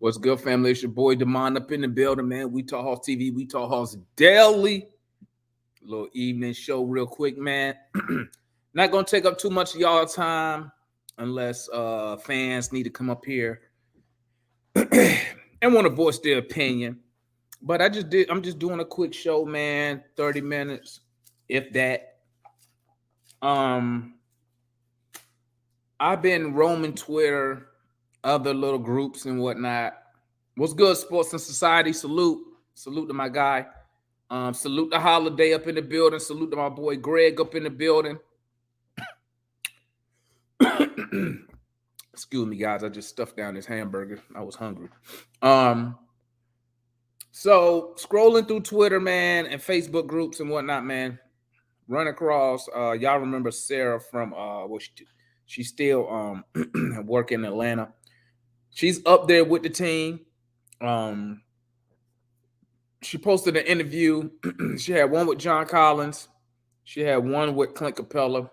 What's good, family? It's your boy Demond up in the building, man. We Talk Hawks TV, We Talk Hawks Daily. Little evening show, real quick, man. Not gonna take up too much of y'all time unless fans need to come up here and want to voice their opinion. But I'm just doing a quick show, man. 30 minutes, if that. I've been roaming Twitter, other little groups and whatnot. What's good, Sports and Society? Salute to my guy. Salute the Holiday up in the building. Salute to my boy Greg up in the building. Excuse me, guys. I just stuffed down this hamburger. I was hungry. So scrolling through Twitter, man, and Facebook groups and whatnot, man. Run across. Y'all remember Sarah from she's still working in Atlanta. She's up there with the team. She posted an interview. She had one with John Collins. She had one with Clint Capela.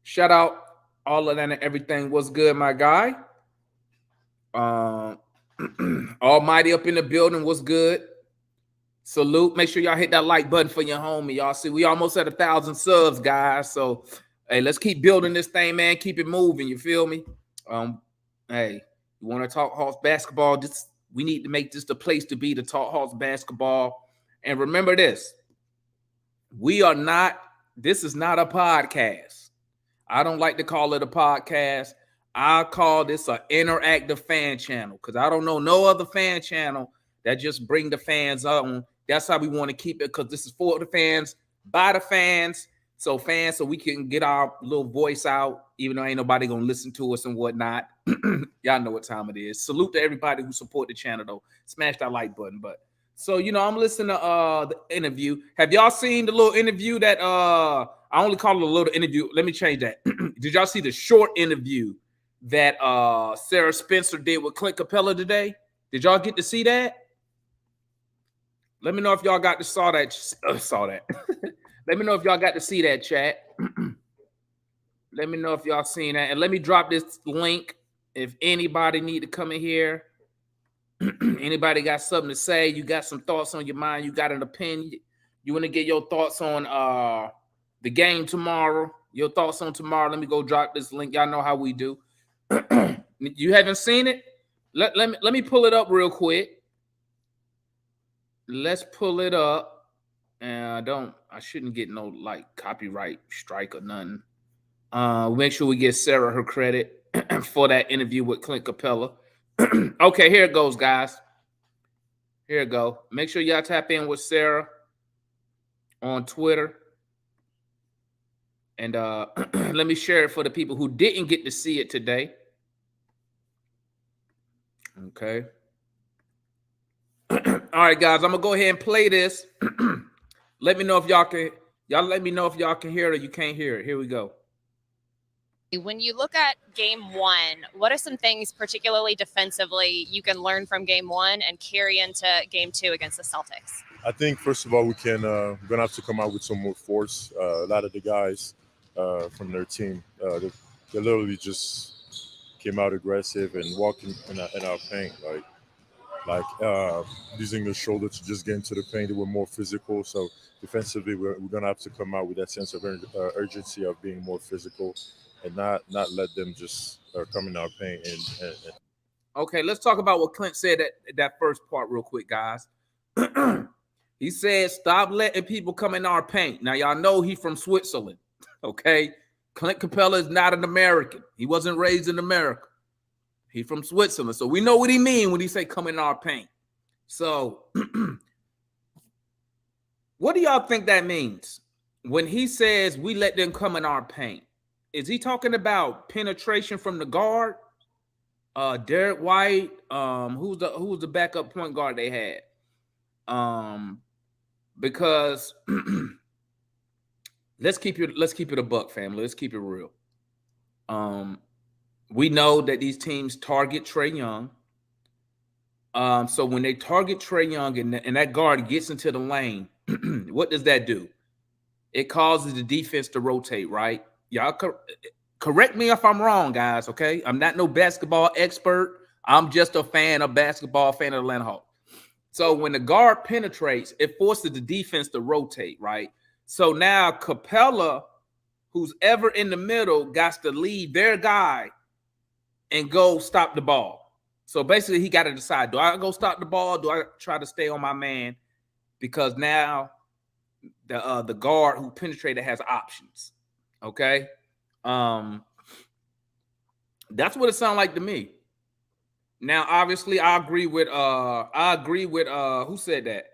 Shout out all of that and everything. What's good, my guy? Almighty up in the building. What's good? Salute. Make sure y'all hit that like button for your homie. Y'all see, we almost at 1,000 subs, guys. So, hey, let's keep building this thing, man. Keep it moving. You feel me? Hey, you want to talk Hawks basketball? We need to make this the place to be to talk Hawks basketball. And remember this. This is not a podcast. I don't like to call it a podcast. I call this an interactive fan channel because I don't know no other fan channel that just bring the fans on. That's how we want to keep it because this is for the fans, by the fans. So we can get our little voice out, even though ain't nobody going to listen to us and whatnot. Y'all know what time it is. Salute to everybody who support the channel, though. Smash that like button. But so, I'm listening to the interview. Have y'all seen the little interview that I only call it a little interview. Let me change that. Did y'all see the short interview that Sarah Spencer did with Clint Capela today? Did y'all get to see that? Let me know if y'all got to saw that. Let me know if y'all got to see that, chat. Let me know if y'all seen that. And let me drop this link if anybody need to come in here. Anybody got something to say? You got some thoughts on your mind? You got an opinion? You want to get your thoughts on the game tomorrow? Your thoughts on tomorrow? Let me go drop this link. Y'all know how we do. You haven't seen it? Let me pull it up real quick. Let's pull it up. And I shouldn't get no copyright strike or nothing. Make sure we give Sarah her credit for that interview with Clint Capela. Okay, here it goes, guys. Here it go. Make sure y'all tap in with Sarah on Twitter. And let me share it for the people who didn't get to see it today. Okay. All right, guys, I'm gonna go ahead and play this. Let me know if y'all can. Y'all let me know if y'all can hear it or you can't hear it. Here we go. When you look at game one, what are some things, particularly defensively, you can learn from game one and carry into game two against the Celtics? I think, first of all, we're going to have to come out with some more force. A lot of the guys from their team, they literally just came out aggressive and walking in our paint, like using the shoulder to just get into the paint. They were more physical. So defensively, we're going to have to come out with that sense of urgency of being more physical and not let them just come in our paint. And Okay, let's talk about what Clint said at that first part real quick, guys. He said, stop letting people come in our paint. Now, y'all know he's from Switzerland, okay? Clint Capela is not an American. He wasn't raised in America. He's from Switzerland. So we know what he means when he say come in our paint. So what do y'all think that means? When he says we let them come in our paint, is he talking about penetration from the guard? Derek White, who's the backup point guard they had? Because let's keep it a buck, family. Let's keep it real. We know that these teams target Trey Young. So when they target Trey Young and that guard gets into the lane, what does that do? It causes the defense to rotate, right? Y'all correct me if I'm wrong, guys, okay? I'm not no basketball expert. I'm just a fan of basketball, fan of Atlanta Hawks. So when the guard penetrates, it forces the defense to rotate, right? So now Capela, who's ever in the middle, got to leave their guy and go stop the ball. So basically, he got to decide: do I go stop the ball? Do I try to stay on my man? Because now the guard who penetrated has options. Okay, that's what it sounds like to me. Now, obviously, I agree with who said that?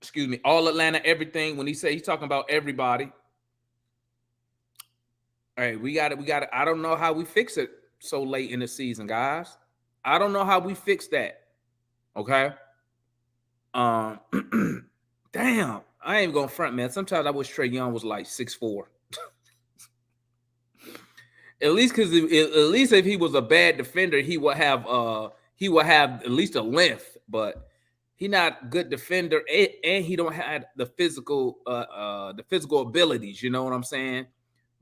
Excuse me, all Atlanta, everything. When he's talking about everybody. All right, we got it. I don't know how we fix it so late in the season, guys. I don't know how we fix that. Okay. Damn, I ain't gonna front, man. Sometimes I wish Trey Young was like 6'4". At least if he was a bad defender, he would have at least a length, but he not a good defender, and he don't have the physical abilities, you know what I'm saying?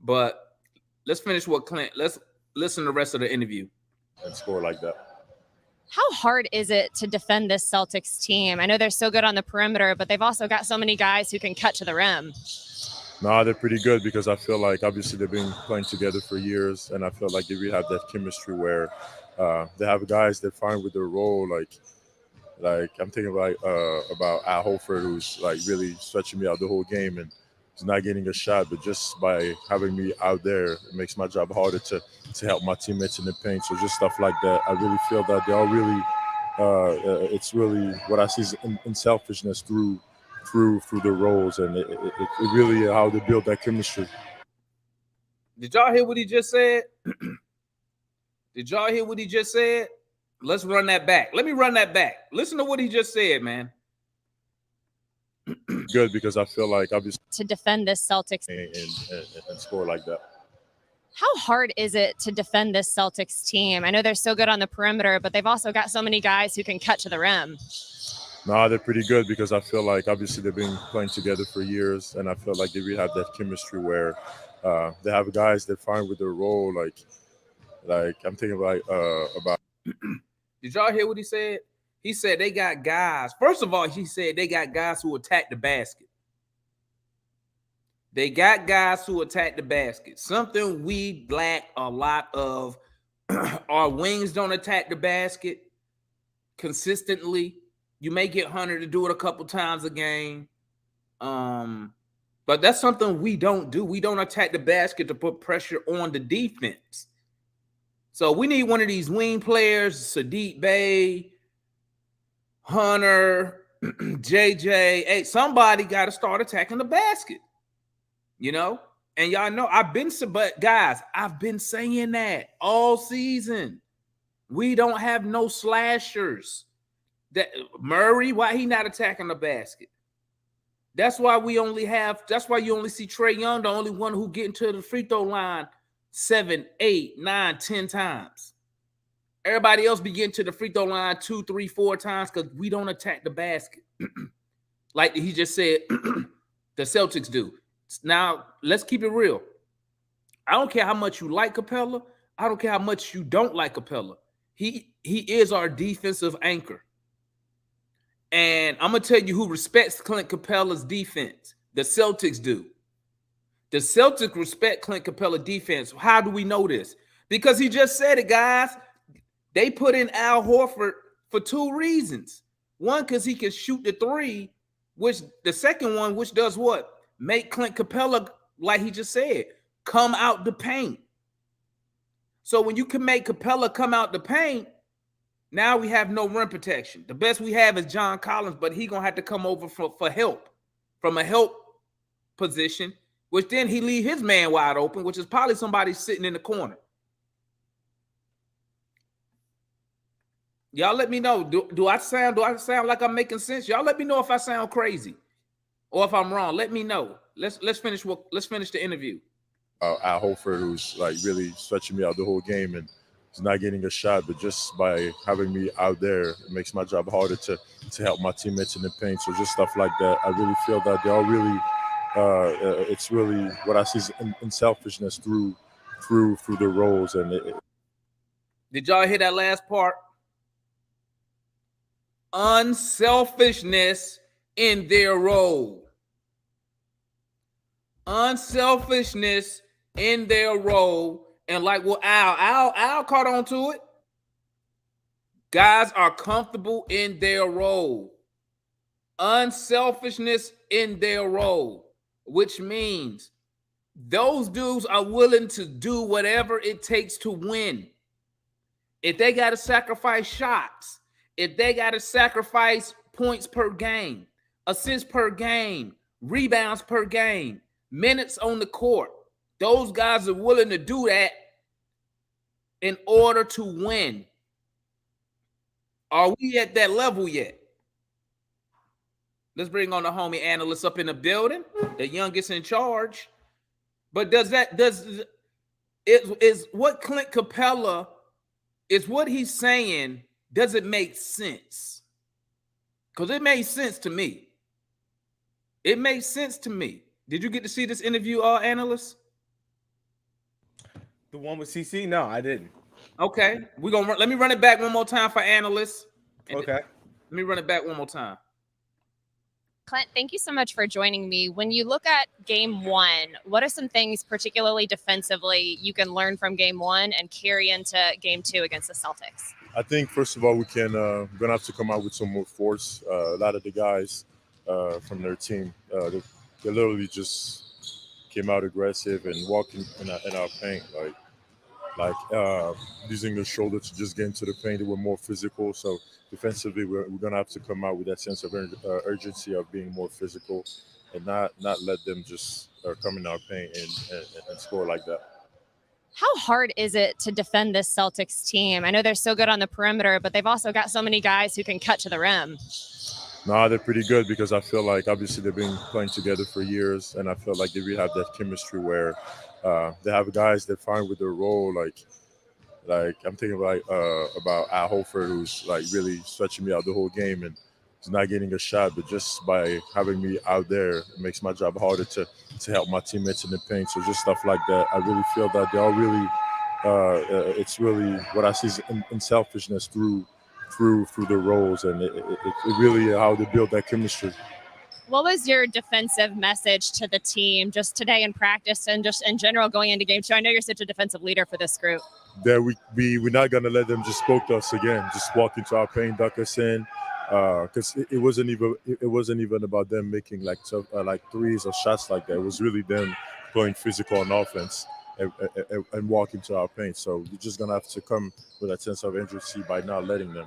But let's finish what Clint. Let's listen to the rest of the interview. And score like that. How hard is it to defend this Celtics team? I know they're so good on the perimeter, but they've also got so many guys who can cut to the rim. No, they're pretty good because I feel like obviously they've been playing together for years, and I feel like they really have that chemistry where they have guys that fine with their role. Like I'm thinking about Al Horford, who's like really stretching me out the whole game and he's not getting a shot, but just by having me out there, it makes my job harder to help my teammates in the paint. So just stuff like that, I really feel that they all really, it's really what I see is unselfishness through the roles, and it really how they build that chemistry. Did y'all hear what he just said? Did y'all hear what he just said? Let's run that back. Let me run that back. Listen to what he just said, man. Good because I feel like obviously to defend this Celtics and score like that. How hard is it to defend this Celtics team? I know they're so good on the perimeter, but they've also got so many guys who can cut to the rim. No, they're pretty good because I feel like obviously they've been playing together for years, and I feel like they really have that chemistry where they have guys that fine with their role. Like I'm thinking about. Did y'all hear what he said? He said they got guys. First of all, he said they got guys who attack the basket. They got guys who attack the basket. Something we lack a lot of. Our wings don't attack the basket consistently. You may get Hunter to do it a couple times a game. But that's something we don't do. We don't attack the basket to put pressure on the defense. So we need one of these wing players, Sadiq Bey, Hunter, JJ. Hey, somebody got to start attacking the basket, you know? And y'all know I've been saying that all season. We don't have no slashers. That Murray, why he not attacking the basket? That's why you only see Trey Young, the only one who get into the free throw line 7, 8, 9, 10 times. Everybody else be getting to the free throw line 2, 3, 4 times because we don't attack the basket. Like he just said, the Celtics do. Now, let's keep it real. I don't care how much you like Capela. I don't care how much you don't like Capela. He is our defensive anchor. And I'm going to tell you who respects Clint Capela's defense. The Celtics do. The Celtics respect Clint Capela defense. How do we know this? Because he just said it, guys. They put in Al Horford for 2 reasons. One, because he can shoot the 3, which the second one, which does what? Make Clint Capela, like he just said, come out the paint. So when you can make Capela come out the paint, now we have no rim protection. The best we have is John Collins, but he's going to have to come over for help from a help position, which then he leave his man wide open, which is probably somebody sitting in the corner. Y'all let me know. Do I sound like I'm making sense? Y'all let me know if I sound crazy or if I'm wrong. Let me know. Let's finish the interview. Al Horford, who's like really stretching me out the whole game and he's not getting a shot, but just by having me out there, it makes my job harder to help my teammates in the paint. So just stuff like that, I really feel that they all really, it's really what I see is unselfishness through the roles, and Did y'all hear that last part? Unselfishness in their role. Unselfishness in their role. And like what Al caught on to it. Guys are comfortable in their role. Unselfishness in their role, which means those dudes are willing to do whatever it takes to win. If they got to sacrifice shots, if they got to sacrifice points per game, assists per game, rebounds per game, minutes on the court, those guys are willing to do that in order to win. Are we at that level yet? Let's bring on the homie analyst up in the building, the youngest in charge. But is what Clint Capela is what he's saying, does it make sense? Because it made sense to me. It made sense to me. Did you get to see this interview, analyst? The one with CC? No, I didn't. Okay. Let me run it back one more time for analysts. Okay. Let me run it back one more time. Clint, thank you so much for joining me. When you look at game one, what are some things, particularly defensively, you can learn from game one and carry into game two against the Celtics? I think, first of all, we're going to have to come out with some more force. A lot of the guys from their team, they literally just came out aggressive and walking in our paint, like using their shoulder to just get into the paint. They were more physical. So defensively, we're going to have to come out with that sense of urgency of being more physical and not let them just come in our paint and score like that. How hard is it to defend this Celtics team? I know they're so good on the perimeter, but they've also got so many guys who can cut to the rim. No, they're pretty good because I feel like obviously they've been playing together for years, and I feel like they really have that chemistry where they have guys that fine with their role. Like I'm thinking about Al Horford, who's like really stretching me out the whole game and he's not getting a shot, but just by having me out there, it makes my job harder to help my teammates in the paint. So just stuff like that. I really feel that they all really, it's really what I see is unselfishness through the roles, and it really how they build that chemistry. What was your defensive message to the team just today in practice and just in general going into game two? I know you're such a defensive leader for this group. That we're not going to let them just poke us again, just walk into our paint, duck us in, because it wasn't even about them making like threes or shots like that. It was really them playing physical on offense and walk into our paint. So you're just going to have to come with that sense of urgency by not letting them.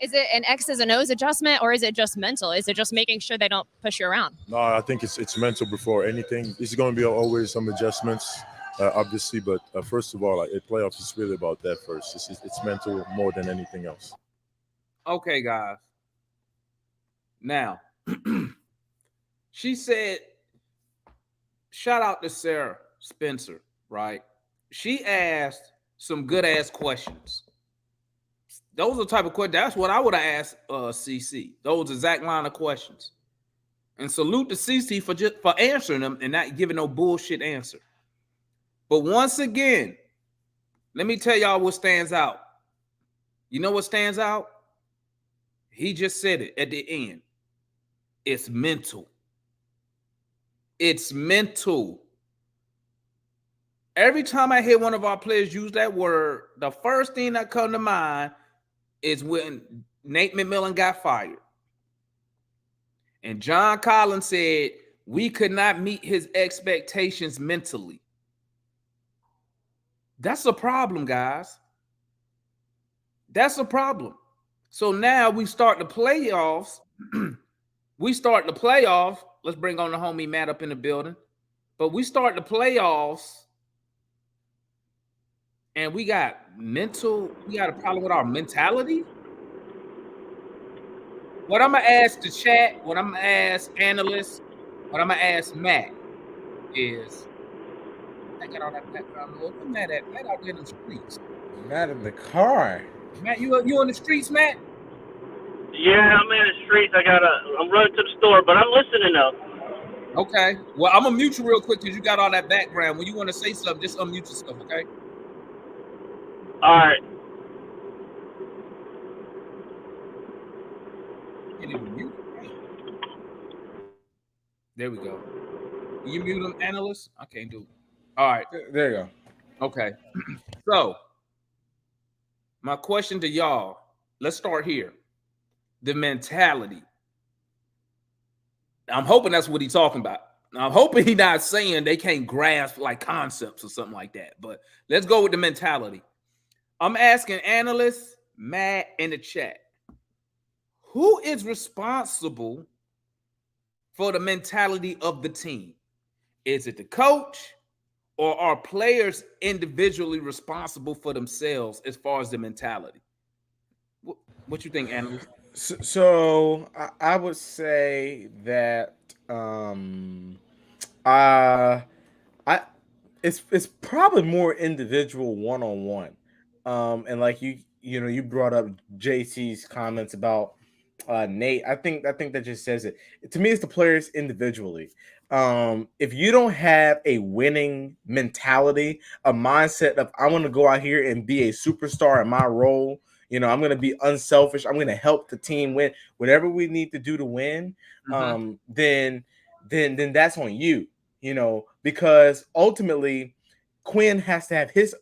Is it an X's and O's adjustment, or is it just mental? Is it just making sure they don't push you around? No, I think it's mental before anything. It's going to be always some adjustments, obviously. But first of all, like, playoffs is really about that first. It's mental more than anything else. Okay, guys. Now, she said, shout out to Sarah Spencer, right? She asked some good-ass questions. Those are the type of questions. That's what I would have asked CC. Those exact line of questions. And salute to CC for answering them and not giving no bullshit answer. But once again, let me tell y'all what stands out. You know what stands out? He just said it at the end. It's mental. It's mental. Every time I hear one of our players use that word, the first thing that comes to mind is when Nate McMillan got fired. And John Collins said, we could not meet his expectations mentally. That's a problem, guys. That's a problem. So now we start the playoffs. Let's bring on the homie Matt up in the building. But we start the playoffs and we got a problem with our mentality. What I'm going to ask the chat, what I'm going to ask analysts, what I'm going to ask Matt is, I got all that background noise. Where's Matt at? Matt out there in the streets. Matt in the car. Matt, you in the streets, Matt? Yeah, I'm in the streets. I'm running to the store, but I'm listening though. Okay. Well, I'm going to mute you real quick because you got all that background. When you want to say something, just unmute yourself, okay? All right. can't even mute him. There we go. You mute him, analyst? I can't do it. All right. There you go. Okay. So, my question to y'all, let's start here. The mentality. I'm hoping that's what he's talking about. I'm hoping he's not saying they can't grasp like concepts or something like that. But let's go with the mentality. I'm asking analysts, Matt, in the chat, who is responsible for the mentality of the team? Is it the coach, or are players individually responsible for themselves as far as the mentality? What you think, analyst? So I would say that I it's probably more individual one-on-one. And like you brought up JC's comments about Nate. I think that just says it. To me, it's the players individually. If you don't have a winning mentality, a mindset of I want to go out here and be a superstar in my role, I'm going to be unselfish. I'm going to help the team win. Whatever we need to do to win, then that's on you. Because ultimately Quinn has his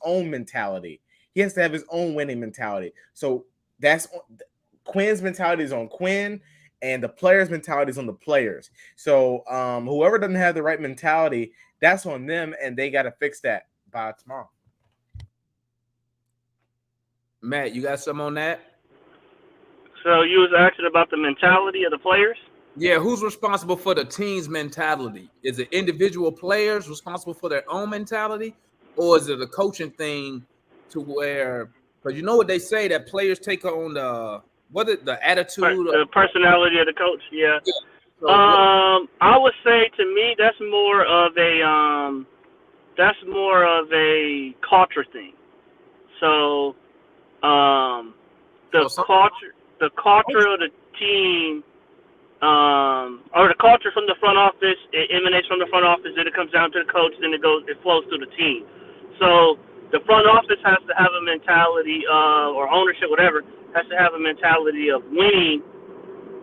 own mentality. He has to have his own winning mentality. So that's Quinn's mentality is on Quinn, and the players' mentality is on the players. So whoever doesn't have the right mentality, that's on them, and they got to fix that by tomorrow. Matt, you got something on that? So you was asking about the mentality of the players? Yeah, who's responsible for the team's mentality? Is it individual players responsible for their own mentality, or is it a coaching thing to where, because you know what they say, that players take on the attitude, The personality of the coach, yeah. So I would say to me that's more of a culture thing. So the culture of the team, or the culture from the front office, it emanates from the front office, then it comes down to the coach, then it flows through the team. So the front office has to have a mentality or ownership, whatever, has to have a mentality of winning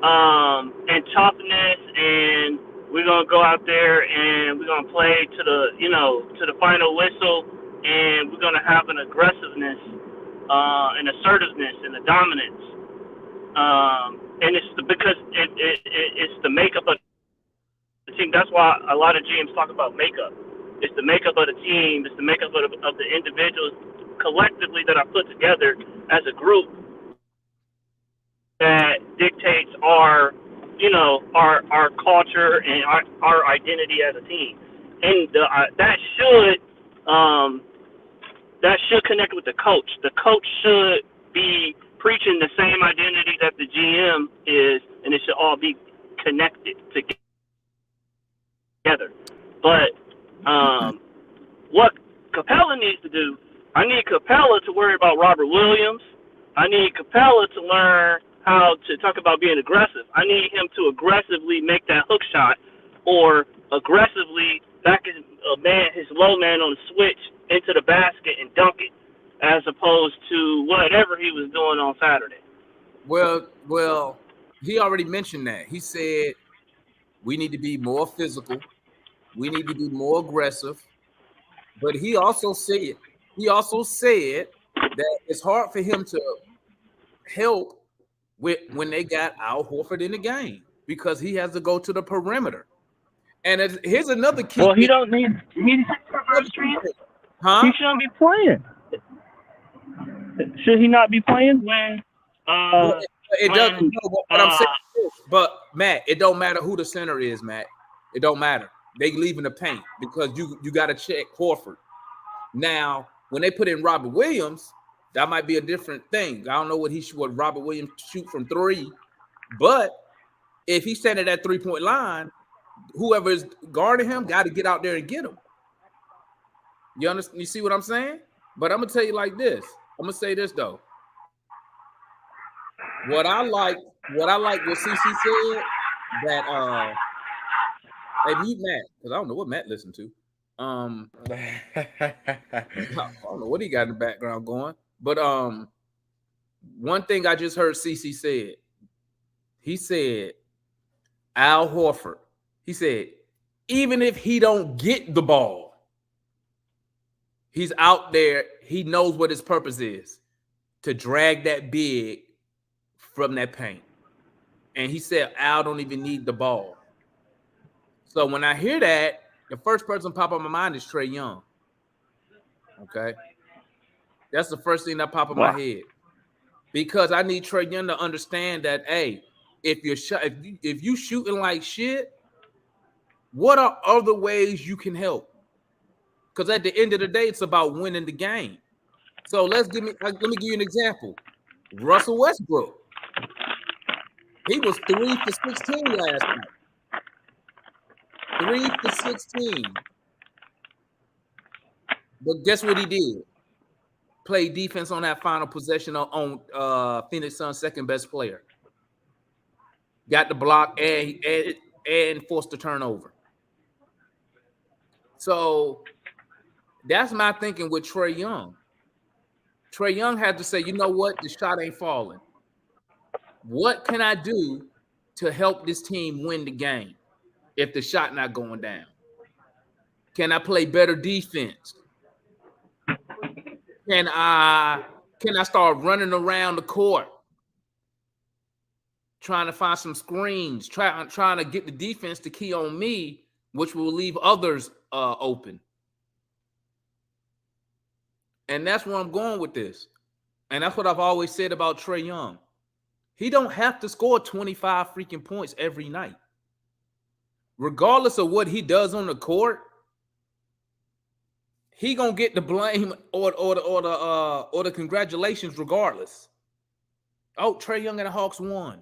and toughness, and we're gonna go out there and we're gonna play to the final whistle, and we're gonna have an aggressiveness, an assertiveness, and a dominance. And it's because it's the makeup of the team. That's why a lot of GMs talk about makeup. It's the makeup of the team. It's the makeup of the individuals collectively that are put together as a group that dictates our culture and our identity as a team. And that should connect with the coach. The coach should be preaching the same identity that the GM is, and it should all be connected together. But what Capela needs to do, I need Capela to worry about Robert Williams. I need Capela to learn how to talk about being aggressive. I need him to aggressively make that hook shot, or aggressively back his low man on the switch into the basket and dunk it, as opposed to whatever he was doing on Saturday. Well, he already mentioned that. He said we need to be more physical. We need to be more aggressive. But he also said that it's hard for him to help when they got Al Horford in the game, because he has to go to the perimeter. And here's another key. Well, he don't need. Huh? He shouldn't be playing. Should he not be playing when? It doesn't. No, what I'm saying is, but Matt, it don't matter who the center is, Matt. It don't matter. They leave in the paint because you got to check Horford. Now, when they put in Robert Williams, that might be a different thing. I don't know what Robert Williams shoot from three, but if he's standing at 3-point line, whoever is guarding him got to get out there and get him. You understand? You see what I'm saying? But I'm gonna tell you like this. I'm gonna say this though. What I like what CC said, that hey, mute Matt, because I don't know what Matt listened to. I don't know what he got in the background going. But one thing I just heard CC said, He said, Al Horford, he said, even if he don't get the ball, he's out there. He knows what his purpose is, to drag that big from that paint. And he said, Al don't even need the ball. So when I hear that, the first person pop up in my mind is Trey Young. Okay. That's the first thing that pop in my head. Because I need Trey Young to understand that, hey, if you shooting like shit, what are other ways you can help? Because at the end of the day, it's about winning the game. So let me give you an example. Russell Westbrook. He was 3 for 16 last night. 3 for 16. But guess what he did? Played defense on that final possession on Phoenix Suns' second best player. Got the block and forced the turnover. So that's my thinking with Trey Young. Trey Young had to say, you know what? The shot ain't falling. What can I do to help this team win the game if the shot not going down? Can I play better defense? Can I start running around the court, trying to find some screens, trying to get the defense to key on me, which will leave others open. And that's where I'm going with this. And that's what I've always said about Trey Young. He don't have to score 25 freaking points every night. Regardless of what he does on the court, he gonna get the blame or the congratulations regardless. Oh, Trey Young and the Hawks won.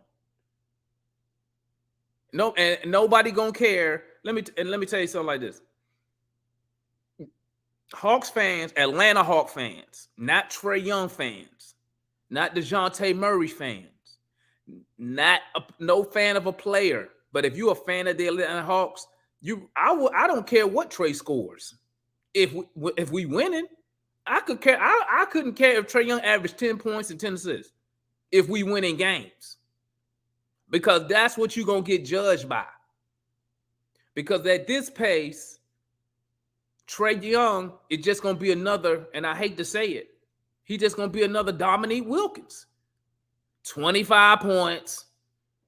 No, and nobody gonna care. Let me tell you something like this. Hawks fans, Atlanta Hawk fans, not Trey Young fans, not DeJounte Murray fans, no fan of a player. But if you're a fan of the Atlanta Hawks, I don't care what Trey scores. If we winning, I could care. I couldn't care if Trey Young averaged 10 points and 10 assists if we winning games, because that's what you're gonna get judged by. Because at this pace, Trey Young is just gonna be another, and I hate to say it, he's just gonna be another Dominique Wilkins. 25 points,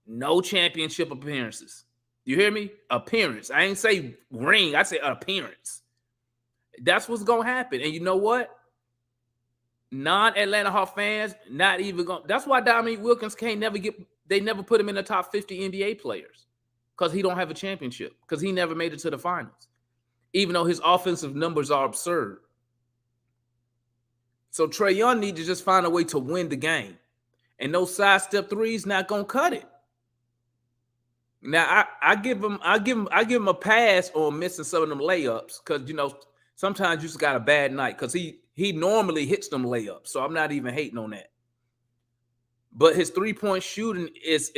no championship appearances. You hear me? Appearance. I ain't say ring. I say appearance. That's what's gonna happen. And you know what? Non-Atlanta Hawks fans, not even going. That's why Dominique Wilkins they never put him in the top 50 NBA players, because he don't have a championship, because he never made it to the finals, even though his offensive numbers are absurd. So Trey Young needs to just find a way to win the game. And those sidestep threes not gonna cut it. Now I give him a pass on missing some of them layups, because sometimes you just got a bad night, because he normally hits them layups. So I'm not even hating on that. But his 3-point shooting is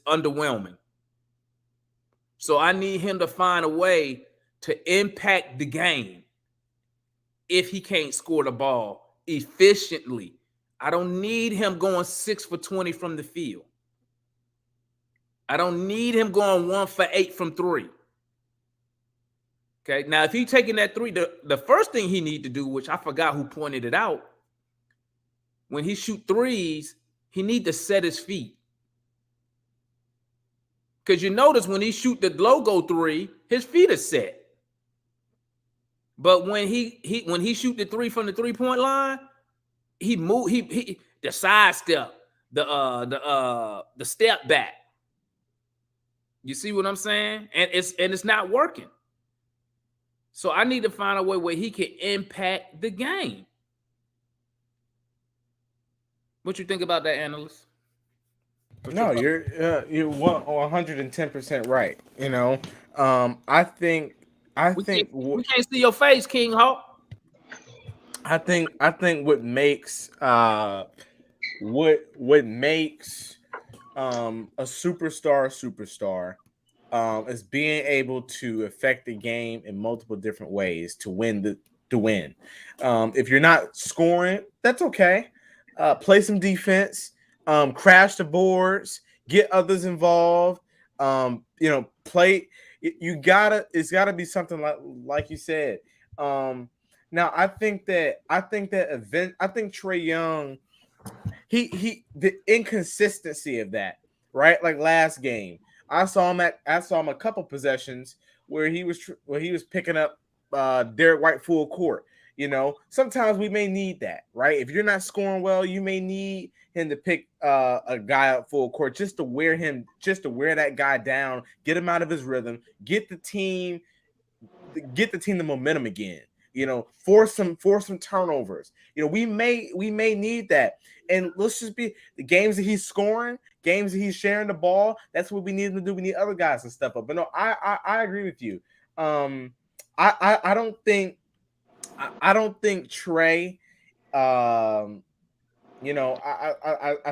underwhelming. So I need him to find a way to impact the game if he can't score the ball efficiently. I don't need him going 6 for 20 from the field. I don't need him going 1 for 8 from 3. Okay, now if he's taking that 3, the first thing he need to do, which I forgot who pointed it out, when he shoot threes, he need to set his feet. Because you notice when he shoot the logo 3, his feet are set. But when he shoot the 3 from the 3-point line, he the side step, the step back. You see what I'm saying? And it's not working. So I need to find a way where he can impact the game. What you think about that, analyst? No, you're 110% right. I think we can't see your face, King Hawk. I think what makes a superstar is being able to affect the game in multiple different ways to win. If you're not scoring, that's okay. Play some defense, crash the boards, get others involved. Play. It's gotta be something like you said. Now I think Trey Young, the inconsistency of that, right? Like last game, I saw him a couple possessions where he was picking up Derek White full court. Sometimes we may need that, right? If you're not scoring well, you may need him to pick a guy up full court just to wear that guy down, get him out of his rhythm, get the team the momentum again. Force some turnovers. We may need that. And let's just be the games that he's scoring, games that he's sharing the ball. That's what we need him to do. We need other guys to step up. But no, I agree with you. I don't think Trey. I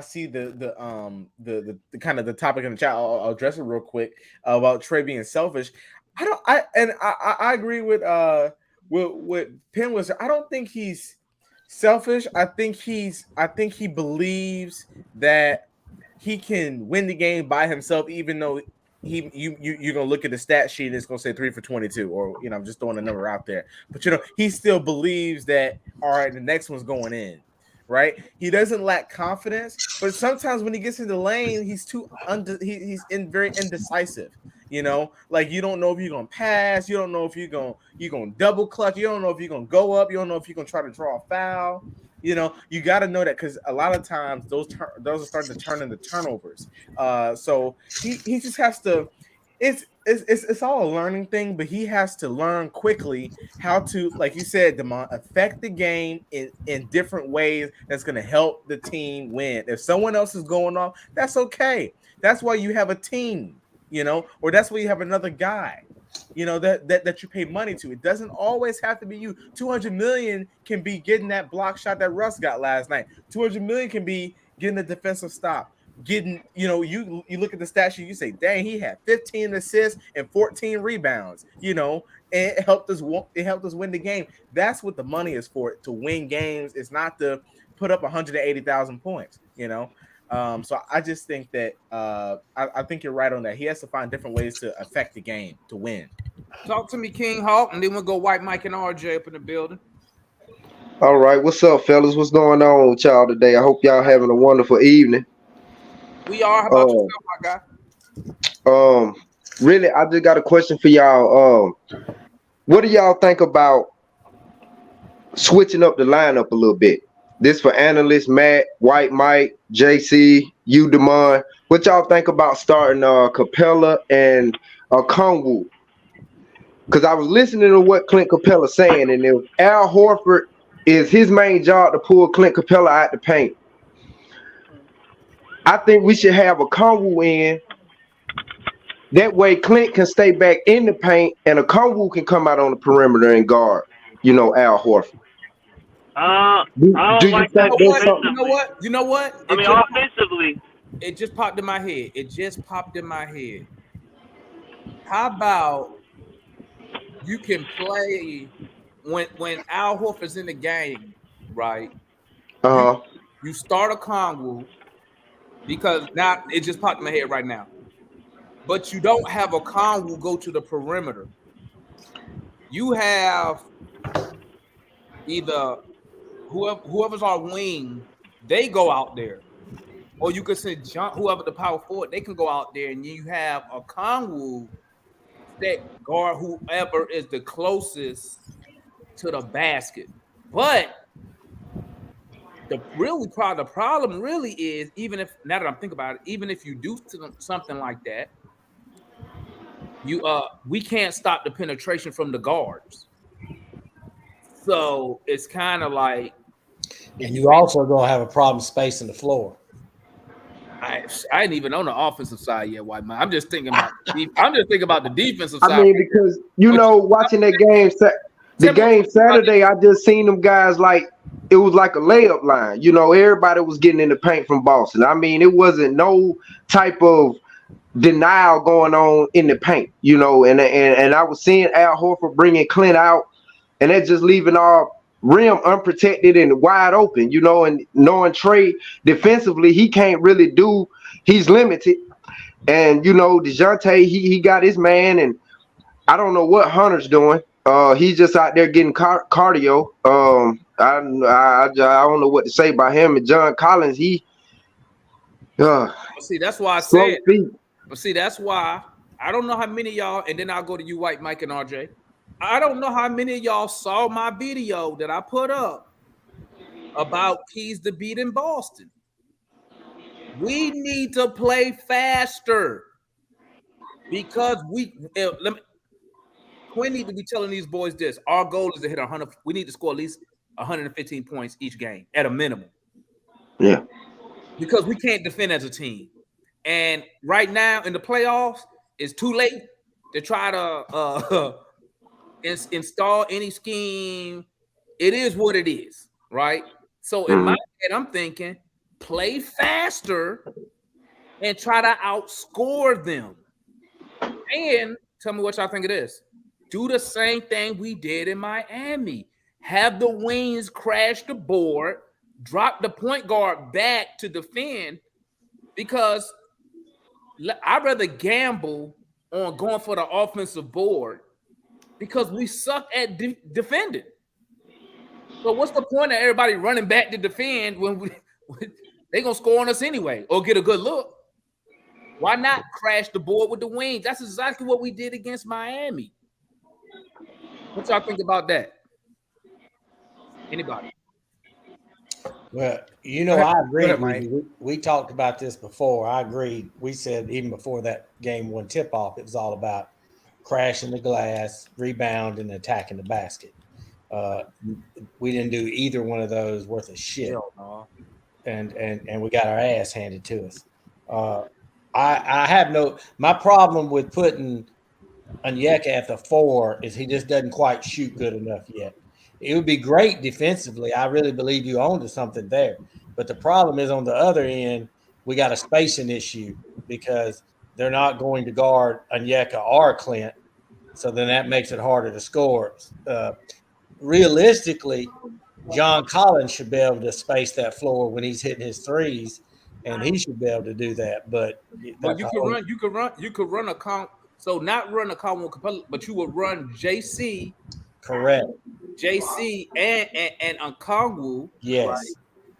see the kind of the topic in the chat. I'll address it real quick about Trey being selfish. I agree with Penn was. I don't think he's selfish. I think he believes that he can win the game by himself, even though you're gonna look at the stat sheet and it's gonna say 3 for 22, or I'm just throwing a number out there. But he still believes that, all right, the next one's going in. Right, he doesn't lack confidence, but sometimes when he gets in the lane, he's very indecisive. Like you don't know if you're gonna pass, you don't know if you're gonna double clutch, you don't know if you're gonna go up, you don't know if you're gonna try to draw a foul. You got to know that, because a lot of times those are starting to turn into turnovers. So he just has to. It's all a learning thing, but he has to learn quickly how to, like you said, Damon, affect the game in different ways that's going to help the team win. If someone else is going off, that's okay. That's why you have a team, or that's why you have another guy, that you pay money to. It doesn't always have to be you. 200 million can be getting that block shot that Russ got last night. 200 million can be getting a defensive stop. You look at the stat sheet, you say, dang, he had 15 assists and 14 rebounds, and it helped us win the game. That's what the money is for, to win games. It's not to put up 180,000 points, So I just think that I think you're right on that. He has to find different ways to affect the game to win. Talk to me, King Hawk, and then we'll go White Mike and RJ up in the building. All right, what's up, fellas? What's going on with y'all today? I hope y'all having a wonderful evening. We are. How about yourself, my guy? Really, I just got a question for y'all. What do y'all think about switching up the lineup a little bit? This for analysts Matt, White Mike, JC, you, Damon. What y'all think about starting Capela and Kongwu? Because I was listening to what Clint Capela saying, and if Al Horford is his main job to pull Clint Capela out the paint, I think we should have a Kongwu in. That way, Clint can stay back in the paint, and a Kongwu can come out on the perimeter and guard, Al Horford. Do you like that? You know what? Offensively, it just popped in my head. How about you can play when Al Horford's in the game, right? You start a Kongwu, because now it just popped in my head right now. But you don't have a Kongwu go to the perimeter. You have either whoever's our wing, they go out there, or you could send whoever the power forward, they can go out there, and you have a Kongwu that guard whoever is the closest to the basket. But the problem really is, even if, now that I'm thinking about it, even if you do something like that, we can't stop the penetration from the guards. So it's kind of like, and you also gonna have a problem spacing the floor. I ain't even on the offensive side yet, White Man. I'm just thinking about the defensive side. I mean, because watching that game, Saturday, I just seen them guys like it was like a layup line. Everybody was getting in the paint from Boston. I mean, it wasn't no type of denial going on in the paint. And I was seeing Al Horford bringing Clint out, and that just leaving our rim unprotected and wide open. And knowing Trey defensively, he can't really do. He's limited. And DeJounte, he got his man, and I don't know what Hunter's doing. He's just out there getting cardio. I don't know what to say about him. And John Collins, he See, that's why I slow said. feet. But see, that's why I don't know how many of y'all, and then I'll go to you, White Mike and RJ. I don't know how many of y'all saw my video that I put up about keys to beat in Boston. We need to play faster because Quinn need to be telling these boys this. Our goal is to hit 100. We need to score at least 115 points each game at a minimum. Yeah. Because we can't defend as a team. And right now in the playoffs, it's too late to try to install any scheme. It is what it is, right? So in my head, I'm thinking play faster and try to outscore them. And tell me what y'all think of this. Do the same thing we did in Miami. Have the wings crash the board, drop the point guard back to defend, because I'd rather gamble on going for the offensive board because we suck at defending. So what's the point of everybody running back to defend when they're going to score on us anyway or get a good look? Why not crash the board with the wings? That's exactly what we did against Miami. What y'all think about that? Anybody? Well, I agree with you. We talked about this before. I agreed. We said even before that game one tip-off, it was all about crashing the glass, rebound, and attacking the basket. We didn't do either one of those worth of shit. And we got our ass handed to us. I have my problem with putting Onyeka at the 4 is he just doesn't quite shoot good enough yet. It would be great defensively. I really believe you own to something there. But the problem is on the other end, we got a spacing issue because they're not going to guard Onyeka or Clint. So then that makes it harder to score. Realistically, John Collins should be able to space that floor when he's hitting his threes, and he should be able to do that. But you could run a count. So not run a count with Capela, but you would run JC. Correct. JC and Okongwu. Yes. Right?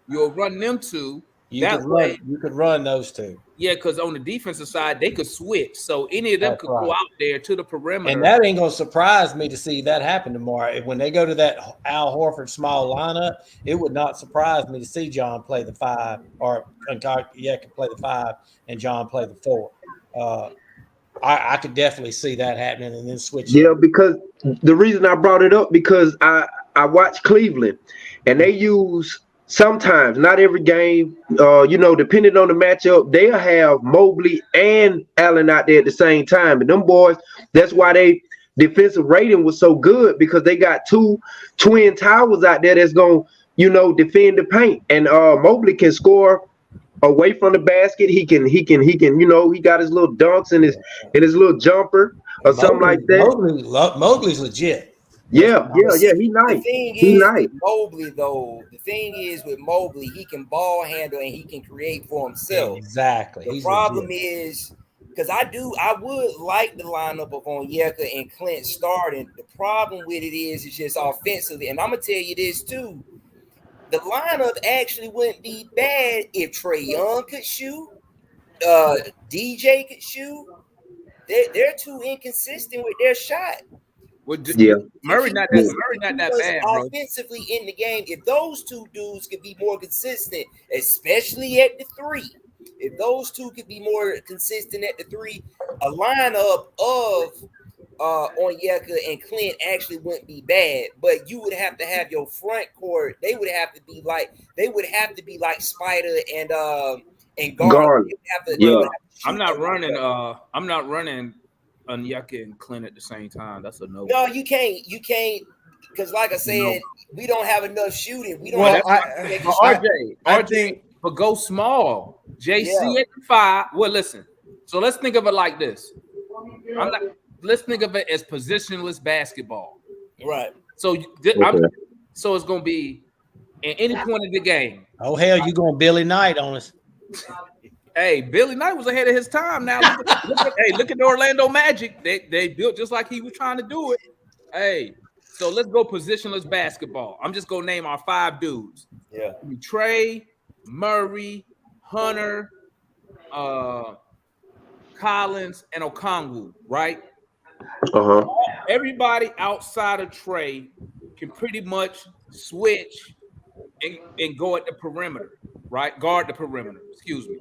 You'll run them two. You could run those two. Yeah, because on the defensive side, they could switch. So any of them could go out there to the perimeter. And that ain't going to surprise me to see that happen tomorrow. When they go to that Al Horford small lineup, it would not surprise me to see John play the 5 or Onyeka play the 5 and John play the 4. I could definitely see that happening and then switch. Yeah, because the reason I brought it up because I watch Cleveland and they use sometimes, not every game, depending on the matchup, they'll have Mobley and Allen out there at the same time. And them boys, that's why they defensive rating was so good because they got 2 twin towers out there that's going to, defend the paint. And Mobley can score away from the basket. He can, he got his little dunks and his little jumper or something like that. Mobley's legit. Yeah. He nice. He nice. With Mobley, though, the thing is with Mobley, he can ball handle and he can create for himself. Exactly. The problem is because I would like the lineup of Onyeka and Clint starting. The problem with it is it's just offensively, and I'm gonna tell you this too. The lineup actually wouldn't be bad if Trey Young could shoot, DJ could shoot. They're too inconsistent with their shot. Murray not that bad, bro. Offensively in the game, if those two dudes could be more consistent, especially at the 3, if those two could be more consistent at the 3, a lineup of Onyeka and Clint actually wouldn't be bad, but you would have to have your front court. They would have to be like Spider and Garland. I'm not running Onyeka and Clint at the same time. That's a no. No, you can't because like I said, we don't have enough shooting. We don't. I think, but go small. JC at the 5. Well, listen. So let's think of it like this. Let's think of it as positionless basketball. Right. So so it's going to be at any point of the game. Oh, hell, you going Billy Knight on us. Hey, Billy Knight was ahead of his time. Now look at the Orlando Magic. They built just like he was trying to do it. Hey, so let's go positionless basketball. I'm just gonna name our 5 dudes. Yeah. Trey, Murray, Hunter, Collins, and Okongwu, right? Uh-huh. Everybody outside of Trey can pretty much switch and go at the perimeter, right? Guard the perimeter. Excuse me.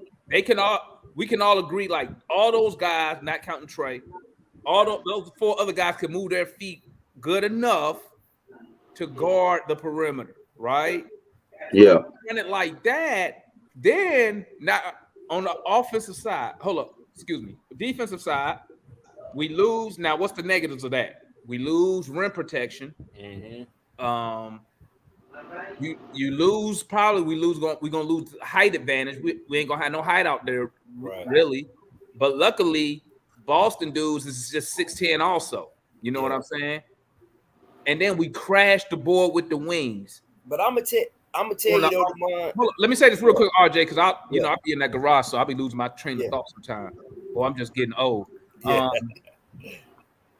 We can all agree, like all those guys, not counting Trey, those 4 other guys can move their feet good enough to guard the perimeter, right? Yeah. Run it like that, then now on the offensive side, defensive side, we lose. Now, what's the negatives of that? We lose rim protection. Mm-hmm. You lose probably. We're gonna lose height advantage. We ain't gonna have no height out there, Right. really. But luckily, Boston dudes is just 6'10" also. You know what Yeah. I'm saying? And then we crash the board with the wings. But I'm gonna tell you though, Demond. Hold on, let me say this real quick, RJ, because I'll Yeah. be in that garage, so I'll be losing my train Yeah. of thought sometimes. Or I'm just getting old. Yeah.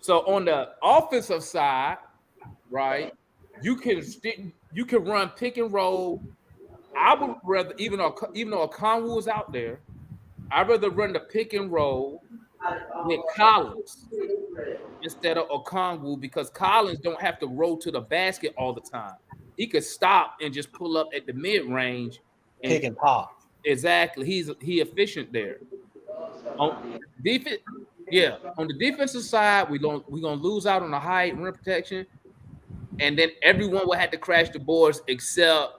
So on the offensive side, right, you can run pick and roll. I would rather, even though Okongwu was out there, I'd rather run the pick and roll with Collins instead of Okongwu, because Collins don't have to roll to the basket all the time. He could stop and just pull up at the mid range and Pick and pop. Exactly, he efficient there. On defense, yeah. On the defensive side, we're gonna lose out on the height rim protection, and then everyone will have to crash the boards except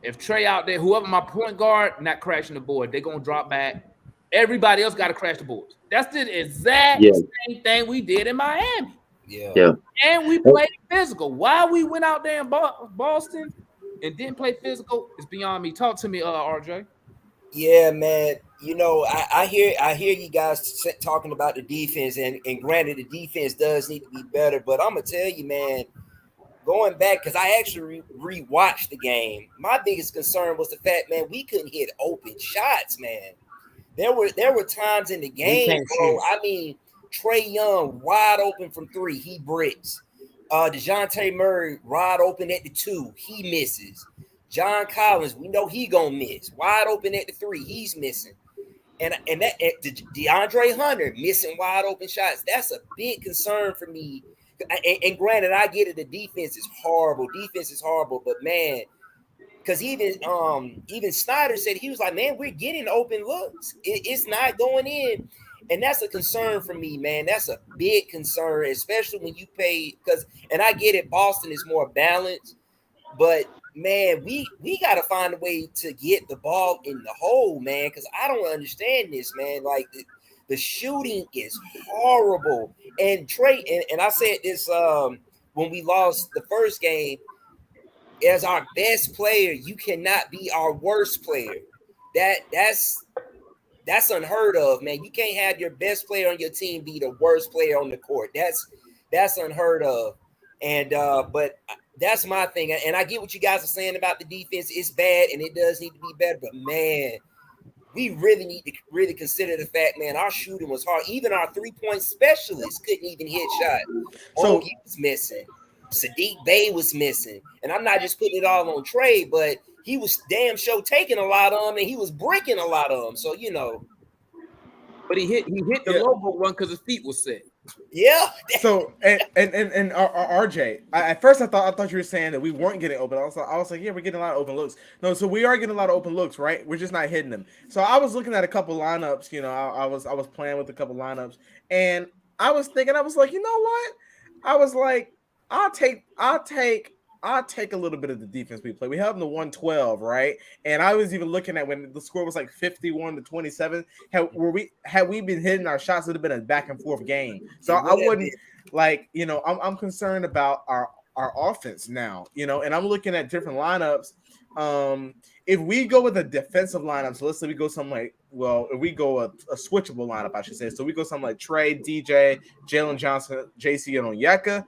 if Trey out there, whoever my point guard, not crashing the board. They're gonna drop back. Everybody else got to crash the boards. That's the exact same thing we did in Miami. Yeah. And we played physical. Why we went out there in Boston and didn't play physical is beyond me. Talk to me, RJ. Yeah, man. You know, I hear you guys talking about the defense, and granted, the defense does need to be better. But I'm gonna tell you, man, going back, because I actually rewatched the game. My biggest concern was the fact, man, we couldn't hit open shots, man. There were times in the game, bro. I mean, Trey Young wide open from 3, he bricks. DeJounte Murray wide open at the 2, he misses. John Collins, we know he gonna miss. Wide open at the 3, he's missing. And DeAndre Hunter missing wide open shots. That's a big concern for me. And granted, I get it. The defense is horrible. But man, because even Snyder said, he was like, man, we're getting open looks. It's not going in. And that's a concern for me, man. That's a big concern, especially when you pay, and I get it, Boston is more balanced, but man, we got to find a way to get the ball in the hole, man, because I don't understand this, man. Like, the shooting is horrible. And Trey, and I said this when we lost the first game, as our best player, you cannot be our worst player. That's unheard of, man. You can't have your best player on your team be the worst player on the court. That's unheard of. And but that's my thing. And I get what you guys are saying about the defense. It's bad and it does need to be better. But man, we really need to really consider the fact, man, our shooting was hard. Even our 3-point specialists couldn't even hit shots. So he was missing. Sadiq Bey was missing. And I'm not just putting it all on Trey, but he was damn sure taking a lot of them and he was breaking a lot of them. So, you know. But he hit the logo one because his feet was set. Yeah. So and RJ, at first I thought you were saying that we weren't getting open. I was like, yeah, we're getting a lot of open looks. No, so we are getting a lot of open looks, right? We're just not hitting them. So I was looking at a couple lineups. You know, I was playing with a couple lineups, and I was thinking, I was like, you know what? I was like, I'll take a little bit of the defense we play. We held them to 112, right? And I was even looking at when the score was like 51-27. Had we been hitting our shots, it would have been a back and forth game. So I wouldn't like, you know, I'm concerned about our offense now, you know, and I'm looking at different lineups. If we go with a defensive lineup, so let's say we go something like if we go a switchable lineup, I should say. So we go something like Trey, DJ, Jalen Johnson, JC, and Onyeka.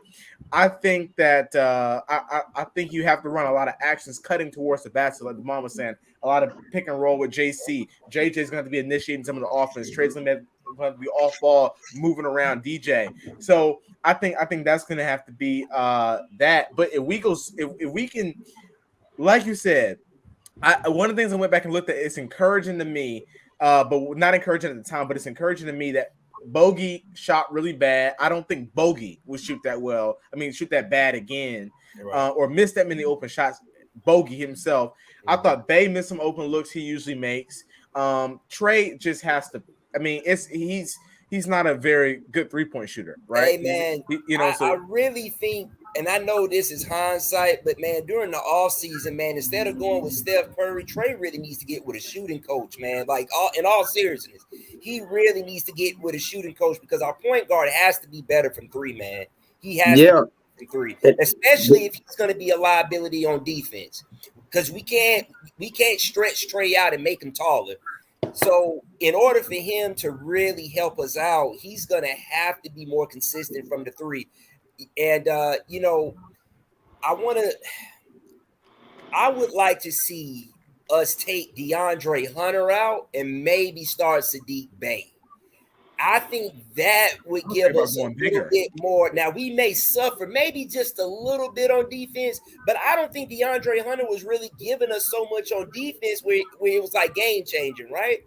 I think that I think you have to run a lot of actions cutting towards the basket, like the mom was saying. A lot of pick and roll with JC. JJ's going to have to be initiating some of the offense. Trey's going to be off ball, moving around DJ. So I think that's going to have to be that. But if we can, like you said, one of the things I went back and looked at, it's encouraging to me, but not encouraging at the time, but it's encouraging to me that Bogey shot really bad. I don't think Bogey would shoot that well. I mean, shoot that bad again, or miss that many open shots. Bogey himself. I thought Bay missed some open looks he usually makes. Trey just has to. I mean, he's not a very good 3-point shooter, right? Hey man, I really think, and I know this is hindsight, but man, during the offseason, man, instead of going with Steph Curry, Trey really needs to get with a shooting coach, man. Like in all seriousness, he really needs to get with a shooting coach because our point guard has to be better from 3, man. He has to be from 3, especially if he's going to be a liability on defense, because we can't stretch Trey out and make him taller. So in order for him to really help us out, he's going to have to be more consistent from the 3. And, I would like to see us take DeAndre Hunter out and maybe start Saddiq Bey. I think that would give us a little bit more. Now, we may suffer maybe just a little bit on defense, but I don't think DeAndre Hunter was really giving us so much on defense where it was like game changing, right?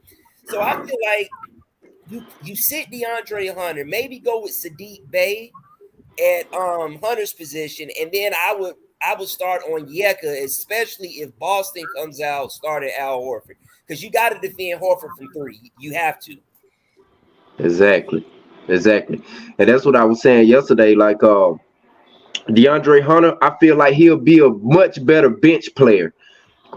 So I feel like you sit DeAndre Hunter, maybe go with Saddiq Bey at Hunter's position, and then I would start on Yeka, especially if Boston comes out starting Al Horford, because you got to defend Horford from 3. You have to. Exactly. And that's what I was saying yesterday. Like DeAndre Hunter, I feel like he'll be a much better bench player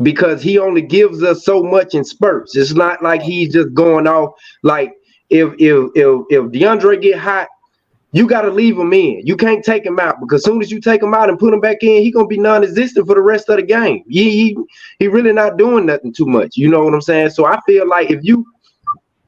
because he only gives us so much in spurts. It's not like he's just going off. Like if DeAndre get hot, you got to leave him in. You can't take him out because as soon as you take him out and put him back in, he's going to be non-existent for the rest of the game. He really not doing nothing too much. You know what I'm saying? So I feel like if you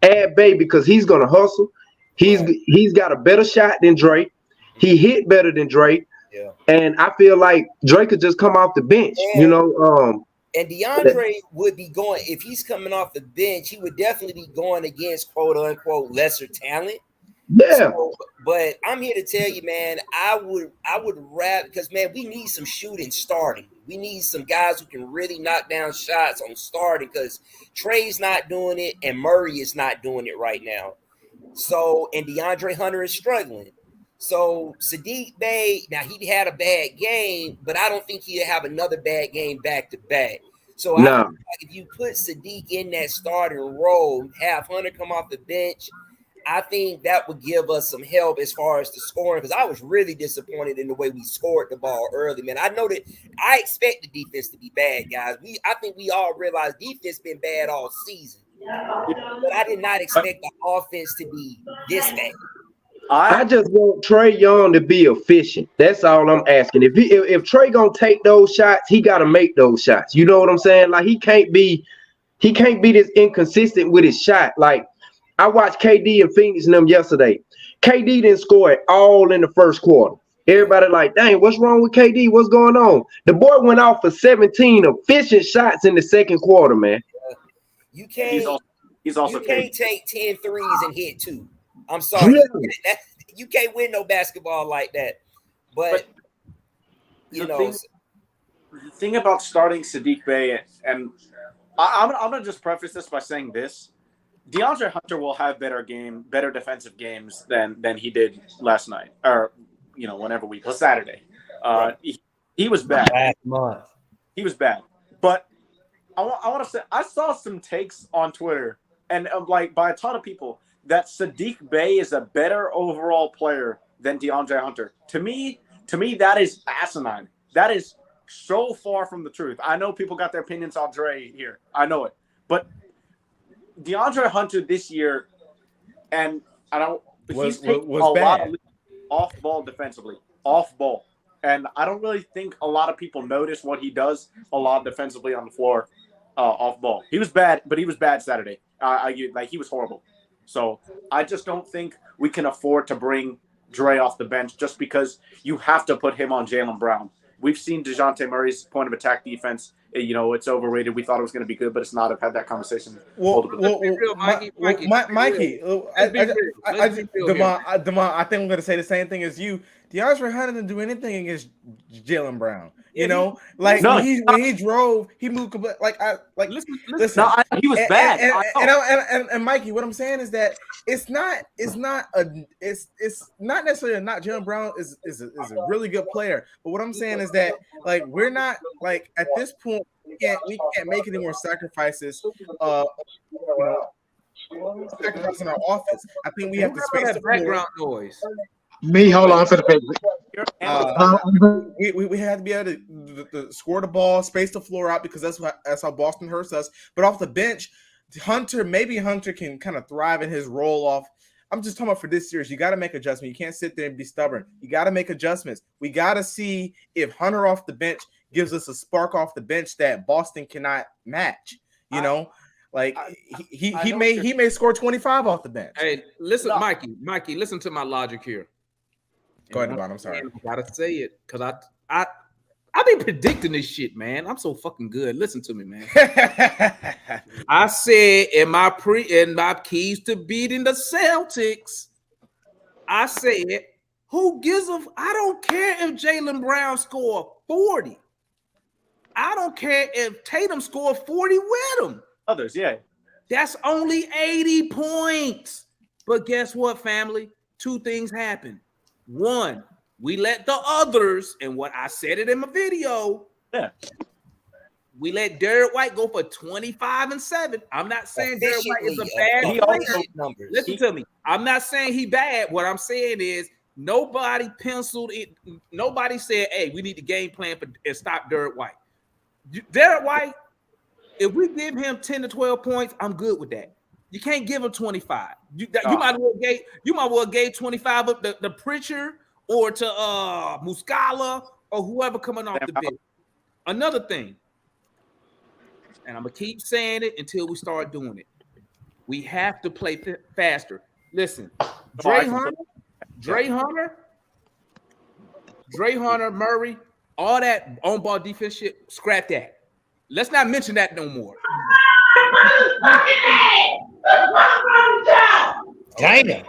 add Bay, because he's going to hustle, he's got a better shot than Drake. He hit better than Drake. Yeah. And I feel like Drake could just come off the bench, And DeAndre would be going, if he's coming off the bench, he would definitely be going against quote unquote lesser talent. Yeah. So, but I'm here to tell you, man, I would rather, because man, we need some shooting starting. We need some guys who can really knock down shots on starting, because Trey's not doing it and Murray is not doing it right now. So, and DeAndre Hunter is struggling. So Saddiq Bey, now he had a bad game, but I don't think he'll have another bad game back to back. So I think if you put Saddiq in that starting role, have Hunter come off the bench, I think that would give us some help as far as the scoring, because I was really disappointed in the way we scored the ball early, man. I know that I expect the defense to be bad, guys. I think we all realize defense been bad all season, but I did not expect the offense to be this bad. I just want Trey Young to be efficient. That's all I'm asking. If Trey gonna take those shots, he gotta make those shots. You know what I'm saying? Like he can't be this inconsistent with his shot. Like I watched KD and Phoenix and them yesterday. KD didn't score at all in the first quarter. Everybody like, dang, what's wrong with KD? What's going on? The boy went off for 17 efficient shots in the second quarter, man. You can't. He's also you can't take 10 threes and hit 2. I'm sorry. Yeah. You can't win no basketball like that. But the thing about starting Saddiq Bey, and I'm going to just preface this by saying this. DeAndre Hunter will have better defensive games than he did last night, or whenever we play Saturday. He was bad. Last month. He was bad. But I want to say I saw some takes on Twitter and like by a ton of people that Saddiq Bey is a better overall player than DeAndre Hunter. To me, that is asinine. That is so far from the truth. I know people got their opinions on Dre here. I know it. But DeAndre Hunter this year, and he's taking a lot of off ball defensively, off ball. And I don't really think a lot of people notice what he does a lot defensively on the floor. off ball. He was bad, but he was bad Saturday. He was horrible. So I just don't think we can afford to bring Dre off the bench just because you have to put him on Jaylen Brown. We've seen DeJounte Murray's point of attack defense. It's overrated. We thought it was going to be good, but it's not. I've had that conversation. Mikey, Demond, I think I'm going to say the same thing as you. DeAndre Hunter didn't do anything against Jaylen Brown. When he drove, he moved. Listen. No, he was bad. And Mikey, what I'm saying is that it's not necessarily not Jaylen Brown is a really good player. But what I'm saying is that we're not at this point we can't make any more sacrifices. Sacrificing our offense. I think we have to space the background noise. Me, hold on for the paper. We had to be able to score the ball, space the floor out because that's how Boston hurts us. But off the bench, maybe Hunter can kind of thrive in his roll off. I'm just talking about for this series. You got to make adjustments. You can't sit there and be stubborn. You got to make adjustments. We got to see if Hunter off the bench gives us a spark off the bench that Boston cannot match. He may score 25 off the bench. Hey, listen, Mikey, listen to my logic here. Go ahead, Devon. I'm sorry. I gotta say it because I been predicting this shit, man. I'm so fucking good. Listen to me, man. I said in my keys to beating the Celtics, I said, who gives a? I don't care if Jaylen Brown score 40. I don't care if Tatum score 40 with him. Others, yeah. That's only 80 points. But guess what, family? Two things happen. One, we let the others, and what I said it in my video. Yeah. We let Derek White go for 25 and 7. I'm not saying Derek White is a bad player. Listen to me. I'm not saying he bad. What I'm saying is nobody penciled it. Nobody said, hey, we need to game plan and stop Derek White. Derek White, if we give him 10 to 12 points, I'm good with that. You can't give him 25. You might well gave 25 up the Pritchard or to Muscala or whoever coming off the bench. Another thing, and I'm gonna keep saying it until we start doing it. We have to play faster. Listen, Dre Hunter, Murray, all that on-ball defense shit, scrap that. Let's not mention that no more. Damn.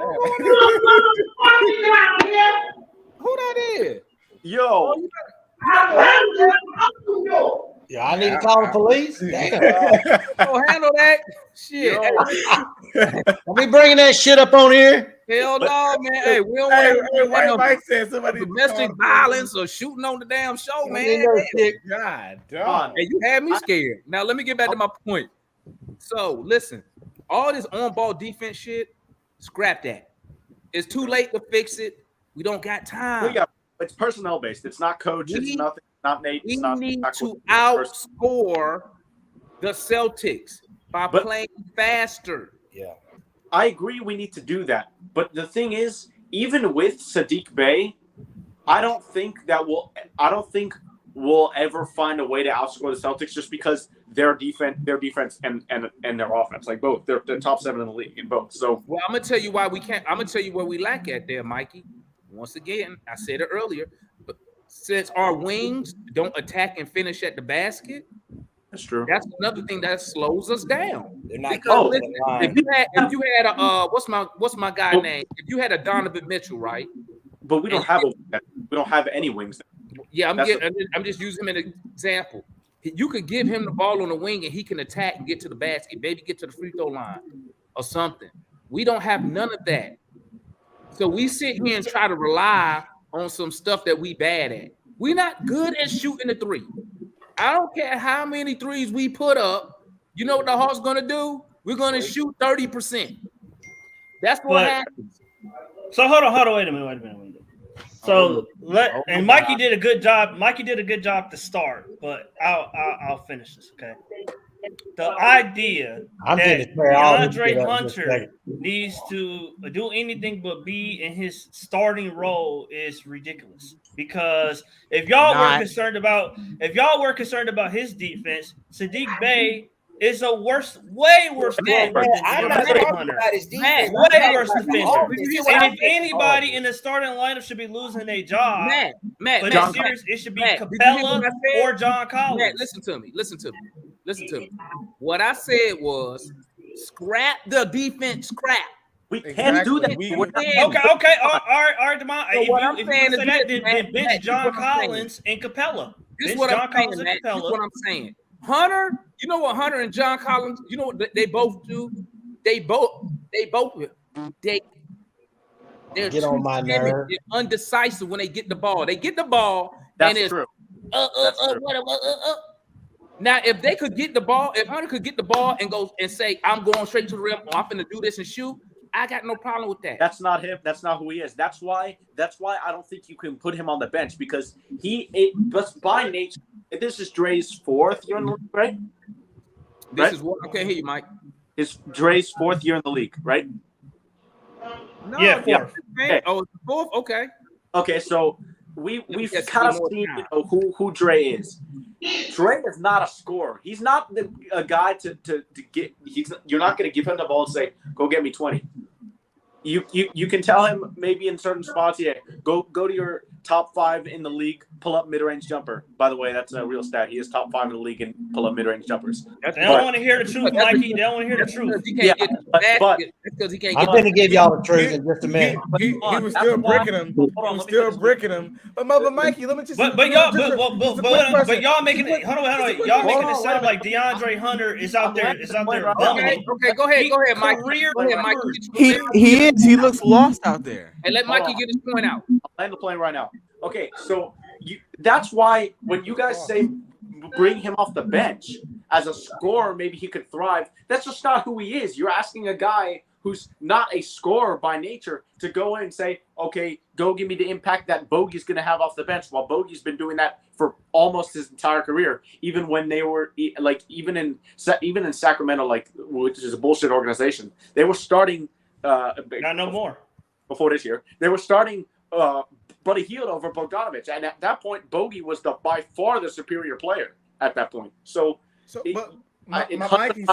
Who that is? Yo. Yeah, I need to call the police. Damn. Handle that shit. Don't be bringing that shit up on here. Hell no, man. Hey, we don't want no domestic violence or shooting on the damn show, man. God, dog. Hey, you had me scared. Now let me get back to my point. So listen, all this on-ball defense shit, scrap that. It's too late to fix it. We don't got time. It's personnel based. It's not coach. It's nothing. Not Nate. We need to outscore the Celtics by playing faster. Yeah, I agree. We need to do that. But the thing is, even with Saddiq Bey, I don't think we'll ever find a way to outscore the Celtics just because their defense and their offense, like both, they're top 7 in the league in both. So, well, I'm gonna tell you why we can't. I'm gonna tell you where we lack at there, Mikey. Once again, I said it earlier, but since our wings don't attack and finish at the basket, that's true. That's another thing that slows us down. They're not if you had a what's my guy name? If you had a Donovan Mitchell, right? But we don't have any wings. Yeah, I'm just using him as an example. You could give him the ball on the wing and he can attack and get to the basket, maybe get to the free throw line or something. We don't have none of that. So we sit here and try to rely on some stuff that we bad at. We're not good at shooting the three. I don't care how many threes we put up. You know what the Hawks going to do? We're going to shoot 30%. That's what happens. So hold on. Wait a minute. So and Mikey did a good job. Mikey did a good job to start, but I'll finish this. Okay. The idea that DeAndre Hunter needs to do anything but be in his starting role is ridiculous. Because if y'all were concerned about his defense, Saddiq Bey is a way worse defender than I'm not DeAndre talking Hunter. about his defense. Way worse I'm talking defender. about the offense. And if anybody in the starting lineup should be losing their job for this series, it should be Capela or John Collins. Matt, listen to me. What I said was scrap the defense, scrap. We can't do that. Okay. All right, Demond. So what I'm If saying you is say that, this, then Matt, bench John Collins and Capela. This is Bench what John I'm saying, Collins and Matt. This is Capela. what I'm saying. Hunter, you know what Hunter and John Collins, you know what they both do? They're Get on my nerve. undecisive when they get the ball. They get the ball. That's and true. Now, if they could get the ball, if Hunter could get the ball and go and say, I'm going straight to the rim, or I'm going to do this and shoot, I got no problem with that. That's not him. That's not who he is. That's why I don't think you can put him on the bench because but by nature, this is Dre's fourth year in the league, right? This is what I can't hear you, Mike. It's Dre's fourth year in the league, right? No, Yeah, fourth. Okay. Oh, it's the fourth? Okay. Okay, so we've kind of seen who Dre is. Dre is not a scorer. He's not a guy to get. You're not going to give him the ball and say, "Go get me 20." You can tell him maybe in certain spots, yeah, go to your top 5 in the league, pull up mid-range jumper. By the way, that's a real stat. He is top 5 in the league in pull up mid-range jumpers. They don't want to hear the truth, Mikey. They don't want to hear the truth. Yeah, but I'm going to give y'all the truth in just a minute. He was still bricking him. But Mikey, let me just. But y'all making it. Hold on. Y'all making it sound like DeAndre Hunter is out there. Bumming. Okay, go ahead, Mike. Go ahead, Mike. He is. He looks lost out there. And let Mikey get his point out. I'm landing the plane right now. Okay, so that's why when you guys say bring him off the bench as a scorer, maybe he could thrive. That's just not who he is. You're asking a guy who's not a scorer by nature to go in and say, okay, go give me the impact that Bogey's going to have off the bench. While Bogey's been doing that for almost his entire career, even when they were even in Sacramento, which is a bullshit organization, they were starting. Not no more. Before this year, they were starting Buddy Hield over Bogdanovich, and at that point, Bogey was by far the superior player at that point. Mikey,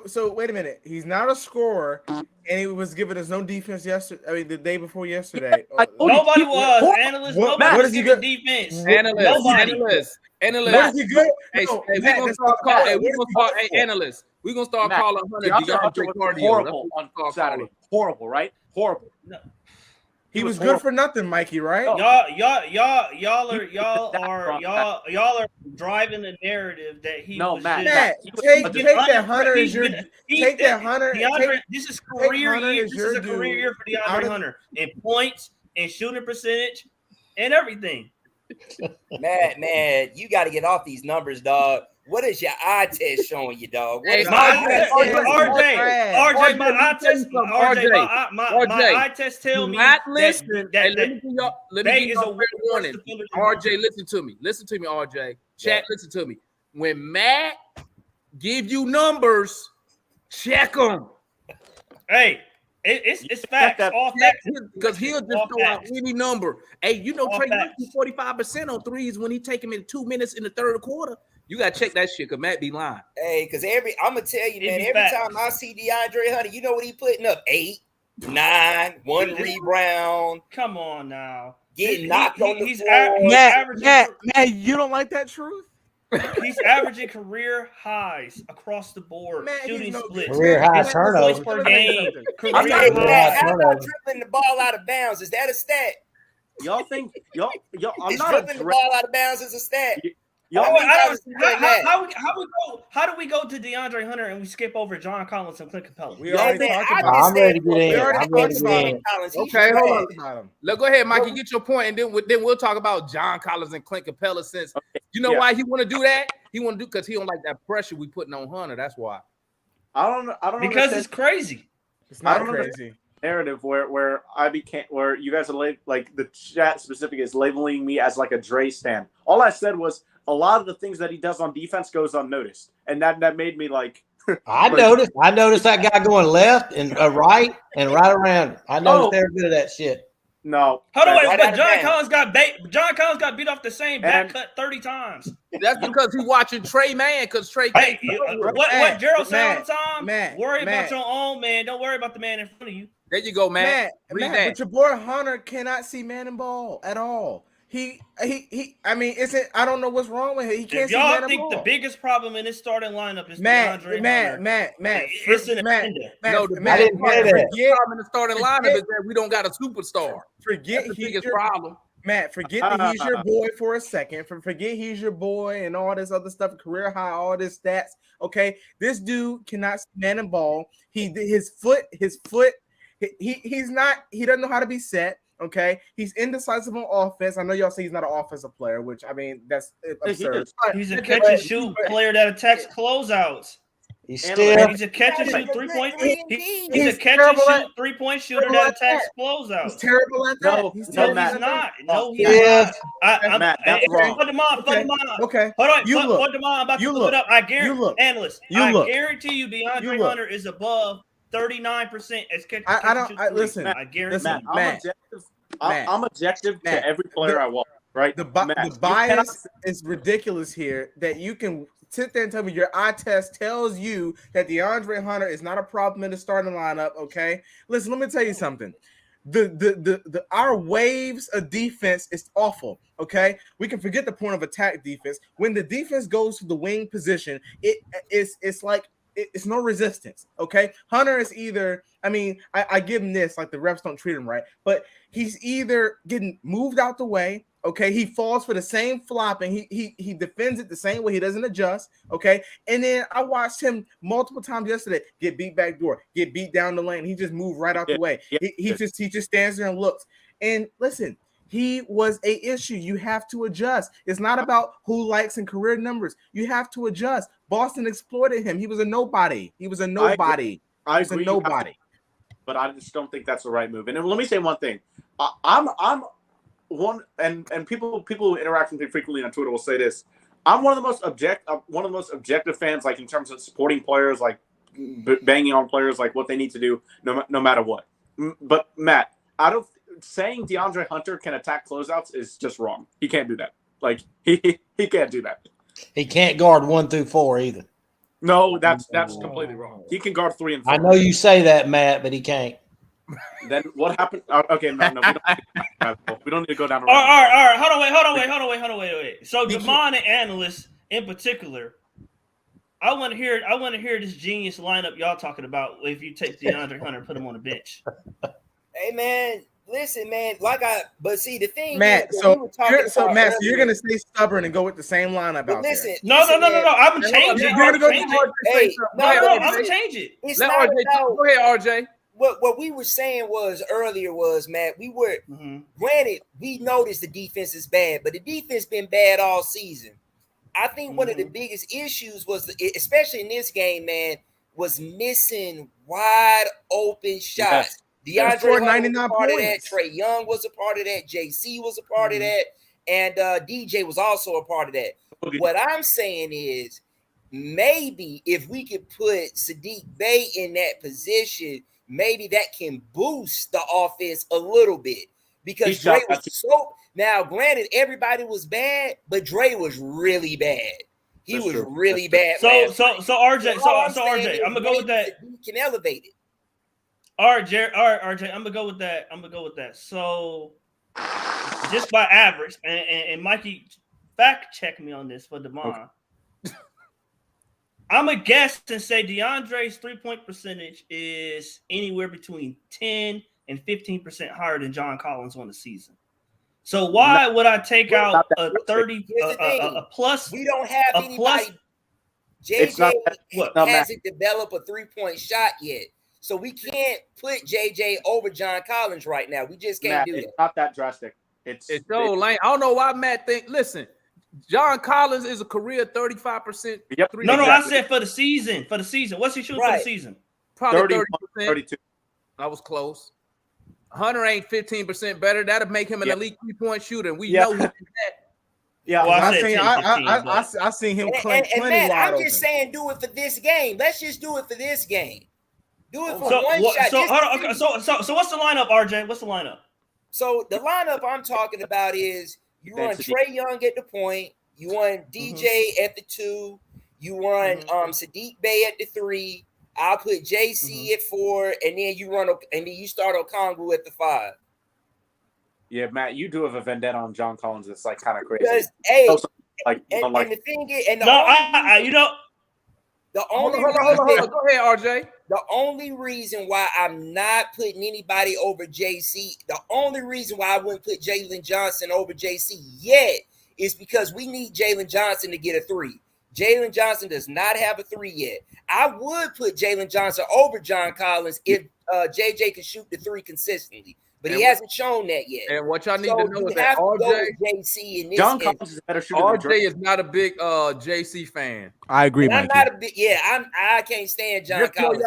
so wait a minute. He's not a scorer, and he was giving us no defense yesterday. I mean, the day before yesterday. Nobody was analyst. Nobody was giving defense. Analyst. Where does he go? Hey, we're gonna start calling. Analyst. We're gonna start calling Hunter horrible on Saturday. Horrible, right? Horrible. No. He was good for nothing, Mikey, right? Y'all are driving the narrative that he was Matt, take that Hunter as your take that Hunter. This is career year. This is a career year for DeAndre Hunter in points and shooting percentage and everything. Man, you got to get off these numbers, dog. What is your eye test showing you, dog? RJ, my eye test tell me that is a warning. RJ, listen to me, RJ. Chat, listen to me. When Matt give you numbers, check them. Hey, it's facts. All facts. Because he'll just throw out any number. Hey, Trey Young 45% on threes when he take him in 2 minutes in the third quarter. You gotta check that shit, cause Matt be lying. Hey, cause I'm gonna tell you, man. Every time I see DeAndre Hunter, you know what he putting up? 8, 9, 1 rebound. Come on now, getting knocked on the floor. Matt, you don't like that truth? He's averaging career highs across the board. Shooting splits, career high turnovers per game. How about dribbling the ball out of bounds? Is that a stat? Y'all think y'all? I'm is not dribbling the ball out of bounds is a stat. How do we go to DeAndre Hunter and we skip over John Collins and Clint Capela? I'm ready to get in. Okay, hold on. Go ahead, Mikey. Get your point, and then we'll talk about John Collins and Clint Capela. Since you know why he want to do that, he want to do because he don't like that pressure we putting on Hunter. That's why. I don't because it's crazy. It's not crazy. Narrative where you guys are like the chat specific is labeling me as like a Dre stan. All I said was a lot of the things that he does on defense goes unnoticed, and that made me like. I noticed that guy going left and right and right around. I noticed they're good at that shit. No. Hold on, Right wait, out but of John bounds. Collins got beat off the same back cut 30 times. That's because he's watching Trey Man, because Trey Hey, can't. what Gerald said all Matt, the time? Matt, Worry Matt. about your own man. Don't worry about the man in front of you. There you go, man. Read that. But your boy Hunter cannot see man and ball at all. He. I mean, I don't know what's wrong with him. He can't If see man y'all and think ball. the biggest problem in this starting lineup is Matt, DeAndre Hunter, it's an offender. No, the I didn't say that. problem in the starting lineup is that we don't got a superstar. Forget That's the he's biggest your problem. Matt. Forget that he's your boy for a second. Forget he's your boy and all this other stuff, career high, all this stats. Okay, this dude cannot see man and ball. His foot. He's not. He doesn't know how to be set. Okay, he's indecisive on offense. I know y'all say he's not an offensive player, which I mean that's absurd. He's a catch and shoot player that attacks closeouts. He's He's still a catch and shoot 3-point. He's a He's catch and terrible shoot at- 3-point shooter terrible that at attacks that. closeouts. He's terrible at that. No, He's No, terrible he's at not. that. No, he's Yes. not. Matt, that's wrong. Put them on. Okay. Hold on. You look. Put them on. I'm about You to look look. it up. I You guarantee, look. analyst. You I look. guarantee you, You DeAndre look. Hunter is above 39% as catch. I don't. Listen. I guarantee. Matt, you. Matt. I'm objective Matt. to every player I watch, right? The Matt, you bias is ridiculous here that you can sit there and tell me your eye test tells you that DeAndre Hunter is not a problem in the starting lineup. Okay, listen, let me tell you something. Our waves of defense is awful. Okay, we can forget the point of attack defense. When the defense goes to the wing position, it's like it's no resistance. Okay, Hunter is either. I mean, I give him this, like the refs don't treat him right, but he's either getting moved out the way. Okay, he falls for the same flop and he defends it the same way. He doesn't adjust. Okay, and then I watched him multiple times yesterday get beat back door, get beat down the lane. He just moved right out the way. He just stands there and looks. And listen, he was a issue. You have to adjust. It's not about who likes and career numbers. You have to adjust. Boston exploited him. He was a nobody. He was a nobody. I He was agree. a nobody. But I just don't think that's the right move. And let me say one thing. I'm one, and people who interact with me frequently on Twitter will say this. I'm one of the most objective fans, like in terms of supporting players, like banging on players, like what they need to do, no matter what. But Matt, saying DeAndre Hunter can attack closeouts is just wrong. He can't do that. Like he can't do that. He can't guard 1 through 4 either. No, that's completely wrong. He can guard 3 and 4. I know you say that, Matt, but he can't. Then what happened? Okay, no, we don't need to go down. All right. Hold on, wait. So Devon and analysts in particular, I want to hear this genius lineup y'all talking about. If you take DeAndre Hunter and put him on the bench. Hey man, listen, man. But see the thing, Matt. is, So Matt, you're gonna stay stubborn and go with the same lineup But out listen, there. No. I'm gonna change it. You're gonna go Hey, I'm gonna change it. It's Let not RJ about go ahead, RJ. what we were saying earlier was, Matt, we were granted, we noticed the defense is bad, but the defense been bad all season. I think one of the biggest issues was, especially in this game, man, was missing wide open shots. Yes. DeAndre was 99 a part of that. points. Trey Young was a part of that. JC was a part of that. And DJ was also a part of that. What I'm saying is maybe if we could put Sadiq Bey in that position, maybe that can boost the offense a little bit. Because Dre was so – now, granted, everybody was bad, but Dre was really bad. He was really bad. So RJ, I'm gonna go with that. He can elevate it. All right, RJ, I'm gonna go with that. So just by average, and Mikey, fact check me on this for Devon. Okay. I'm gonna guess and say DeAndre's 3-point percentage is anywhere between 10 and 15% higher than John Collins on the season. So why would I take out a 30 a plus? We don't have anybody. JJ hasn't developed a 3-point shot yet. So we can't put JJ over John Collins right now. We just can't do that. It's not that drastic. It's so lame. I don't know why Matt think. Listen, John Collins is a career 35%. Yep. No, I said for the season. For the season, what's he shooting for the season? Probably 30%. 32. I was close. Hunter ain't 15% better. That'll make him an elite 3-point shooter. And we know he did that. Yeah, well, I seen him plenty Matt, wide I'm just saying, do it for this game. Let's just do it for this game. Do it for one shot. So what's the lineup, RJ? What's the lineup? So the lineup I'm talking about is you run Trey Young at the point, you run DJ at the 2, you run Sadiq Bey at the 3. I'll put JC at 4, and then you start Okongwu at the 5. Yeah, Matt, you do have a vendetta on John Collins. It's like kind of crazy. Because and the thing is, and the only Hold on. Go ahead, RJ. The only reason why I'm not putting anybody over JC, the only reason why I wouldn't put Jalen Johnson over JC yet is because we need Jalen Johnson to get a 3. Jalen Johnson does not have a 3 yet. I would put Jalen Johnson over John Collins if JJ can shoot the 3 consistently. But he hasn't shown that yet. And what y'all need to know is that JC in this John Collins is a better shooter. RJ is not a big JC fan. I agree, I'm not a big. I can't stand John Collins.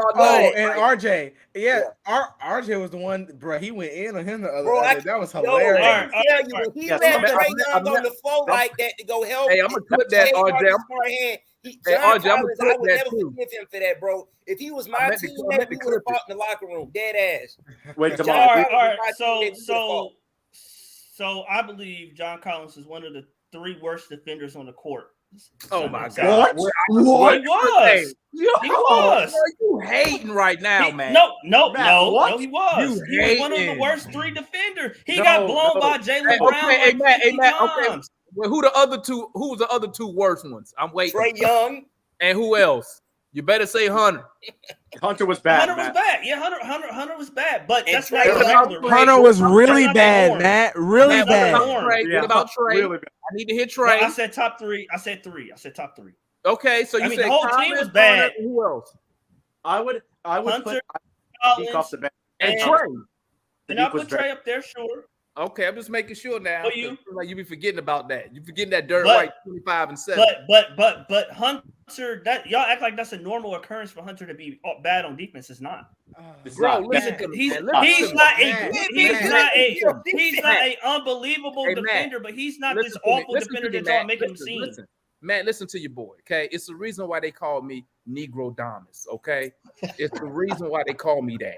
And RJ, RJ was the one, bro. He went in on him the other day. That was hilarious. When he left Trey Young on the floor like that to go help. Hey, I'm gonna clip that, RJ. John Collins, I would never forgive him for that, bro. If he was my teammate, we would have fought in the locker room, dead ass. Wait, all right. So I believe John Collins is one of the 3 worst defenders on the court. Oh my God! What? He was. He was. You hating right now, man? No, he was. He was one of the worst 3 defenders. He got blown by Jaylen Brown. Hey, Matt. Okay. Well, who was the other 2 worst ones? I'm waiting. Trey Young. And who else? You better say Hunter. Hunter was bad. Hunter was bad. Yeah, Hunter was bad. But that's not Hunter was really bad, Matt. Really bad. What about Trey? Really bad. I need to hit Trey. No, I said top 3. I said top 3. Okay, so you said the whole team was bad. Who else? I would Hunter, put off the bench. And Trey. And I put Trey up there, sure. Okay, I'm just making sure now. You like you be forgetting about that. You forgetting that Derek White 25 and 7. But Hunter, that y'all act like that's a normal occurrence for Hunter to be bad on defense. It's not. Bro, listen to me. He's not a unbelievable defender, but he's not this awful defender that y'all making him seem. Man, listen to your boy, okay? It's the reason why they call me Negro Damas, okay? It's the reason why they call me that.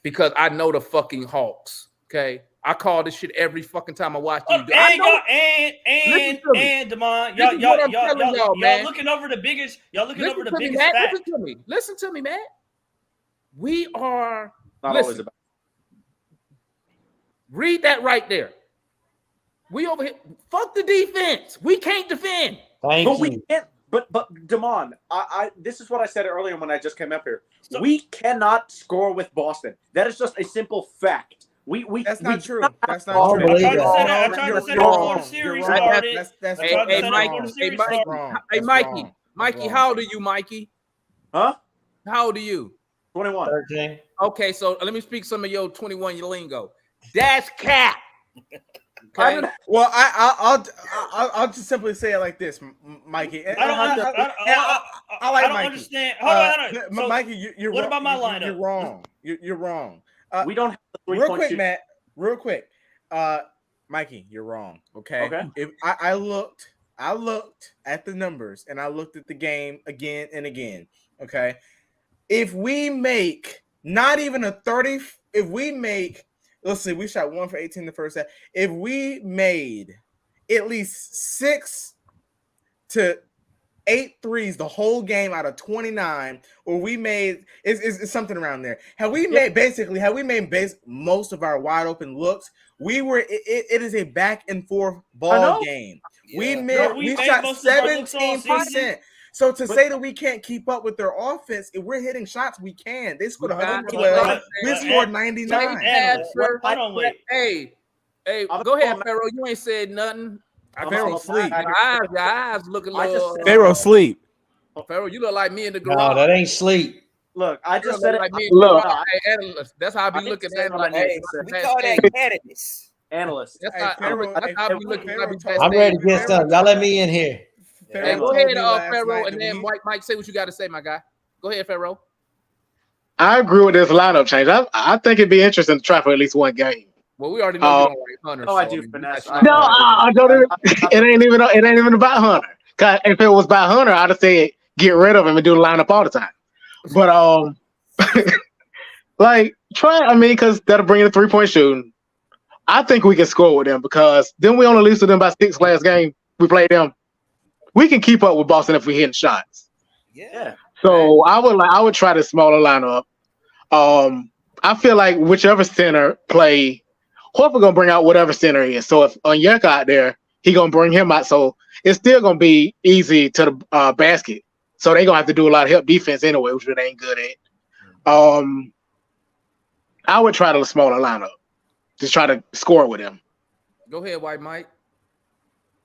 Because I know the fucking Hawks, okay? I call this shit every fucking time I watch you. And Damon, y'all looking over the biggest. Y'all looking over the biggest fact. Listen to me, man. We are not always about. Read that right there. We over here. Fuck the defense. We can't defend. We can't. But Damon, I this is what I said earlier when I just came up here. We cannot score with Boston. That is just a simple fact. That's not true. That's not true. I'm trying to set it before the series started. Hey, Mikey, how old are you, Mikey? Huh? How old are you? 21. 13. Okay, so let me speak some of your 21 lingo. That's cap. Okay. Well, I'll just simply say it like this, Mikey. I don't understand. Hold on. Mikey, you're what wrong. About my lineup? You're wrong. You're wrong. We don't have the real quick, Matt. Real quick. Mikey, you're wrong. Okay. If I looked at the numbers and I looked at the game again and again. Okay. If we make not even a 30, let's see, we shot 1 for 18 the first half. If we made at least 6 to 8 threes the whole game out of 29, or we made it's something around there. Have we made most of our wide open looks? It is a back and forth ball game. Yeah. We shot 17%. So to say that we can't keep up with their offense, if we're hitting shots, we can. They scored 112. We scored 99. Hey, go ahead, Pharaoh. You ain't said nothing. Pharaoh sleep. Your eyes looking like Pharaoh sleep. Pharaoh, you look like me in the garage. No, that ain't sleep. Look, I just said like it. Look, that's how I be looking at it. We call that analyst. Analyst. That's how I be looking. I'm ready to get started. Y'all let me in here. Hey, go ahead, Pharaoh, and then Mike, say what you got to say, my guy. Go ahead, Pharaoh. I agree with this lineup change. I think it'd be interesting to try for at least one game. Well, we already know you don't like Hunter. I do finesse. No, I don't. It ain't even about Hunter. Cause if it was about Hunter, I'd have said get rid of him and do the lineup all the time. But like try. I mean, because that'll bring in the 3-point shooting. I think we can score with them because then we only lose to them by 6 last game. We played them. We can keep up with Boston if we hit shots. Yeah. So I would try the smaller lineup. I feel like whichever center play, Horford gonna bring out whatever center he is. So if Onyeka out there, he gonna bring him out. So it's still gonna be easy to the basket. So they gonna have to do a lot of help defense anyway, which they ain't good at. I would try the smaller lineup. Just try to score with him. Go ahead, White Mike.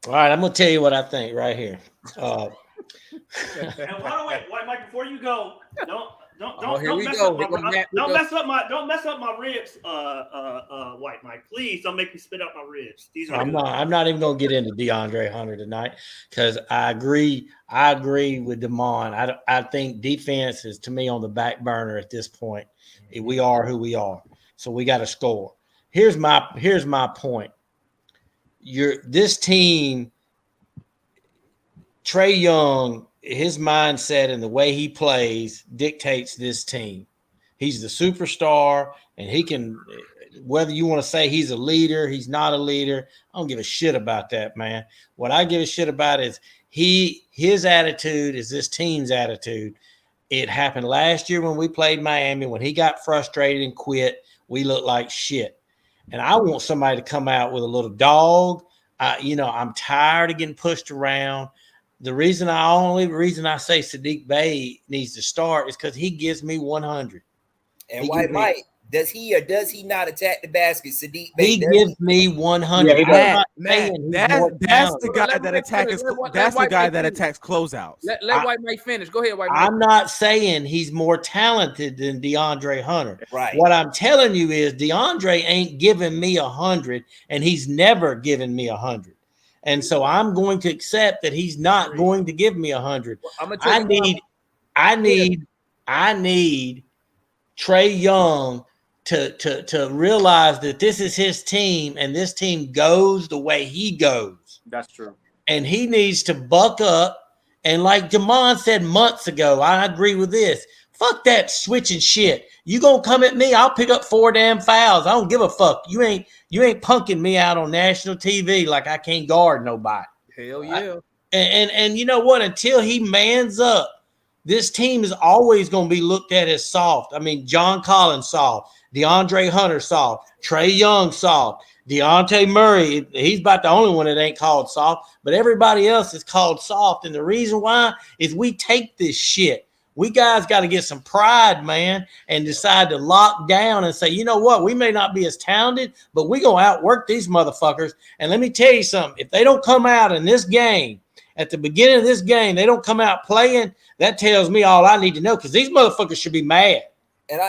All right, I'm gonna tell you what I think right here. And by the way, White Mike, before you go, don't mess up my ribs, White Mike. Please don't make me spit out my ribs. I'm not even gonna get into DeAndre Hunter tonight because I agree with Damon. I think defense is, to me, on the back burner at this point. We are who we are, so we got to score. Here's my point. This team, Trey Young, his mindset and the way he plays dictates this team. He's the superstar, and he can, whether you want to say he's a leader, he's not a leader, I don't give a shit about that, man. What I give a shit about is his attitude is this team's attitude. It happened last year when we played Miami. When he got frustrated and quit, we looked like shit. And I want somebody to come out with a little dog. I'm tired of getting pushed around. The reason I say Saddiq Bey needs to start is because he gives me 100. And White Mike, does he or does he not attack the basket? Saddiq Bey, he gives me 100. Yeah, that's the guy that attacks. That's the guy that attacks closeouts. Let White Mike finish. Go ahead, White Mike. I'm not saying he's more talented than DeAndre Hunter. Right. What I'm telling you is DeAndre ain't giving me 100, and he's never given me 100. And so I'm going to accept that he's not going to give me 100. I need Trey Young to realize that this is his team and this team goes the way he goes. That's true. And he needs to buck up. And like Damon said months ago, I agree with this. Fuck that switching shit. You gonna come at me? I'll pick up 4 damn fouls. I don't give a fuck. You ain't punking me out on national TV like I can't guard nobody. Hell yeah. And you know what? Until he mans up, this team is always gonna be looked at as soft. I mean, John Collins soft, DeAndre Hunter soft, Trey Young soft, Dejounte Murray. He's about the only one that ain't called soft, but everybody else is called soft. And the reason why is we take this shit. We guys got to get some pride, man, and decide to lock down and say, you know what? We may not be as talented, but we going to outwork these motherfuckers. And let me tell you something. If they don't come out in this game, at the beginning of this game, they don't come out playing, that tells me all I need to know because these motherfuckers should be mad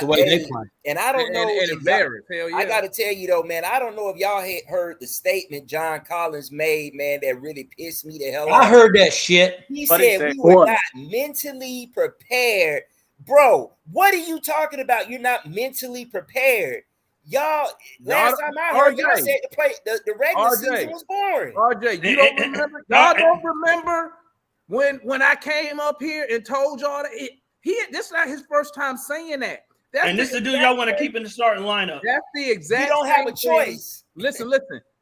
the way they play. And I don't know. And embarrassed. Hell yeah. I got to tell you, though, man, I don't know if y'all had heard the statement John Collins made, man, that really pissed me the hell off. I heard that shit. He said we were not mentally prepared. Bro, what are you talking about? You're not mentally prepared. Y'all, last time I heard y'all said the regular season was boring. RJ, you don't remember? Y'all don't remember when I came up here and told y'all that this is not his first time saying that. This is the dude y'all want to keep in the starting lineup. That's the exact. You don't have a choice. Listen.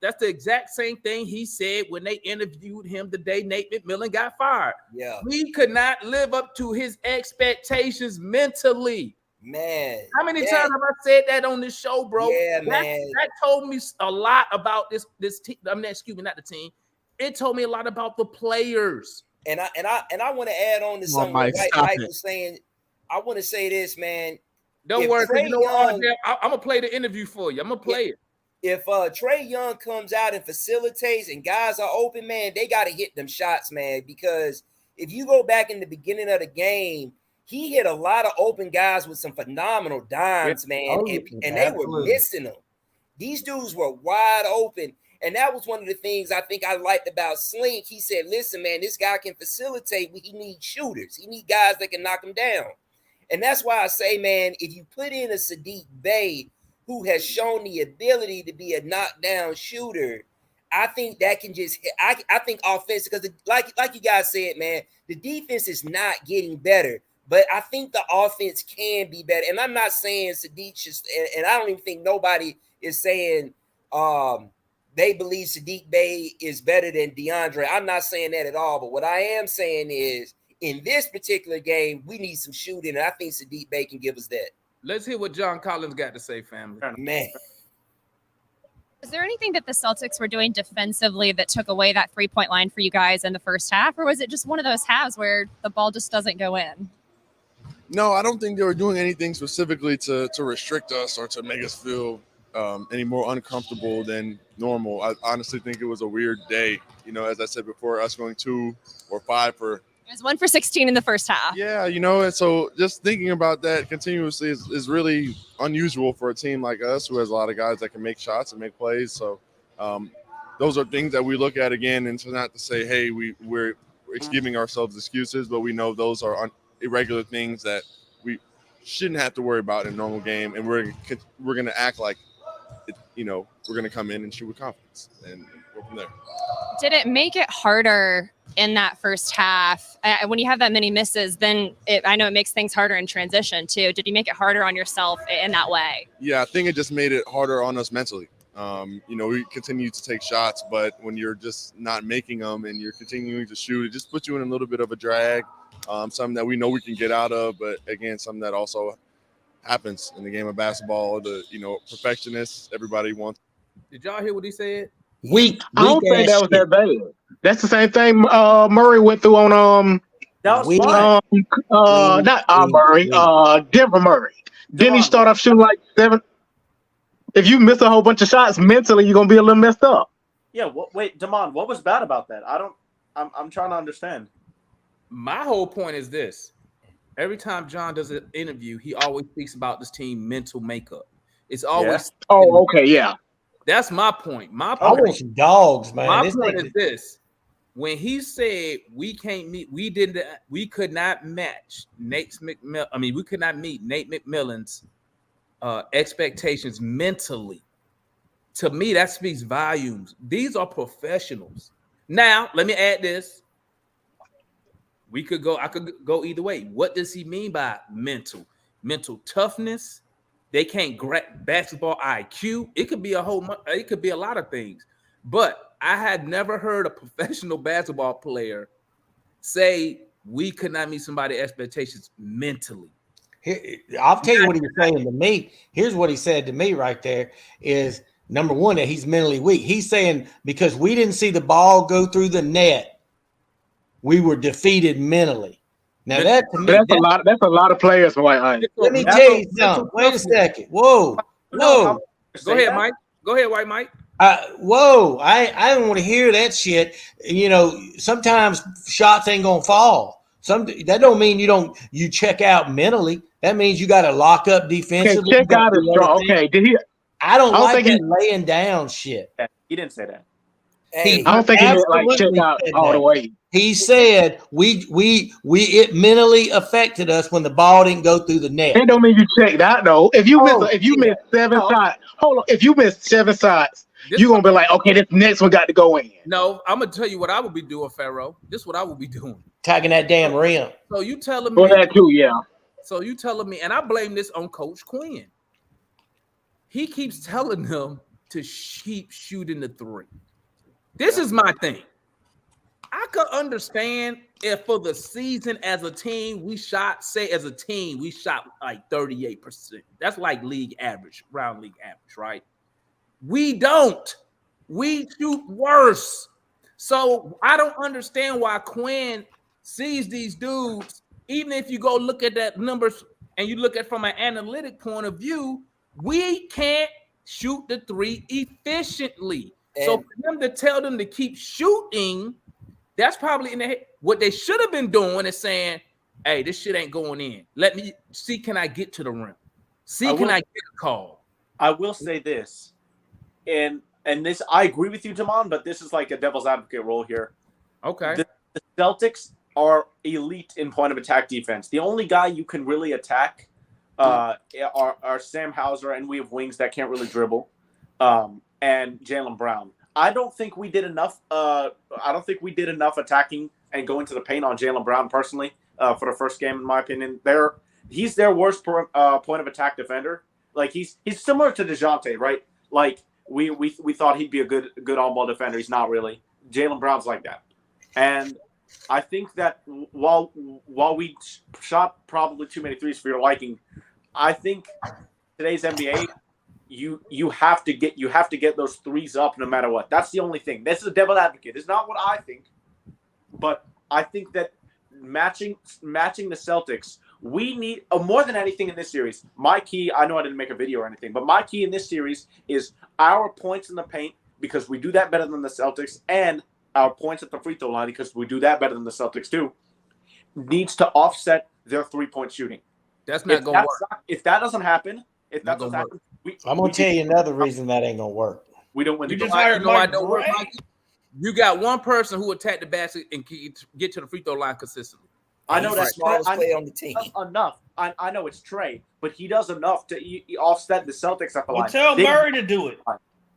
That's the exact same thing he said when they interviewed him the day Nate McMillan got fired. Yeah, we could not live up to his expectations mentally. Man, how many times have I said that on this show, bro? Yeah, man. That told me a lot about this team. I mean, excuse me, not the team. It told me a lot about the players. And I want to add on to something Mike was saying. I want to say this, man. Don't worry, I'm gonna play the interview for you. I'm gonna play it. If Trey Young comes out and facilitates and guys are open, man, they got to hit them shots, man. Because if you go back in the beginning of the game, he hit a lot of open guys with some phenomenal dimes, man, and they were missing them. These dudes were wide open. And that was one of the things I think I liked about Slink. He said, listen, man, this guy can facilitate, but he needs shooters. He needs guys that can knock him down. And that's why I say, man, if you put in a Saddiq Bey who has shown the ability to be a knockdown shooter, I think that can just – I think offense, because like you guys said, man, the defense is not getting better. But I think the offense can be better. And I'm not saying Saddiq just – and I don't even think nobody is saying they believe Saddiq Bey is better than DeAndre. I'm not saying that at all, but what I am saying is in this particular game, we need some shooting, and I think Saddiq Bey can give us that. Let's hear what John Collins got to say, family. Man. Was there anything that the Celtics were doing defensively that took away that 3-point line for you guys in the first half, or was it just one of those halves where the ball just doesn't go in? No, I don't think they were doing anything specifically to restrict us or to make us feel any more uncomfortable than normal. I honestly think it was a weird day. You know, as I said before, us going 2 or 5 for. It was 1 for 16 in the first half. Yeah, you know, and so just thinking about that continuously is really unusual for a team like us who has a lot of guys that can make shots and make plays. So those are things that we look at again, and to not to say, hey, we're giving ourselves excuses, but we know those are irregular things that we shouldn't have to worry about in a normal game, and we're going to act like, you know, we're going to come in and shoot with confidence and go from there. Did it make it harder in that first half? When you have that many misses, then I know it makes things harder in transition too. Did you make it harder on yourself in that way? Yeah, I think it just made it harder on us mentally. You know, we continue to take shots, but when you're just not making them and you're continuing to shoot, it just puts you in a little bit of a drag. Something that we know we can get out of, but again, something that also happens in the game of basketball. The perfectionists, everybody wants. Did y'all hear what he said? I don't think that was that bad. That's the same thing Murray went through on that was fine. not Murray, Denver Murray. Didn't he start off shooting like 7? If you miss a whole bunch of shots mentally, you're gonna be a little messed up. Yeah. Wait, Damon, what was bad about that? I'm trying to understand. My whole point is this. Every time John does an interview, he always speaks about this team mental makeup. It's always That's my point. My point, I want some dogs, man. My point is this. When he said we can't meet, we could not match we could not meet Nate McMillan's expectations mentally. To me, that speaks volumes. These are professionals. Now, let me add this. I could go either way. What does he mean by mental? Mental toughness. They can't grab basketball IQ. It could be a lot of things. But I had never heard a professional basketball player say we could not meet somebody's expectations mentally. I'll tell you what he was saying to me. Here's what he said to me right there is, number one, that he's mentally weak. He's saying because we didn't see the ball go through the net, we were defeated mentally. Now that's a lot of players, White. Let me tell you something. Wait a second. Whoa. Go ahead, Mike. Go ahead, White Mike. Whoa. I don't want to hear that shit. You know, sometimes shots ain't gonna fall. That don't mean you check out mentally. That means you got to lock up defensively. Check out is strong. Okay, did he? I don't like that laying down shit. He didn't say that. Hey, I don't think he meant like check out all the way. He said it mentally affected us when the ball didn't go through the net. It don't mean you checked out though. If you miss 7 shots, hold on. If you miss 7 shots, you're gonna be like, okay, this next one got to go in. No, I'm gonna tell you what I would be doing, Pharaoh. This is what I would be doing. Tagging that damn rim. So you telling me? Well, that too, yeah. So you telling me, and I blame this on Coach Quinn. He keeps telling them to keep shooting the 3. This is my thing. I could understand if for the season as a team, we shot like 38%. That's like league average, round league average, right? We don't. We shoot worse. So I don't understand why Quinn sees these dudes, even if you go look at that numbers and you look at from an analytic point of view, we can't shoot the 3 efficiently. So for them to tell them to keep shooting, that's probably in the head. What they should have been doing is saying, hey, this shit ain't going in. Let me see, can I get to the rim? I get a call? I will say this, and this, I agree with you, Damon, but this is like a devil's advocate role here. Okay. The Celtics are elite in point of attack defense. The only guy you can really attack are Sam Hauser, and we have wings that can't really dribble, and Jaylen Brown. I don't think we did enough. Attacking and going to the paint on Jaylen Brown personally for the first game, in my opinion. He's their worst point of attack defender. Like he's similar to DeJounte, right? Like we thought he'd be a good on-ball defender. He's not really. Jaylen Brown's like that. And I think that while we shot probably too many threes for your liking, I think today's NBA, you have to get those threes up no matter what. That's the only thing. This is a devil advocate. It's not what I think, but I think that matching the Celtics, we need more than anything in this series. My key, I know I didn't make a video or anything, but my key in this series is our points in the paint, because we do that better than the Celtics, and our points at the free throw line, because we do that better than the Celtics too, needs to offset their 3-point shooting. That's not going to work. If that doesn't happen, I'm going to tell you another reason that ain't going to work. We don't win. You just hired Mike Gray. You got one person who attacked the basket and get to the free throw line consistently. I know that's the smallest player on the team. Enough. I know it's Trey, but he does enough to offset the Celtics at the line. Tell Murray to do it.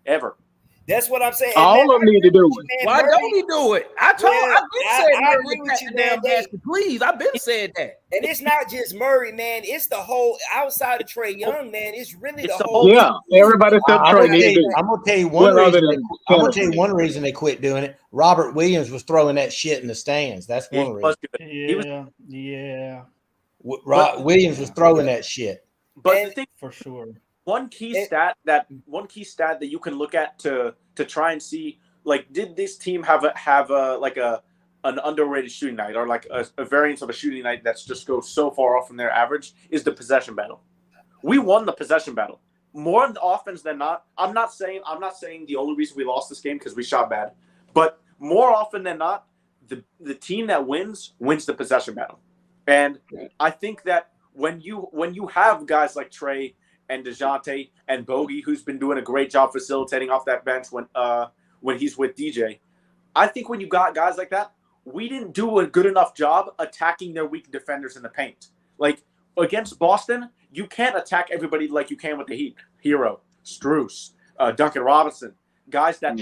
Ever. That's what I'm saying. All of them need to do it. Why don't he do it? I've been saying I Murray agree with you, the damn man. basket, please. I've been saying that. And it's not just Murray, man. It's the whole outside of Trey Young, man. It's really the whole. Yeah, everybody except Trey needs to do it. I'm gonna tell you one reason. I'm gonna tell you one reason they quit doing it. Robert Williams was throwing that shit in the stands. That's one reason. Yeah. Williams was throwing that shit. But the thing, for sure. One key stat that you can look at to try and see, like, did this team have an underrated shooting night, or like a variance of a shooting night that's just goes so far off from their average, is the possession battle. We won the possession battle more in the offense than not. I'm not saying the only reason we lost this game because we shot bad, but more often than not, the team that wins the possession battle. And I think that when you have guys like Trey and DeJounte and Bogey, who's been doing a great job facilitating off that bench when he's with DJ, I think when you got guys like that, we didn't do a good enough job attacking their weak defenders in the paint. Like against Boston, you can't attack everybody like you can with the Heat. Hero, Strus, Duncan Robinson, guys that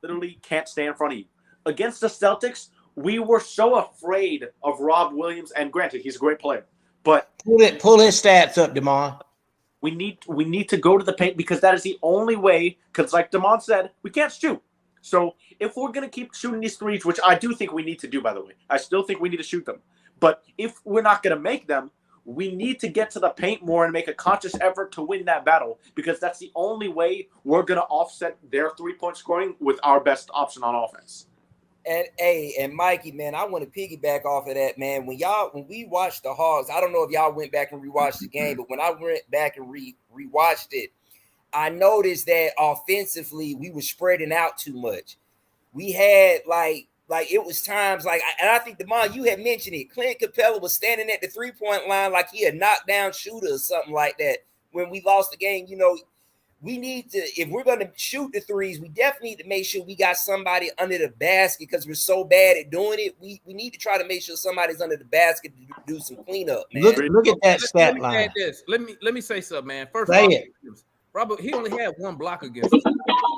literally can't stay in front of you. Against the Celtics, we were so afraid of Rob Williams, and granted, he's a great player, but pull his stats up, Damon. We need to go to the paint, because that is the only way. Because like Damon said, we can't shoot. So if we're going to keep shooting these threes, which I do think we need to do, by the way, I still think we need to shoot them. But if we're not going to make them, we need to get to the paint more and make a conscious effort to win that battle, because that's the only way we're going to offset their 3-point scoring with our best option on offense. And Mikey, man, I want to piggyback off of that, man. When we watched the Hogs, I don't know if y'all went back and rewatched the game, but when I went back and rewatched it, I noticed that offensively we were spreading out too much. We had like it was times like, and I think Damon, you had mentioned it. Clint Capela was standing at the 3-point line like he a knockdown shooter or something like that. When we lost the game, we need to, if we're going to shoot the threes, we definitely need to make sure we got somebody under the basket, because we're so bad at doing it. We need to try to make sure somebody's under the basket to do some cleanup, man. Look at that stat line. Let me say something, man. First, Robert, he only had one block against us.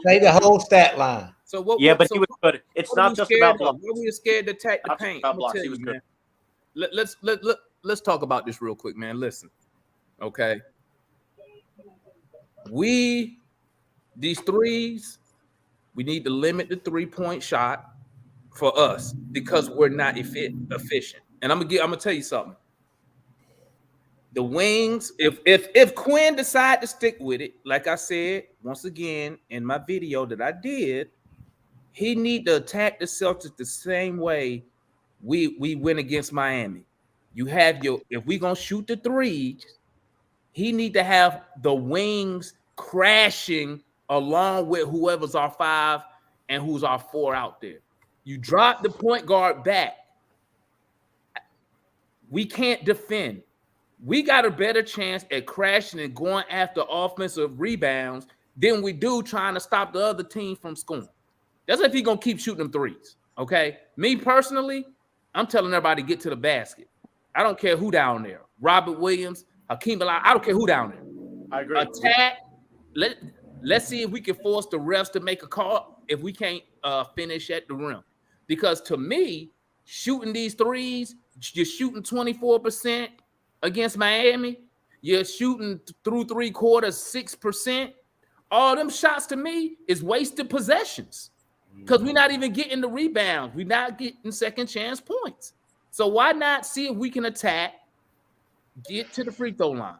Say the whole stat line. So what? Yeah, but he was good. It's not just about blocks. We were scared to attack the paint. He was good. Let's talk about this real quick, man. Listen, okay. These threes, we need to limit the 3-point shot for us, because we're not efficient. And I'm gonna tell you something. The wings, if Quinn decide to stick with it, like I said once again in my video that I did, he need to attack the Celtics the same way we went against Miami. You have if we gonna shoot the threes, he need to have the wings crashing along with whoever's our 5 and who's our 4 out there. You drop the point guard back. We can't defend. We got a better chance at crashing and going after offensive rebounds than we do trying to stop the other team from scoring. That's if he's going to keep shooting them threes, okay? Me personally, I'm telling everybody to get to the basket. I don't care who down there. Robert Williams, Hakeem Bilal, I don't care who down there. I agree. Attack. Let's see if we can force the refs to make a call if we can't finish at the rim. Because to me, shooting these threes, you're shooting 24% against Miami. You're shooting through 3 quarters 6%. all them shots to me is wasted possessions because we're not even getting the rebounds. We're not getting second chance points. So why not see if we can attack, get to the free throw line?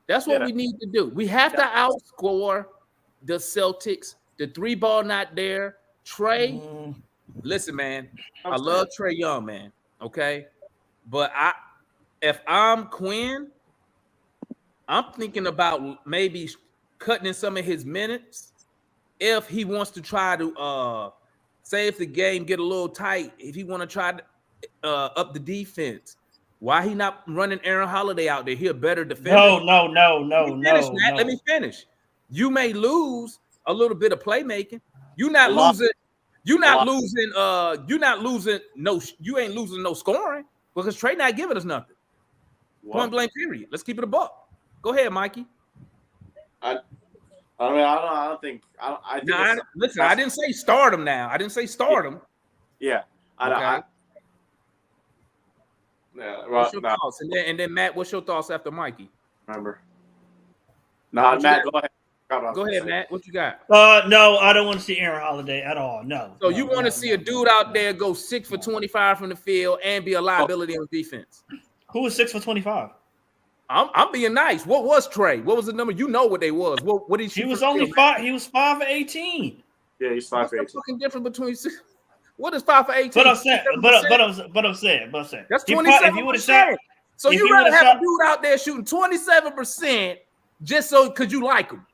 That's what we need to do. We have to outscore the Celtics. The 3-ball not there. Trey, listen, man. I love Trey Young, man. Okay. But if I'm Quinn, I'm thinking about maybe cutting in some of his minutes if he wants to try to say if the game get a little tight, if he want to try to up the defense. Why he not running Aaron Holiday out there? He a better defender. No. Let me finish. You may lose a little bit of playmaking. You ain't losing no scoring because Trey not giving us nothing. Point blank period. Let's keep it a buck. Go ahead, Mikey. I think. Listen, I didn't say start him now. I didn't say start him. Yeah. What's your thoughts? And then Matt, what's your thoughts after Mikey? Remember. Matt, go ahead. Go ahead, Matt. What you got? No, I don't want to see Aaron Holiday at all. No. So you want to see a dude out there go 6 for 25 from the field and be a liability on defense? Who was 6 for 25? I'm being nice. What was Trey? What was the number? You know what they was. What did he was only 5? He was 5 for 18. Yeah, he's 5 for 18. What's the fucking difference between 6? What is 5 for 18? But I'm saying. That's 27%. So you rather have a dude out there shooting 27% just so because you like him?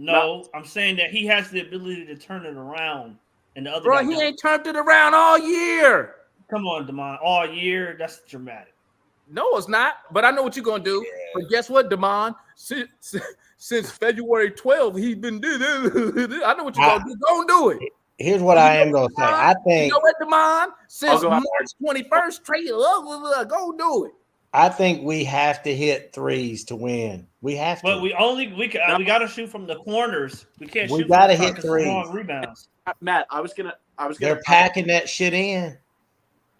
No, I'm saying that he has the ability to turn it around. And the other bro, he ain't turned it around all year. Come on, Damon. All year? That's dramatic. No, it's not. But I know what you're gonna do. Yeah. But guess what, Damon? Since February 12th, he's been doing. I know what you're gonna do. Go and do it. Here's what I am gonna say. I think you know what, Damon? Since March 21st, trade go do it. I think we have to hit threes to win. We have to. But we got to shoot from the corners. We can't. We got to hit threes. Long rebounds. Matt, I was gonna. They're packing that shit in.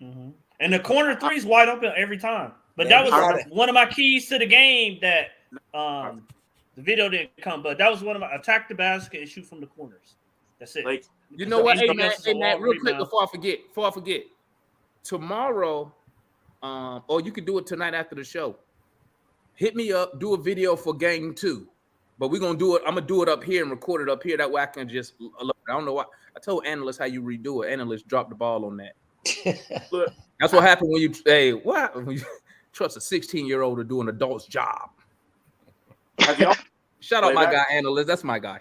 Mm-hmm. And the corner three's wide open every time. But that was one of my keys to the game that the video didn't come. But that was one of my attack the basket and shoot from the corners. That's it. Like you know what? Hey Matt, real quick before I forget. Tomorrow. Or you could do it tonight after the show. Hit me up, do a video for game 2. But we're gonna do it. I'm gonna do it up here and record it up here. That way I can just look. I don't know why. I told analysts how you redo it. Analysts dropped the ball on that. Look, that's what happened when you trust a 16-year-old to do an adult's job. Shout out my guy, analyst. That's my guy.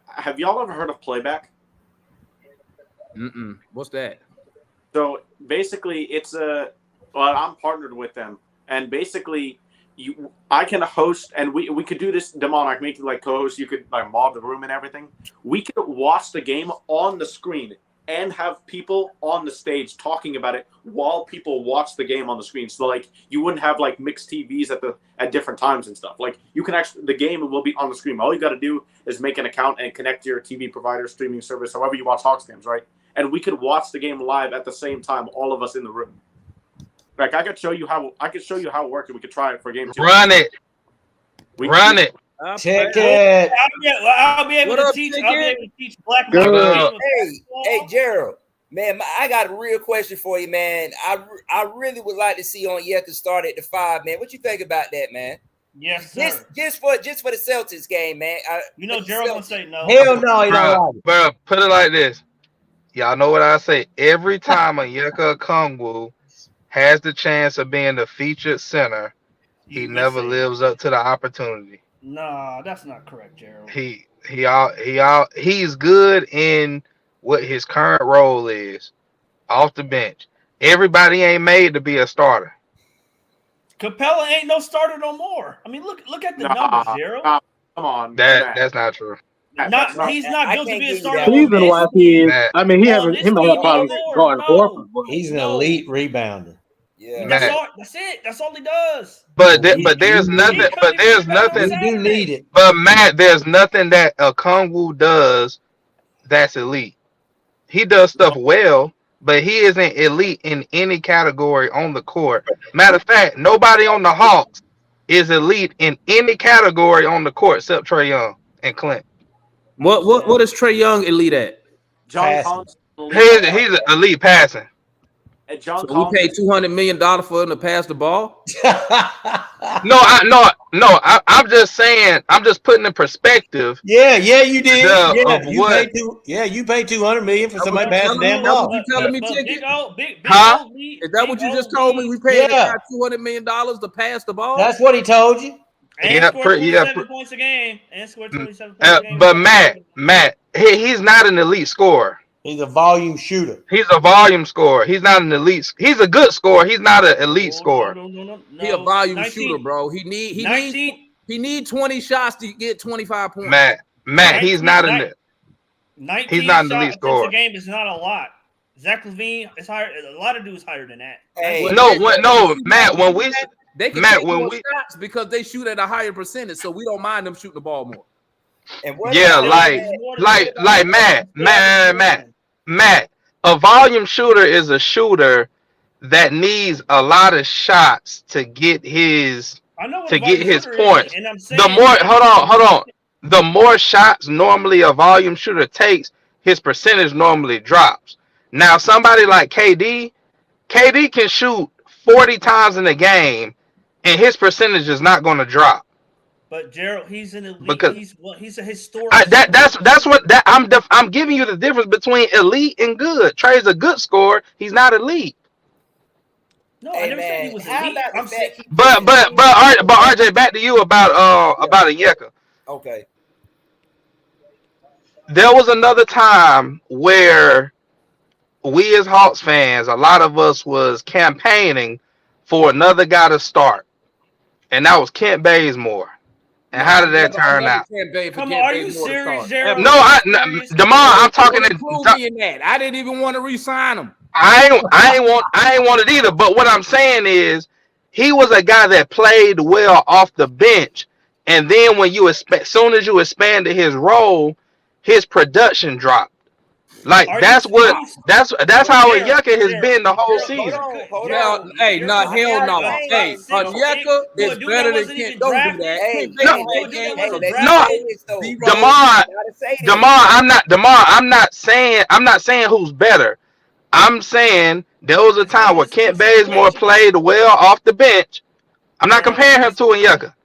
Have y'all ever heard of playback? What's that? So basically, it's I'm partnered with them, and basically, I can host, and we could do this. Damon, I can make you like co-host. You could like mob the room and everything. We could watch the game on the screen and have people on the stage talking about it while people watch the game on the screen. So like you wouldn't have like mixed TVs at different times and stuff. Like you can actually the game will be on the screen. All you got to do is make an account and connect to your TV provider, streaming service, however you watch Hawks games, right? And we could watch the game live at the same time, all of us in the room. Like I could show you how it works, and we could try it for game 2. Run it. Check it. I'll be able to teach black people. Hey, Gerald, man, I got a real question for you, man. I really would like to see Onyeka start at the 5, man. What you think about that, man? Yes, sir. Just for the Celtics game, man. Gerald gonna say no. Hell no, you don't. Bro, put it like this. Y'all know what I say. Every time Onyeka Okongwu has the chance of being the featured center, he never lives up to the opportunity. No, that's not correct, Gerald. He's good in what his current role is, off the bench. Everybody ain't made to be a starter. Capela ain't no starter no more. I mean, look at the numbers, Gerald. Come on, that's not true. He's not built to be a starter. Season wise, he is. I mean, he might have problems guarding Horford. He's an elite rebounder. Yeah, that's it. That's all he does. But there's nothing. But there's nothing. We do need it. But Matt, there's nothing that Okongwu does that's elite. He does stuff well, but he isn't elite in any category on the court. Matter of fact, nobody on the Hawks is elite in any category on the court except Trey Young. and Clint. What is Trey Young elite at? John Collins. He's an elite passing. And John So we Collins. paid $200 million for him to pass the ball. I'm just saying. I'm just putting in perspective. Yeah, you did. You paid $200 million for somebody passing the damn ball. You telling me, huh? Is that what you just told me? We paid the guy $200 million to pass the ball. That's what he told you. And scored 27 points a game. And scored 27 points a game. But Matt, he's not an elite scorer. He's a volume shooter. He's a volume scorer. He's not an elite. He's a good scorer. He's not an elite scorer. No. He a volume shooter, bro. He need 20 shots to get 25 points. Matt, he's not an. 19 he's not an elite scorer. A game is not a lot. Zach LaVine is higher. A lot of dudes higher than that. Matt. When we they can take more shots because they shoot at a higher percentage, so we don't mind them shooting the ball more. And Matt, a volume shooter is a shooter that needs a lot of shots to get his points. Hold on. The more shots normally a volume shooter takes, his percentage normally drops. Now somebody like KD can shoot 40 times in a game, and his percentage is not going to drop. But Gerald, he's an elite. Because he's a historic. I'm giving you the difference between elite and good. Trey's a good scorer. He's not elite. No, I never said he was elite. But RJ, back to you about Onyeka. Okay. There was another time where we as Hawks fans, a lot of us was campaigning for another guy to start, and that was Kent Bazemore. And how did that turn out? Come on, are you serious, Gerald? No, Demar, I'm talking I didn't even want to re-sign him. I ain't want it either. But what I'm saying is, he was a guy that played well off the bench, and then when soon as you expanded his role, his production dropped. Like that's how Onyeka has been the whole season. Hell no. Hey, Onyeka is better than Kent. Don't do that. Demar, I'm not saying who's better. I'm saying there was a time where Kent Bazemore played well off the bench. I'm not comparing him to Onyeka.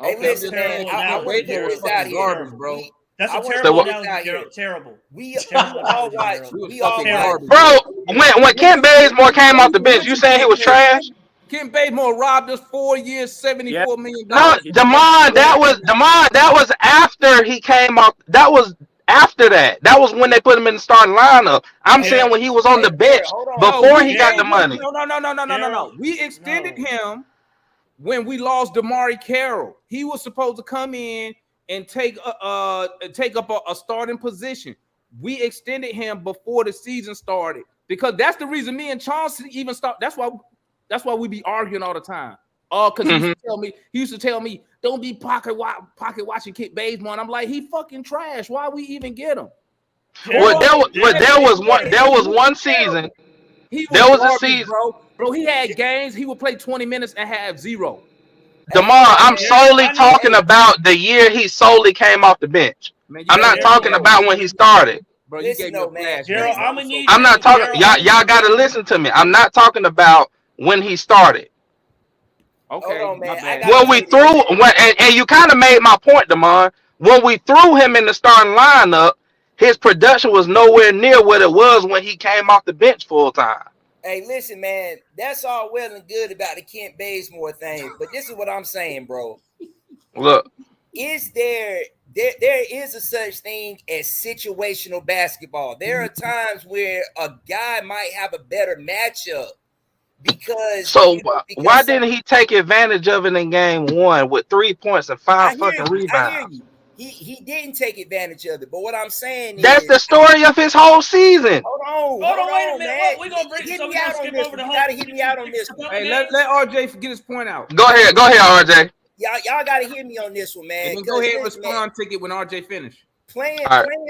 Hey, listen, man, I want to put this out here, bro. That's a terrible analogy, Gerald. Terrible. We all watch. Bro, when Kent Bazemore came off the bench, you saying he was trash? Kent Bazemore robbed us 4 years, $74 million. No, Demar, that was after he came off. That was after that. That was when they put him in the starting lineup. I'm saying when he was on the bench before he got the money. No. We extended him when we lost Damari Carroll. He was supposed to come in and take up a starting position. We extended him before the season started because that's the reason me and Chauncey even start. That's why we be arguing all the time. Because he used to tell me, don't be pocket watching Kent Bazemore. And I'm like, he fucking trash. Why we even get him? Well, there was one season. There was a season, bro. He had games. He would play 20 minutes and have 0. Demar, I'm solely talking about the year he solely came off the bench. I'm not talking about when he started. Bro, you gave me a flash. Gerald, I'm not talking. Y'all got to listen to me. I'm not talking about when he started. Okay. On, man. When we threw, and you kind of made my point, Demar. When we threw him in the starting lineup, his production was nowhere near what it was when he came off the bench full time. Hey, listen, man, that's all well and good about the Kent Bazemore thing, but this is what I'm saying, bro. Look, is there is a such thing as situational basketball. There are times where a guy might have a better matchup because. Why didn't he take advantage of it in game 1 with 3 points and 5 fucking rebounds? He didn't take advantage of it, but what I'm saying that's the story of his whole season. Hold on, wait a minute. man. We're gonna bring hit me out on this. You gotta hit me out on this. Hey, let RJ get his point out. Go ahead, RJ. Y'all gotta hear me on this one, man. And then go ahead and respond ticket when RJ finish. Playing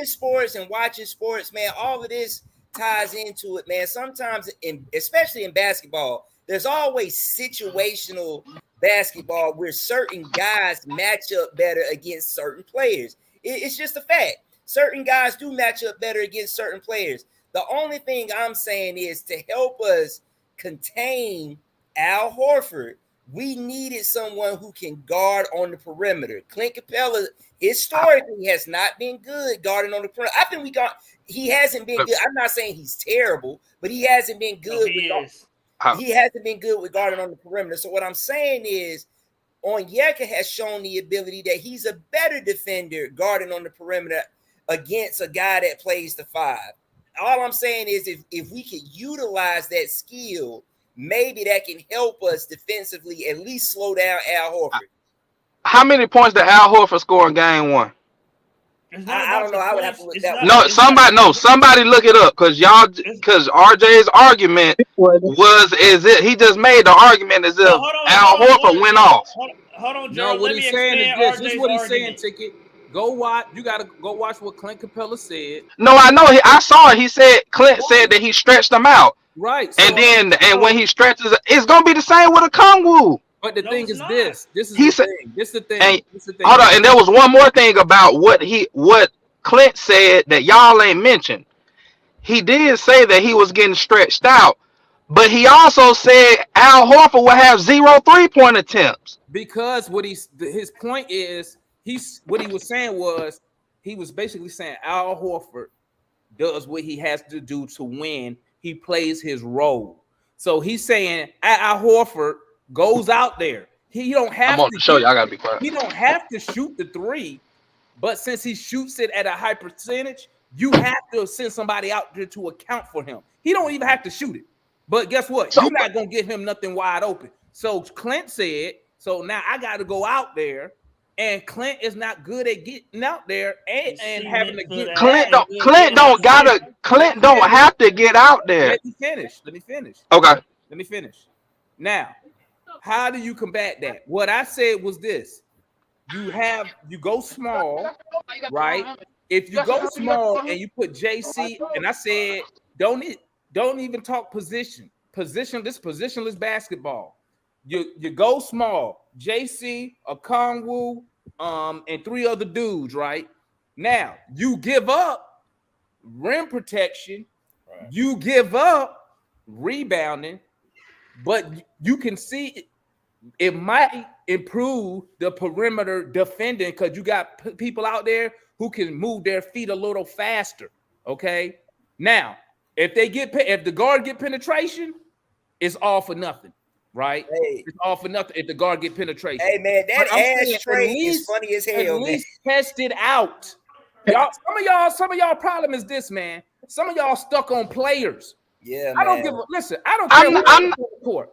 sports and watching sports, man. All of this ties into it, man. Sometimes, especially in basketball, there's always situational basketball where certain guys match up better against certain players. It's just a fact. Certain guys do match up better against certain players. The only thing I'm saying is to help us contain Al Horford, we needed someone who can guard on the perimeter. Clint Capela historically has not been good guarding on the perimeter. I think he hasn't been good. I'm not saying he's terrible, but he hasn't been good. He hasn't been good with guarding on the perimeter. So what I'm saying is, Onyeka has shown the ability that he's a better defender guarding on the perimeter against a guy that plays the 5. All I'm saying is if we could utilize that skill, maybe that can help us defensively, at least slow down Al Horford. How many points did Al Horford score in game 1? I don't know. I would have to look that. No, somebody look it up because RJ's argument he just made the argument as if Al Horford went off. Hold on, Joe. No, what he's saying is this. This is what he's saying, Ticket. Go watch. You got to go watch what Clint Capela said. No, I know. I saw it. He said Clint said that he stretched them out. Right. So, and when he stretches, it's gonna be the same with a Kongwu. But the thing is this. This is the thing. This is the thing. Hold on. And there was one more thing about what Clint said that y'all ain't mentioned. He did say that he was getting stretched out, but he also said Al Horford will have 0 3-point attempts. Because his point is what he was saying was he was basically saying Al Horford does what he has to do to win. He plays his role. So he's saying Al Horford goes out there. He don't have to show you. I gotta be quiet. He don't have to shoot the 3, but since he shoots it at a high percentage, you have to send somebody out there to account for him. He don't even have to shoot it. But guess what? You're not gonna give him nothing wide open. So Clint said, so now I got to go out there, and Clint is not good at getting out there and having to get. Clint don't have to get out there. Let me finish. Okay. Let me finish. Now, how do you combat that? What I said was this: you go small, right? If you go small and you put JC, and I said don't even talk position. This positionless basketball. You go small, JC, a Kongwu, and 3 other dudes, right? Now you give up rim protection, you give up rebounding, but you can see it might improve the perimeter defending because you got people out there who can move their feet a little faster. Okay. Now, if the guard get penetration, it's all for nothing, right? Hey. It's all for nothing if the guard get penetration. Hey man, that ass train is funny as hell. At least test it out. Some of y'all problem is this, man. Some of y'all stuck on players. Yeah, I don't man. listen. I don't care.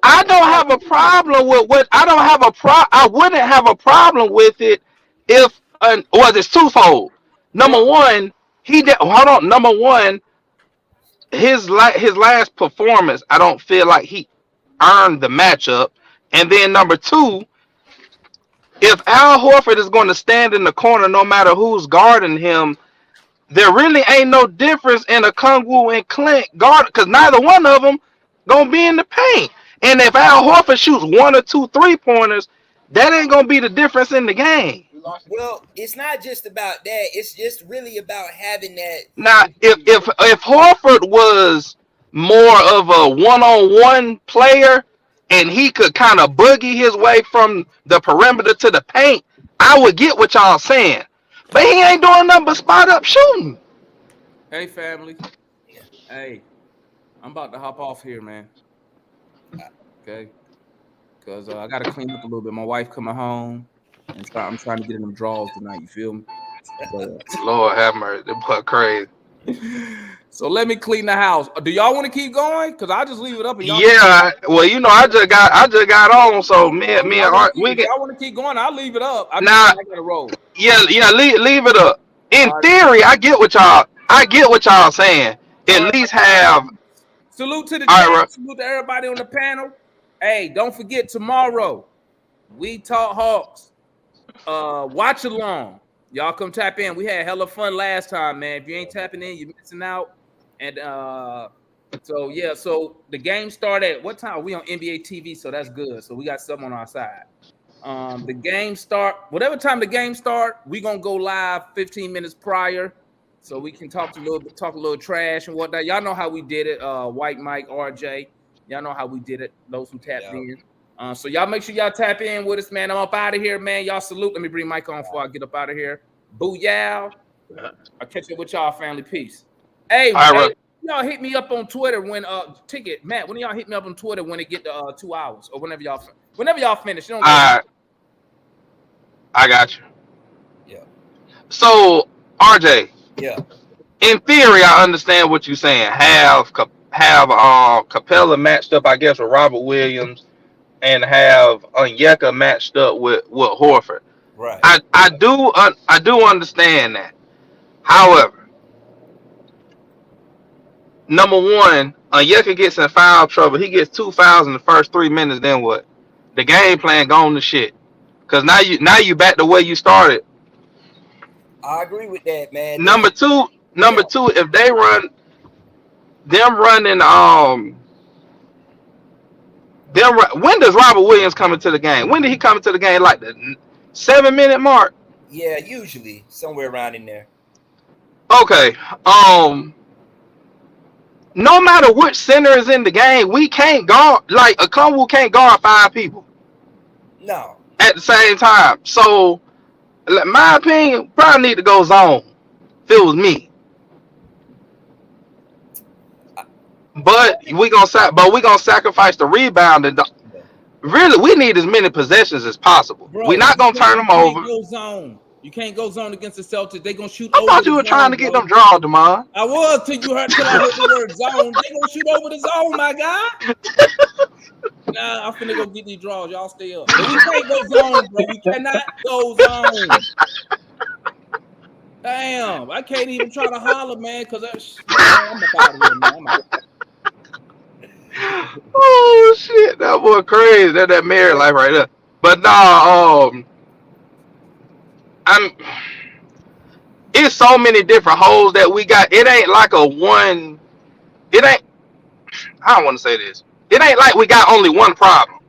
I don't have a problem with what I don't have a I wouldn't have a problem with it if it's twofold. Number one, Number one, his last performance, I don't feel like he earned the matchup. And then number two, if Al Horford is going to stand in the corner no matter who's guarding him, there really ain't no difference in a Kongwu and Clint guard because neither one of them gonna be in the paint. And if Al Horford shoots 1 or 2 3-pointers, that ain't gonna be the difference in the game. Well, it's not just about that. It's just really about having that. Now, if Horford was more of a one-on-one player and he could kind of boogie his way from the perimeter to the paint, I would get what y'all saying. But he ain't doing nothing but spot up shooting. Hey, family. Hey, I'm about to hop off here, man. Okay. Because I got to clean up a little bit. My wife coming home. And I'm trying to get in them draws tonight. You feel me? But, Lord have mercy. That boy crazy. So let me clean the house. Do y'all want to keep going? Because I'll just leave it up. And y'all well, you know, I just got on. So me and Art, we can. Y'all want to keep going? I'll leave it up. I gotta roll. Yeah, leave it up. In theory, I get what y'all saying. At least have. Salute to the chat. Salute to everybody on the panel. Hey, don't forget tomorrow. We talk Hawks. Watch along. Y'all come tap in. We had hella fun last time, man. If you ain't tapping in, you're missing out. And so the game started at what time? We on NBA TV, so that's good. So we got something on our side. The game start, whatever time the game start, we gonna go live 15 minutes prior, so we can talk a little trash and whatnot. Y'all know how we did it. White Mike, RJ, y'all know how we did it. Those who tapped in. So y'all make sure y'all tap in with us, man. I'm up out of here, man. Y'all salute. Let me bring Mike on before I get up out of here. Booyah. I'll catch up with y'all, family. Peace. Hey, y'all hit me up on Twitter when ticket Matt. When y'all hit me up on Twitter when it get to 2 hours or whenever y'all finish. You don't I got you. Yeah. So RJ. Yeah. In theory, I understand what you're saying. Have Capela matched up, I guess, with Robert Williams, and have Onyeka matched up with Horford. Right. I do understand that. However, number one, Onyeka gets in foul trouble. He gets 2 fouls in the first 3 minutes. Then what? The game plan gone to shit. Cause now you back the way you started. I agree with that, man. Number two, if they running when does Robert Williams come into the game? When did he come into the game? Like the 7-minute mark? Yeah, usually somewhere around in there. Okay. No matter which center is in the game, we can't guard, like a Okongwu can't guard 5 people. No. At the same time. So my opinion, probably need to go zone. If it was me. But we gonna sacrifice the rebound. And really, we need as many possessions as possible. Bro, we're not gonna turn them over. You can't go zone against the Celtics. They gonna shoot. I thought you were trying to get them draws, Demond. I was till I heard the word zone. They gonna shoot over the zone, my guy. Nah, I'm finna go get these draws. Y'all stay up. But we can't go zone, bro. We cannot go zone. Damn, I can't even try to holler, man, because I'm about to here, man. Oh shit, that boy crazy. That married life right there. But nah, it's so many different holes that we got. It ain't like a one. It ain't. I don't want to say this. It ain't like we got only one problem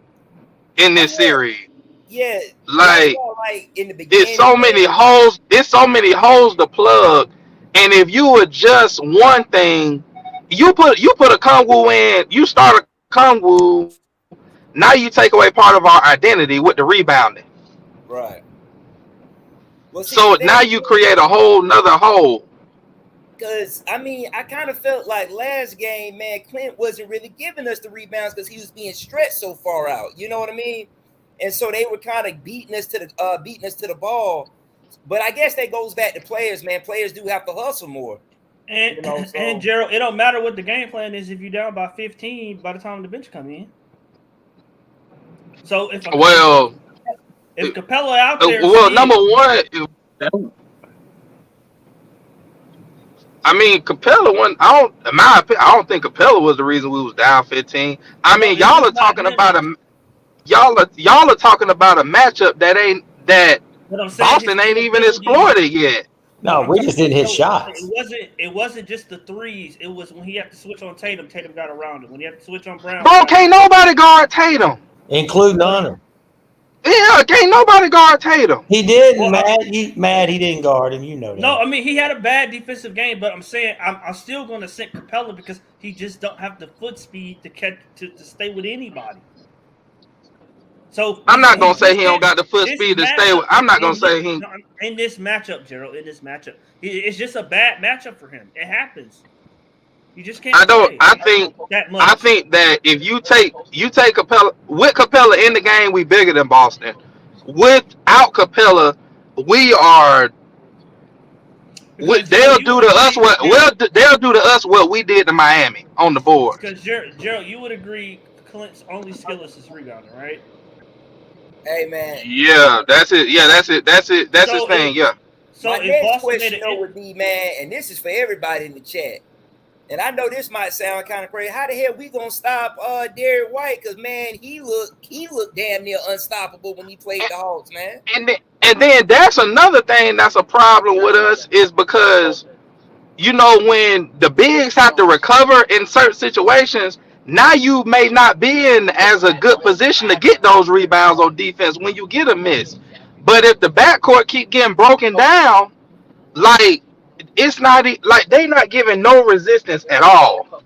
in this series. Yeah. Like in the beginning, it's so many holes. It's so many holes to plug. And if you adjust one thing, you put a Okongwu in. You start a Okongwu. Now you take away part of our identity with the rebounding. Right. Well, see, so now you create a whole nother hole. Because, I mean, I kind of felt like last game, man, Clint wasn't really giving us the rebounds because he was being stretched so far out. You know what I mean? And so they were kind of beating us to the ball. But I guess that goes back to players, man. Players do have to hustle more. And, and Gerald, it don't matter what the game plan is if you're down by 15 by the time the bench come in. So if Capela out there, number one, I mean Capela won. I don't think Capela was the reason we was down 15. I mean, y'all are talking about y'all are talking about a matchup that Boston ain't even exploited yet. No, we just didn't hit shots. It wasn't just the threes. It was when he had to switch on Tatum. Tatum got around him. When he had to switch on Brown. Bro, can't nobody guard Tatum, including Honor. Yeah, can't nobody guard Tatum. He didn't, he didn't guard him. You know that. No, I mean he had a bad defensive game, but I'm saying I'm still going to send Capela because he just don't have the foot speed to stay with anybody. So I'm not gonna say he don't got the foot speed to stay with. I'm not gonna say he in this matchup, Gerald. In this matchup, it's just a bad matchup for him. It happens. You just can't. I think that if you take Capela with Capela in the game, we bigger than Boston. Without Capela, we are. They'll do to us what we did to Miami on the board. Because Gerald, you would agree Clint's only skill is his rebounding, right? Hey man. Yeah, that's it. Yeah, that's it. That's his thing. Yeah. So my next question would be, man, and this is for everybody in the chat. And I know this might sound kind of crazy. How the hell we gonna stop Derek White? Because man, he looked damn near unstoppable when he played the Hawks, man. And then that's another thing that's a problem with us is because when the bigs have to recover in certain situations, Now you may not be in as a good position to get those rebounds on defense when you get a miss. But if the backcourt keep getting broken down, like it's not like they not giving no resistance at all.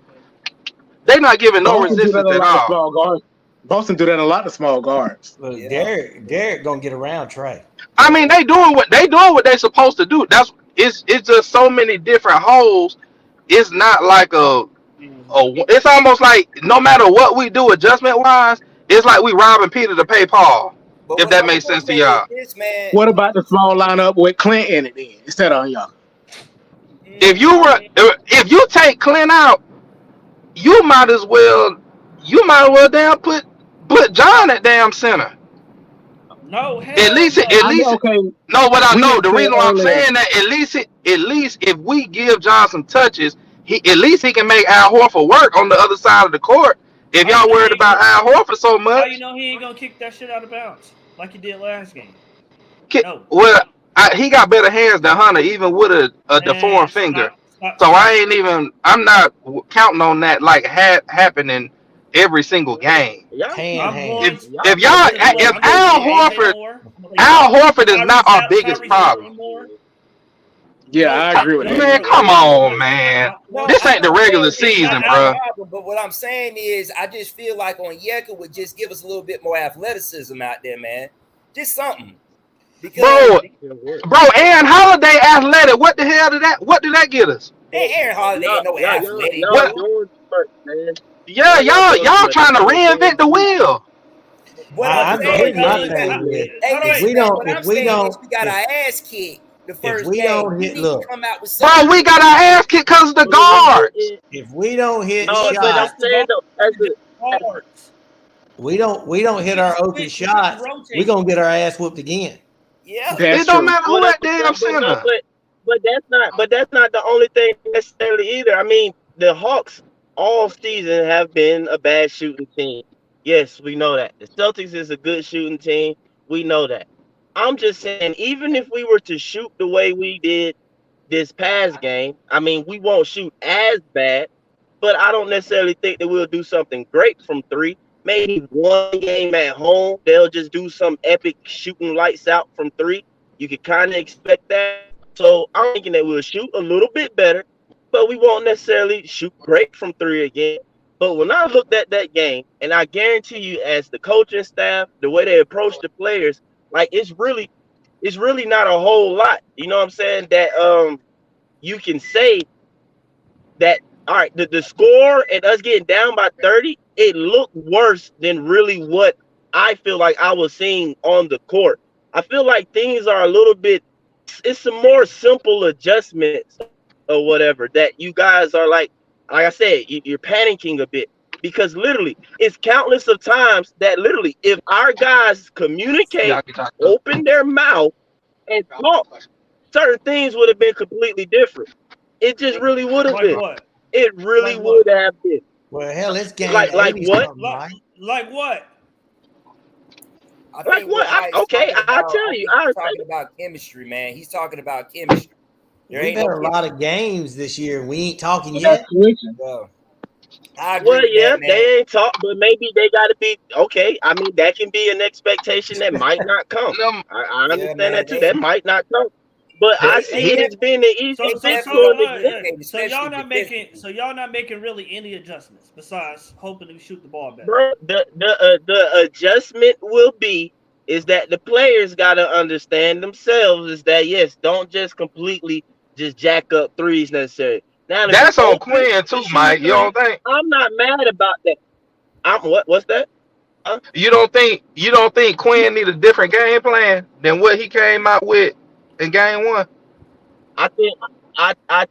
They not giving no Boston do that resistance a at lot of all. small guards. Boston do that a lot of small guards. Look, Derek gonna get around Trey. I mean, they doing what they supposed to do. It's just so many different holes. It's not like it's almost like no matter what we do adjustment wise, it's like we robbing Peter to pay Paul. But If that makes sense to y'all. Man, what about the small lineup with Clint in it then instead of Young? If you take Clint out, you might as well damn put John at damn center. No, at least okay. No, but I know the reason why I'm saying that at least if we give John some touches, he can make Al Horford work on the other side of the court. If y'all worried about Al Horford so much, how you know he ain't gonna kick that shit out of bounds like he did last game? Well, he got better hands than Hunter, even with a deformed finger. So I'm not counting on that like happening every single game. If Al Horford is not our biggest problem. Yeah, I agree with that. Man, come on, man. This ain't the regular season, bro. But what I'm saying is, I just feel like Onyeka would just give us a little bit more athleticism out there, man. Just something. Bro, Aaron Holiday athletic. What the hell did that get us? Aaron Holiday ain't no athletic. Yeah, y'all trying to reinvent the wheel. If we got our ass kicked the first game. Come out with bro, we got our ass kicked because of the guards. If we don't hit shots, we don't hit our open shots, we're gonna get our ass whooped again. Yeah, it don't matter who that damn center. But that's not the only thing necessarily either. I mean, the Hawks all season have been a bad shooting team. Yes, we know that. The Celtics is a good shooting team. We know that. I'm just saying, even if we were to shoot the way we did this past game, I mean, we won't shoot as bad, but I don't necessarily think that we'll do something great from three. Maybe one game at home, they'll just do some epic shooting lights out from three. You could kind of expect that. So I'm thinking that we'll shoot a little bit better, but we won't necessarily shoot great from three again. But when I looked at that game, and I guarantee you, as the coaching staff, the way they approach the players, like it's really not a whole lot. You know what I'm saying? That you can say that, all right, the score and us getting down by 30, it looked worse than really what I feel like I was seeing on the court. I feel like things are a little bit, it's some more simple adjustments or whatever that you guys are like I said, you're panicking a bit, because literally it's countless of times that literally if our guys communicate, open their mouth and talk, certain things would have been completely different. It just really would have been. What? It really would have been. Well, hell, it's game. Like what? Like what? Like what? Okay, I'll tell you. He's talking about chemistry, man. He's talking about chemistry. We've had a lot of games this year. We ain't talking yet. Well, yeah, they ain't talk, but maybe they got to be okay. I mean, that can be an expectation that might not come. I understand that too. That might not come, but I see it as being the easy fix for the So y'all not making really any adjustments besides hoping to shoot the ball better. Bro, the adjustment will be is that the players got to understand themselves is that yes, don't just completely just jack up threes necessarily. Now that's on Quinn too, Mike. You don't think? I'm not mad about that. What's that? You don't think Quinn need a different game plan than what he came out with in game one? I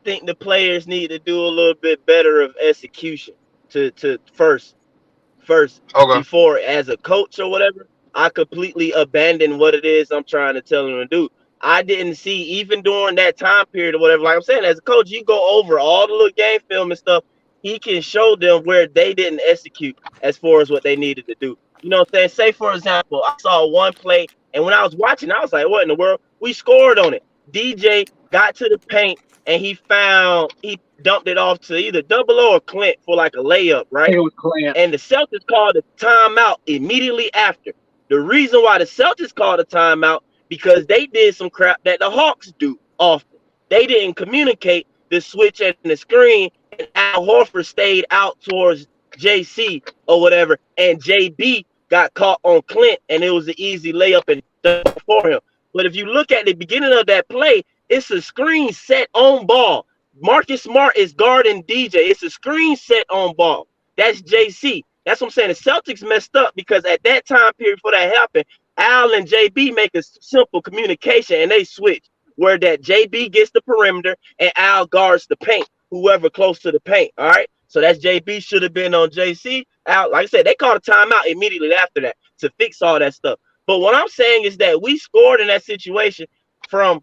think the players need to do a little bit better of execution to first before as a coach or whatever. I completely abandon what it is I'm trying to tell them to do. I didn't see, even during that time period or whatever, like I'm saying, as a coach, you go over all the little game film and stuff. He can show them where they didn't execute as far as what they needed to do. You know what I'm saying? Say, for example, I saw one play, and when I was watching, I was like, what in the world? We scored on it. DJ got to the paint, and he dumped it off to either Double O or Clint for like a layup, right? It was Clint. And the Celtics called a timeout immediately after. The reason why the Celtics called a timeout, because they did some crap that the Hawks do often. They didn't communicate the switch and the screen, and Al Horford stayed out towards JC or whatever, and JB got caught on Clint, and it was an easy layup and dunk for him. But if you look at the beginning of that play, it's a screen set on ball. Marcus Smart is guarding DJ. It's a screen set on ball. That's JC. That's what I'm saying. The Celtics messed up because at that time period before that happened, Al and JB make a simple communication and they switch where that JB gets the perimeter and Al guards the paint, whoever close to the paint. All right. So that's JB should have been on JC. Al, like I said, they called a timeout immediately after that to fix all that stuff. But what I'm saying is that we scored in that situation from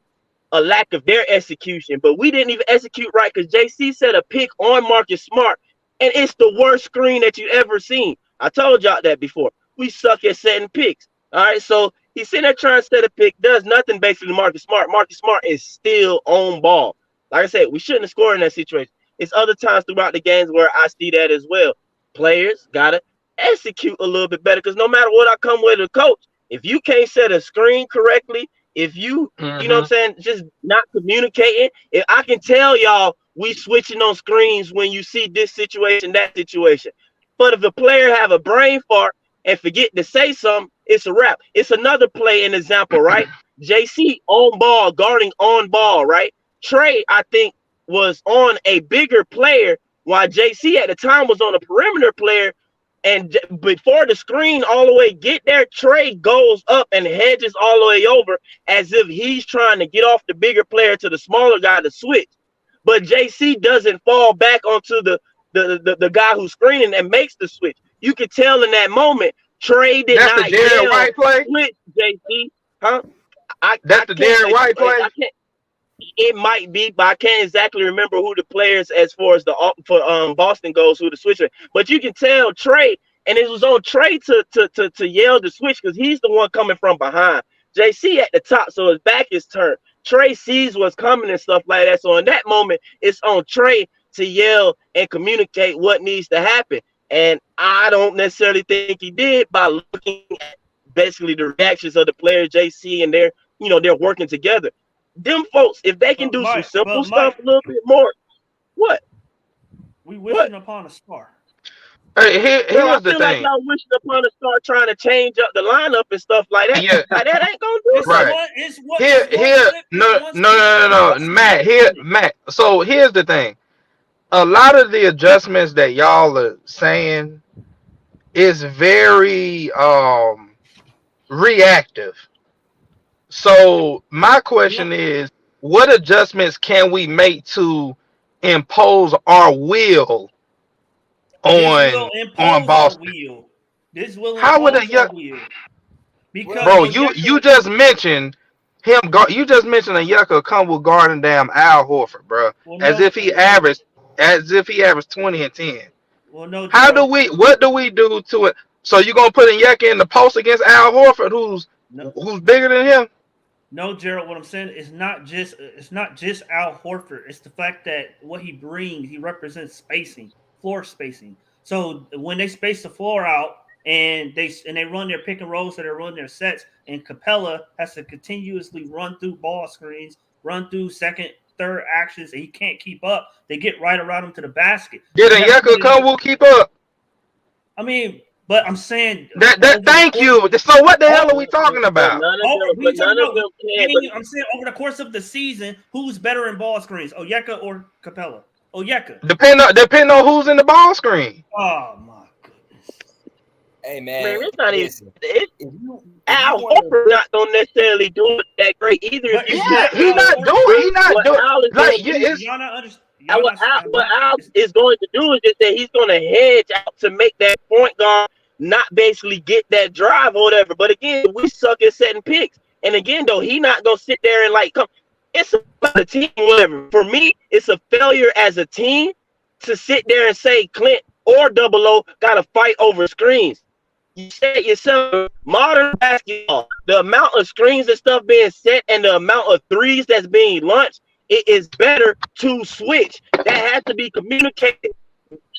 a lack of their execution, but we didn't even execute right because JC set a pick on Marcus Smart, and it's the worst screen that you ever seen. I told y'all that before. We suck at setting picks. All right, so he's sitting there trying to set a pick, does nothing basically to Marcus Smart. Marcus Smart is still on ball. Like I said, we shouldn't have scored in that situation. It's other times throughout the games where I see that as well. Players gotta execute a little bit better because no matter what I come with a coach, if you can't set a screen correctly, if you, you know what I'm saying, just not communicating, if I can tell y'all we switching on screens when you see this situation, that situation. But if a player have a brain fart and forget to say something, it's a wrap. It's another play an example, right? JC on ball, guarding on ball, right? Trey, I think, was on a bigger player while JC at the time was on a perimeter player. And before the screen all the way get there, Trey goes up and hedges all the way over as if he's trying to get off the bigger player to the smaller guy to switch. But JC doesn't fall back onto the guy who's screening and makes the switch. You could tell in that moment, Trey did not yell, White play? Switch, JC. Huh? That's the Darren White play? It might be, but I can't exactly remember who the players as far as for Boston goes, who the switcher. But you can tell Trey, and it was on Trey to yell the switch because he's the one coming from behind. JC at the top, so his back is turned. Trey sees what's coming and stuff like that. So in that moment, it's on Trey to yell and communicate what needs to happen. And I don't necessarily think he did by looking at basically the reactions of the players, JC, and they're working together. Them folks, if they can do some simple stuff a little bit more, what? We wishing upon a star. Hey, here's the thing. Like y'all wishing upon a star trying to change up the lineup and stuff like that. Yeah. Like, that ain't gonna do it. Right. No, Matt. So here's the thing. A lot of the adjustments that y'all are saying is very reactive. So my question is, what adjustments can we make to impose our will on Boston? This will How would a because bro? You just mentioned him. You just mentioned a yucca come with guarding damn Al Horford, bro. As if he averaged 20 and 10. Well, no. What do we do to it? So you gonna put a yucca in the post against Al Horford, who's bigger than him? No, Gerald, what I'm saying is not just Al Horford. It's the fact that what he brings, he represents spacing, floor spacing. So when they space the floor out and they run their pick and rolls, that they run their sets, and Capela has to continuously run through ball screens, run through second, third actions, and he can't keep up. They get right around him to the basket. Did a Yucca come will keep up? I mean, but I'm saying thank you. So what the hell are we talking about? I'm saying over the course of the season, who's better in ball screens, Onyeka or Capela? Onyeka. Depend on who's in the ball screen. Oh my goodness. Hey man, it's not even. Al Horford not gonna necessarily do it that great either. He's not doing. Like y'all not understand. What Al is going to do is just that he's going to hedge out to make that point guard not basically get that drive or whatever. But again, we suck at setting picks. And again, though, he not going to sit there and come. It's about a team, whatever. For me, it's a failure as a team to sit there and say Clint or Double O got to fight over screens. You said yourself, modern basketball, the amount of screens and stuff being set and the amount of threes that's being launched, it is better to switch. That has to be communicated.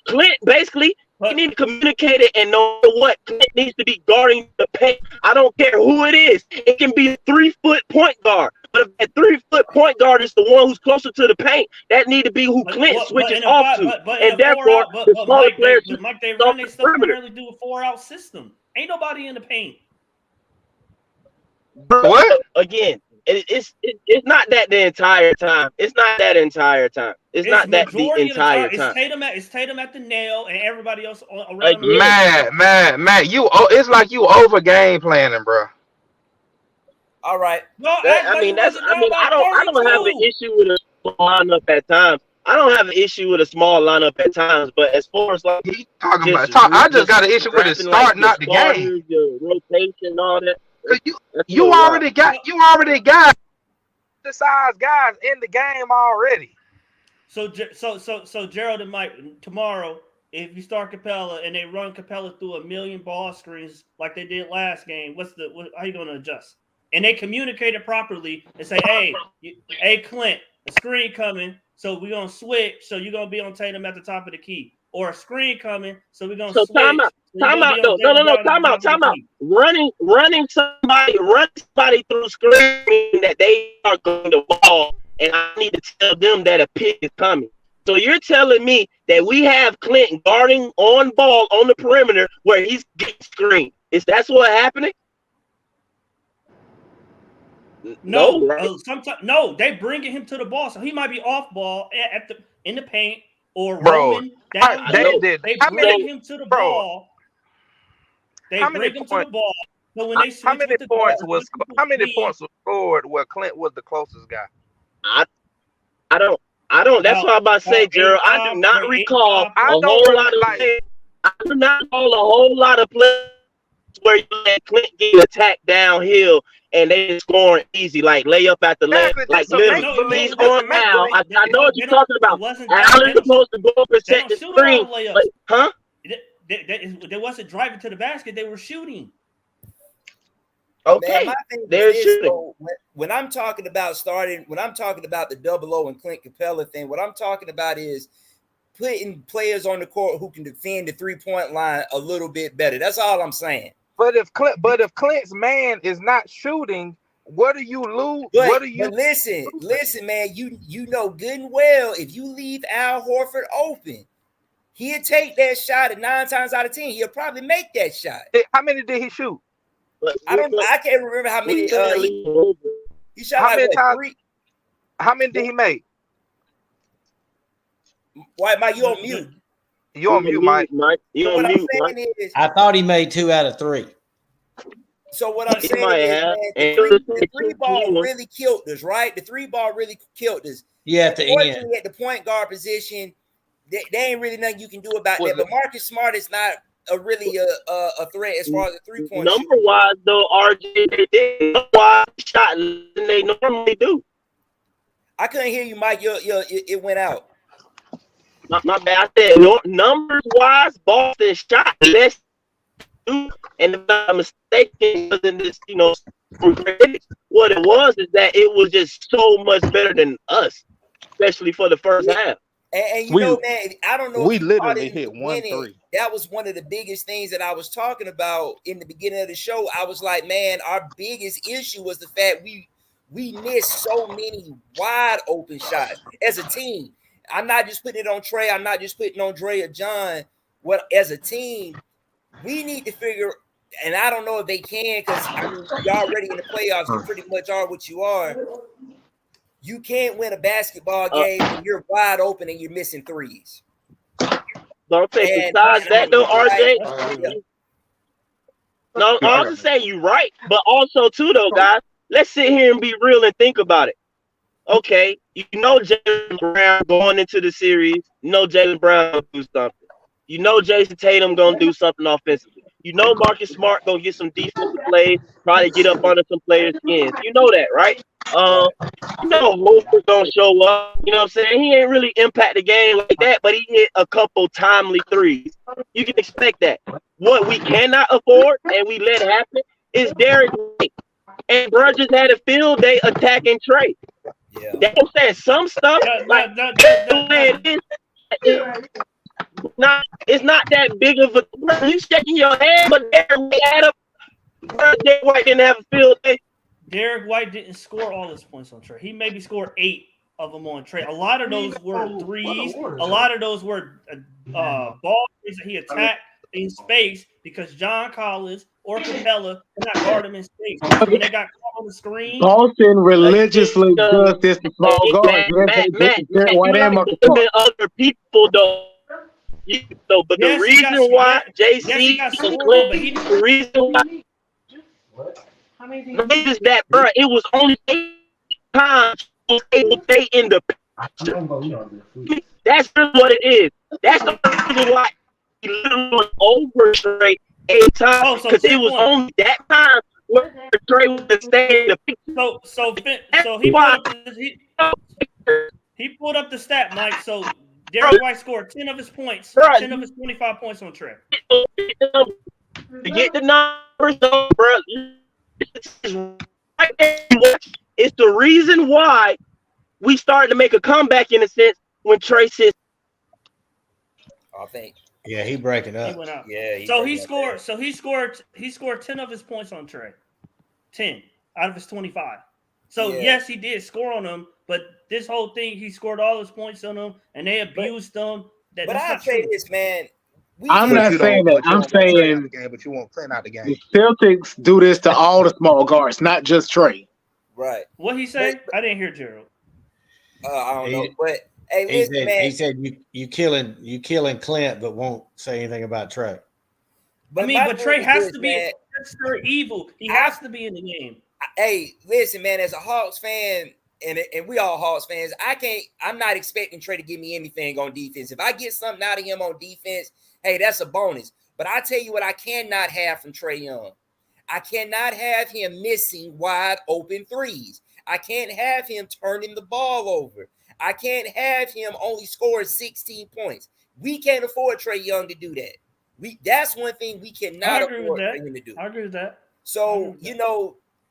Clint, basically, you need to communicate it, and know what Clint needs to be guarding the paint. I don't care who it is. It can be a 3-foot point guard. But if that 3-foot point guard is the one who's closer to the paint, that need to be who Clint switches off to. And therefore, the smaller players Mike, they run their stuff primarily do a 4-out system. Ain't nobody in the paint. What? Again, it's not that the entire time. It's not that entire time. It's not that the entire time. It's Tatum at the nail and everybody else around. Man, it's like you over game planning, bro. All right. No, I don't have an issue with a small lineup at times. I don't have an issue with a small lineup at times, but as far as like I just got an issue with it starting out the game. The rotation, all that. You already got the size guys in the game already. So Gerald and Mike, tomorrow, if you start Capela and they run Capela through 1,000,000 ball screens like they did last game, how you going to adjust? And they communicate it properly and say, hey, Clint, a screen coming, so we're going to switch, so you're going to be on Tatum at the top of the key. Or a screen coming, so we're going to switch. Time out, though. No, time out. Running somebody through screen that they are going to ball, and I need to tell them that a pick is coming. So you're telling me that we have Clint guarding on ball on the perimeter where he's getting screened. That's what happening? No, right? No, they bringing him to the ball, so he might be off ball in the paint or rolling down. They bring him to the ball. They bring him to the ball. So when they switch how many points was scored where Clint was the closest guy? I don't. That's what I'm about to say, Gerald. I do not recall a whole lot of plays. I do not recall a whole lot of plays where you let Clint get attacked downhill and they scoring easy, like layup after layup. Like literally, he's on now. I know what you're talking about. Allen's supposed to go protect the screen, huh? They wasn't driving to the basket; they were shooting. Okay, they're shooting. So when I'm talking about the 0-0 and Clint Capela thing, what I'm talking about is putting players on the court who can defend the 3-point line a little bit better. That's all I'm saying. But if Clint's man is not shooting, what do you lose? But listen, man. You know good and well if you leave Al Horford open, he'll take that shot, and 9 times out of 10, he'll probably make that shot. How many did he shoot? I can't remember how many. He shot like 3. How many did he make? White Mike, you on mute. You on mute, Mike. You on mute, Mike. I thought he made 2 out of 3. So what I'm saying is, man, the three ball really killed us, right? The 3 ball really killed us. Yeah, at the end. At the point guard position, they ain't really nothing you can do about that. But Marcus Smart is not really a threat as far as the 3-point number wise, though. RJ, they did wide shot than they normally do. I couldn't hear you, Mike. It went out. My bad. I said numbers wise, Boston shot less, and if I'm mistaken, wasn't this what it was is that it was just so much better than us, especially for the first half. And you know, man, I don't know. We literally hit 1 3. That was one of the biggest things that I was talking about in the beginning of the show. I was like, man, our biggest issue was the fact we missed so many wide open shots as a team. I'm not just putting it on Trey. I'm not just putting on Dre or John. As a team, we need to figure, and I don't know if they can, because y'all already in the playoffs. You pretty much are what you are. You can't win a basketball game when you're wide open and you're missing threes. Don't take besides that though, RJ. No, I'm just saying you're right, but also too though, guys. Let's sit here and be real and think about it. Okay, you know Jaylen Brown going into the series. You know Jaylen Brown gonna do something. You know Jason Tatum gonna do something offensively. You know Marcus Smart gonna get some defensive plays, probably get up under some players' skins. You know that, right? You know Horford gonna show up. You know what I'm saying? He ain't really impact the game like that, but he hit a couple timely threes. You can expect that. What we cannot afford and we let happen is Derek White. And bro just had a field day attacking Trey. Yeah. That's what I'm saying. Some stuff it's not that big of a. You shaking your head, but Derek White didn't have a field day. Derek White didn't score all his points on Trey. He maybe scored 8 of them on Trey. A lot of those were threes. A lot of those were balls that he attacked in space because John Collins or Capela could not guard him in space. When they got caught on the screen, Boston religiously does this to small guards. Matt, you like to other people though. But the reason why JC and Clint, the reason why is that, bro, it was only 8 times he was able to stay in the picture. That's what it is. That's the reason why he literally went over Trey 8 times because it was only that time where Trey was staying in the picture. So he pulled up the stat, Mike. So Derek White scored 10 of his points, 10 of his 25 points on Trey. To get the numbers, though, bro, it's the reason why we started to make a comeback in a sense when Trey says, I think. Yeah, he breaking up. He went out. Yeah. He scored 10 of his points on Trey. 10 out of his 25. So yes, he did score on them, but this whole thing, he scored all his points on them, and they abused them. But I'll say this, man. I'm not saying that. I'm saying but you won't Clint out the game. the Celtics do this to all the small guards, not just Trey. Right. What he say? I didn't hear Gerald. I don't know, but hey, listen, man. He said you killing Clint, but won't say anything about Trey. But Trey has to be Mr. Evil. He has to be in the game. Hey, listen, man. As a Hawks fan, and we all Hawks fans, I'm not expecting Trey to give me anything on defense. If I get something out of him on defense, hey, that's a bonus. But I tell you what, I cannot have from Trey Young. I cannot have him missing wide open threes. I can't have him turning the ball over. I can't have him only scoring 16 points. We can't afford Trey Young to do that. That's one thing we cannot afford for him to do. I agree with that. So,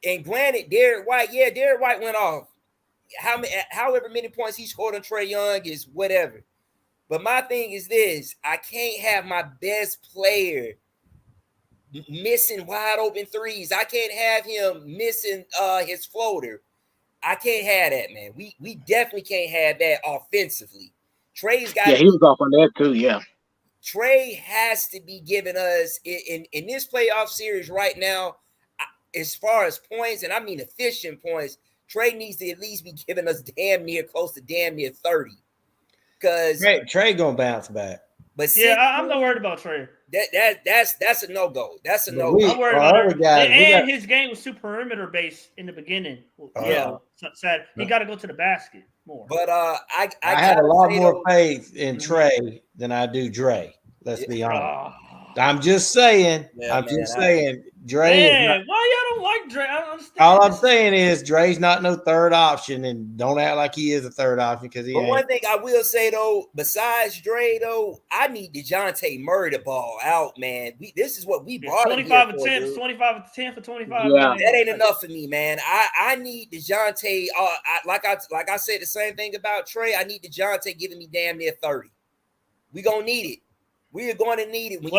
and granted, Derek White went off. However many points he scored on Trey Young is whatever. But my thing is this: I can't have my best player missing wide open threes. I can't have him missing his floater. I can't have that, man. We definitely can't have that offensively. Trey's got. Yeah, he was off on that too. Yeah. Trey has to be giving us in this playoff series right now, as far as points, and I mean efficient points. Trey needs to at least be giving us close to 30. Because Trey gonna bounce back. But I'm not worried about Trey. That's a no-go. That's a no-go. I'm worried about it. And his game was too perimeter based in the beginning. Sad. He got to go to the basket more. But I have a lot more faith in Trey than I do Dre. Let's be honest. I'm just saying. Dre. Why y'all don't like Dre? I don't understand. All I'm saying is Dre's not no third option, and don't act like he is a third option because he ain't. One thing I will say though, besides Dre though, I need DeJounte Murray to ball out, man. This is what we brought him 25 here attempts, for, 25 10 for 25. Yeah. That ain't enough for me, man. I need DeJounte. Like I said the same thing about Trey. I need DeJounte giving me damn near 30. We gonna need it. We are going to need it. When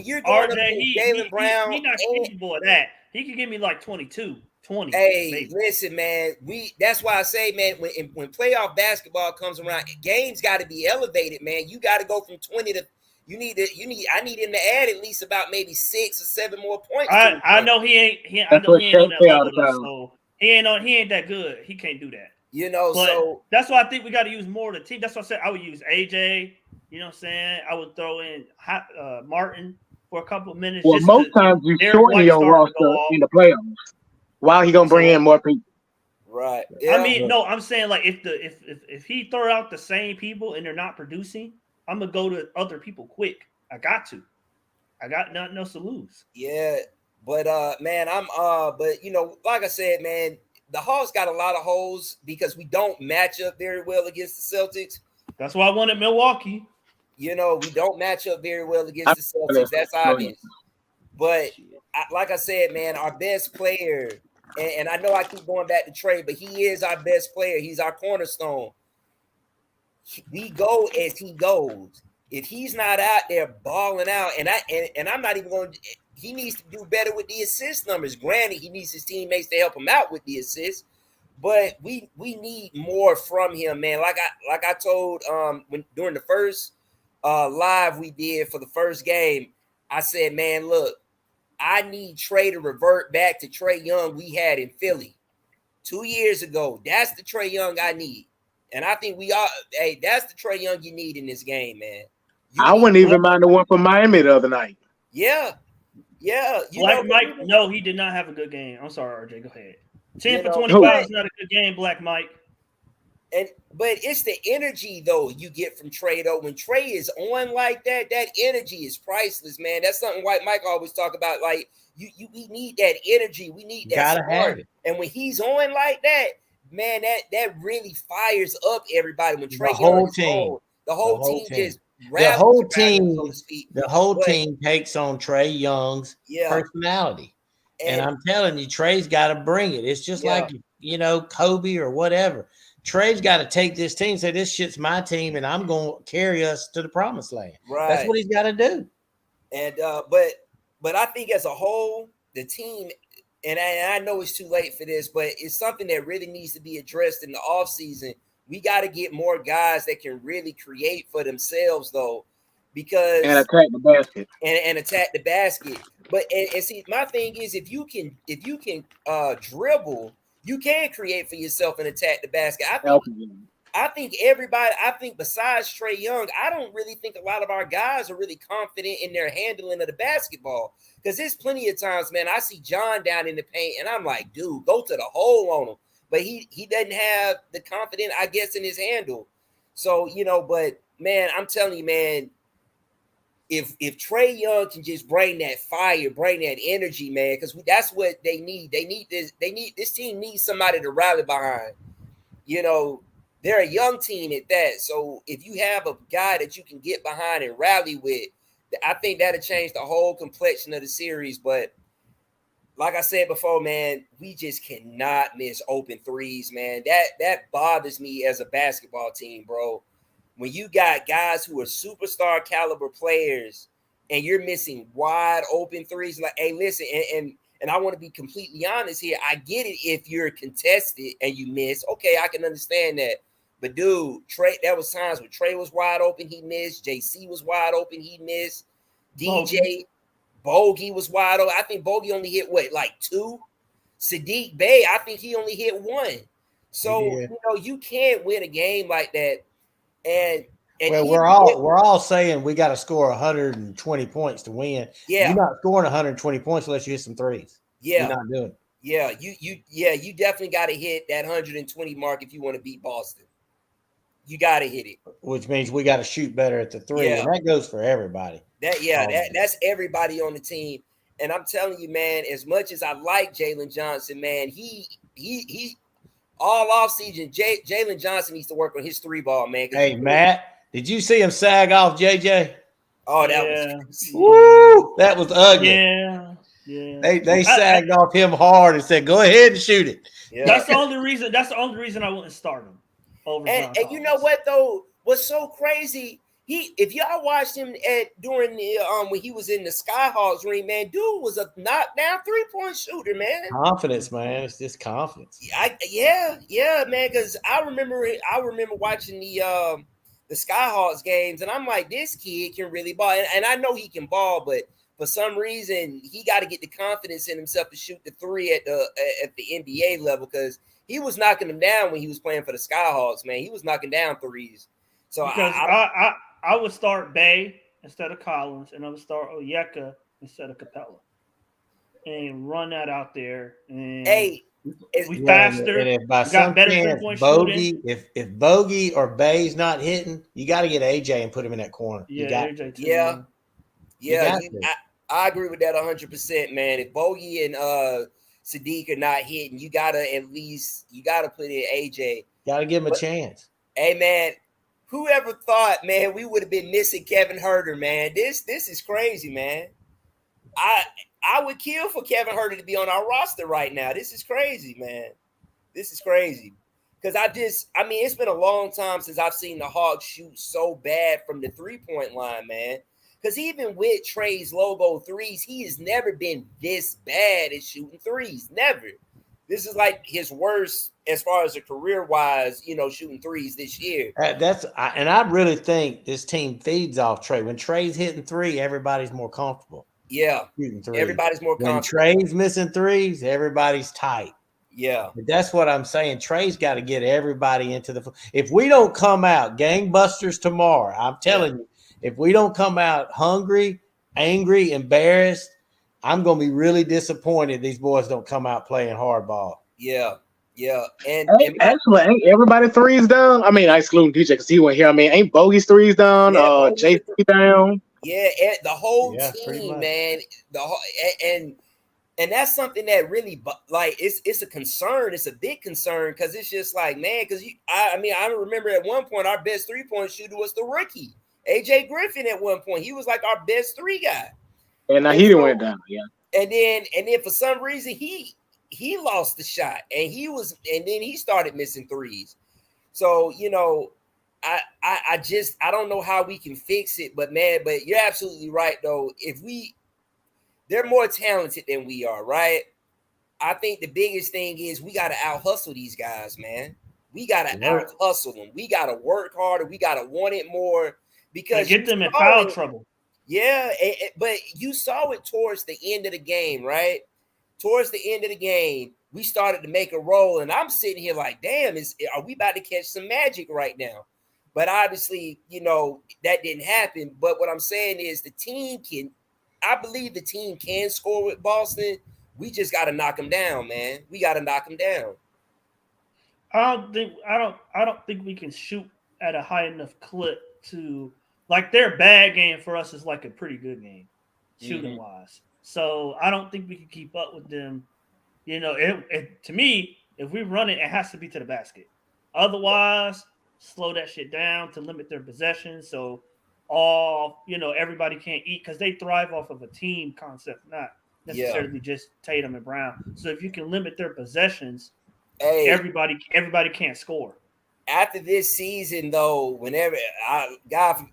you're going up against Jaylen Brown, he's not capable of that. He can give me like 22, 20. Hey, maybe. Listen, man. That's why I say, man, when playoff basketball comes around, games got to be elevated, man. You got to go from 20 to. I need him to add at least about maybe 6 or 7 more points. I know he ain't on that level, so he ain't that good. He can't do that. So that's why I think we got to use more of the team. That's why I said I would use AJ. You know what I'm saying? I would throw in Martin for a couple of minutes. Well, most times you shorten your roster in the playoffs. Why he gonna bring in more people? Right. Yeah. I mean, no, I'm saying like if he throw out the same people and they're not producing, I'm gonna go to other people quick. I got nothing else to lose. Yeah, but man, but like I said, man, the Hawks got a lot of holes because we don't match up very well against the Celtics. That's why I wanted Milwaukee. We don't match up very well against the Celtics. That's obvious. But like I said, man, our best player and I know I keep going back to Trey, but he is our best player. He's our cornerstone. We go as he goes. If he's not out there balling out, and I'm not even going. He needs to do better with the assist numbers. Granted, he needs his teammates to help him out with the assists, but we need more from him, man. Like I told during the first live we did for the first game, I said, man, look, I need Trey to revert back to Trey Young we had in Philly 2 years ago. That's the Trey Young I need. And I think that's the Trey Young you need in this game, man. I wouldn't even mind the one from Miami the other night. Yeah. Black Mike, no, he did not have a good game. I'm sorry, RJ. Go ahead. 10 for 25 is not a good game, Black Mike. But it's the energy though you get from Trey though. When Trey is on like that, that energy is priceless, man. That's something White Mike always talk about. Like we need that energy. We need that spark. And when he's on like that, man, that really fires up everybody. When Trey Young is on, the whole team just the whole team takes on Trey Young's personality. And I'm telling you, Trey's got to bring it. It's just like, Kobe or whatever. Trey's got to take this team and say, this shit's my team, and I'm going to carry us to the promised land. Right. That's what he's got to do. And but I think as a whole, the team, and I know it's too late for this, but it's something that really needs to be addressed in the offseason. We got to get more guys that can really create for themselves, though, because and attack the basket. And attack the basket. But and see, my thing is, if you can dribble, you can create for yourself and attack the basket. I think everybody. I think besides Trey Young, I don't really think a lot of our guys are really confident in their handling of the basketball. Because there's plenty of times, man, I see John down in the paint, and I'm like, dude, go to the hole on him. But he doesn't have the confidence, I guess, in his handle. So, but man, I'm telling you, man, if Trey Young can just bring that fire, bring that energy, man, because that's what they need. This team needs somebody to rally behind. They're a young team at that. So if you have a guy that you can get behind and rally with, I think that'll change the whole complexion of the series. But like I said before, man, we just cannot miss open threes, man. That bothers me as a basketball team, bro. When you got guys who are superstar caliber players and you're missing wide open threes, like, hey, listen, and I want to be completely honest here. I get it if you're contested and you miss. Okay, I can understand that. But dude, Trey, there was times when Trey was wide open, he missed. JC was wide open, he missed. DJ Bogey was wide open. I think Bogey only hit like 2. Sadiq Bey, I think he only hit 1. So you can't win a game like that. And we're all saying we got to score 120 points to win. Yeah, you're not scoring 120 points unless you hit some threes. Yeah, you're not doing it. Yeah, you definitely got to hit that 120 mark if you want to beat Boston. You got to hit it, which means we got to shoot better at the 3, and that goes for everybody. That's everybody on the team. And I'm telling you, man, as much as I like Jalen Johnson, man, he all offseason, Jalen Johnson needs to work on his 3 ball, man. Hey, Matt, did you see him sag off JJ? Oh, that was woo, that was ugly. Yeah. They sagged off him hard and said, "Go ahead and shoot it." Yeah. That's the only reason. That's the only reason I wouldn't start him. And you know what though? What's so crazy? If y'all watched him during the when he was in the Skyhawks ring, man, dude was a knockdown 3-point shooter, man. Confidence, man. It's just confidence. Yeah, man. Because I remember watching the Skyhawks games, and I'm like, this kid can really ball, and I know he can ball, but for some reason he got to get the confidence in himself to shoot the 3 at the NBA level, because he was knocking them down when he was playing for the Skyhawks, man. He was knocking down 3s. So I would start Bay instead of Collins, and I would start Onyeka instead of Capela, and run that out there. And we faster. And if by some chance if Bogey or Bay's not hitting, you got to get AJ and put him in that corner. AJ too. I agree with that 100%, man. If Bogey and Sadiq are not hitting, you gotta put in AJ. Gotta give him a chance. Hey, man, whoever thought, man, we would have been missing Kevin Huerter, man? This is crazy, man. I would kill for Kevin Huerter to be on our roster right now. This is crazy, man. This is crazy. Because it's been a long time since I've seen the Hawks shoot so bad from the three-point line, man. Because even with Trey's logo threes, he has never been this bad at shooting threes. Never. This is like his worst as far as a career-wise, shooting threes this year. And I really think this team feeds off Trey. When Trey's hitting three, everybody's more comfortable. Yeah. Shooting threes. Everybody's more comfortable. When Trey's missing threes, everybody's tight. Yeah. But that's what I'm saying. Trey's got to get everybody into the – if we don't come out gangbusters tomorrow, I'm telling you, if we don't come out hungry, angry, embarrassed, I'm going to be really disappointed these boys don't come out playing hardball. Yeah. Yeah. And actually, ain't everybody threes down? I mean, I excluding DJ because he went here. I mean, ain't Bogey's threes down? JC down? Yeah, the whole team, man. And that's something that really, like, it's a concern. It's a big concern because it's just like, man, because I remember at one point our best 3-point shooter was the rookie, AJ Griffin. At one point, he was like our best 3 guy. And now he went down, yeah. And then for some reason he lost the shot, and then he started missing threes. So I don't know how we can fix it, but you're absolutely right though. They're more talented than we are, right? I think the biggest thing is we got to out-hustle these guys, man. We got to out-hustle them. We got to work harder. We got to want it more because get them in foul trouble. Yeah, but you saw it towards the end of the game, right? Towards the end of the game, we started to make a roll, and I'm sitting here like, damn, are we about to catch some magic right now? But obviously, that didn't happen. But what I'm saying is I believe the team can score with Boston. We just got to knock them down, man. We got to knock them down. I don't think we can shoot at a high enough clip to, like, their bad game for us is like a pretty good game, shooting wise. So I don't think we can keep up with them. To me, if we run it, it has to be to the basket. Otherwise, slow that shit down to limit their possessions. So everybody can't eat because they thrive off of a team concept, not necessarily just Tatum and Brown. So if you can limit their possessions, everybody can't score. After this season, though, God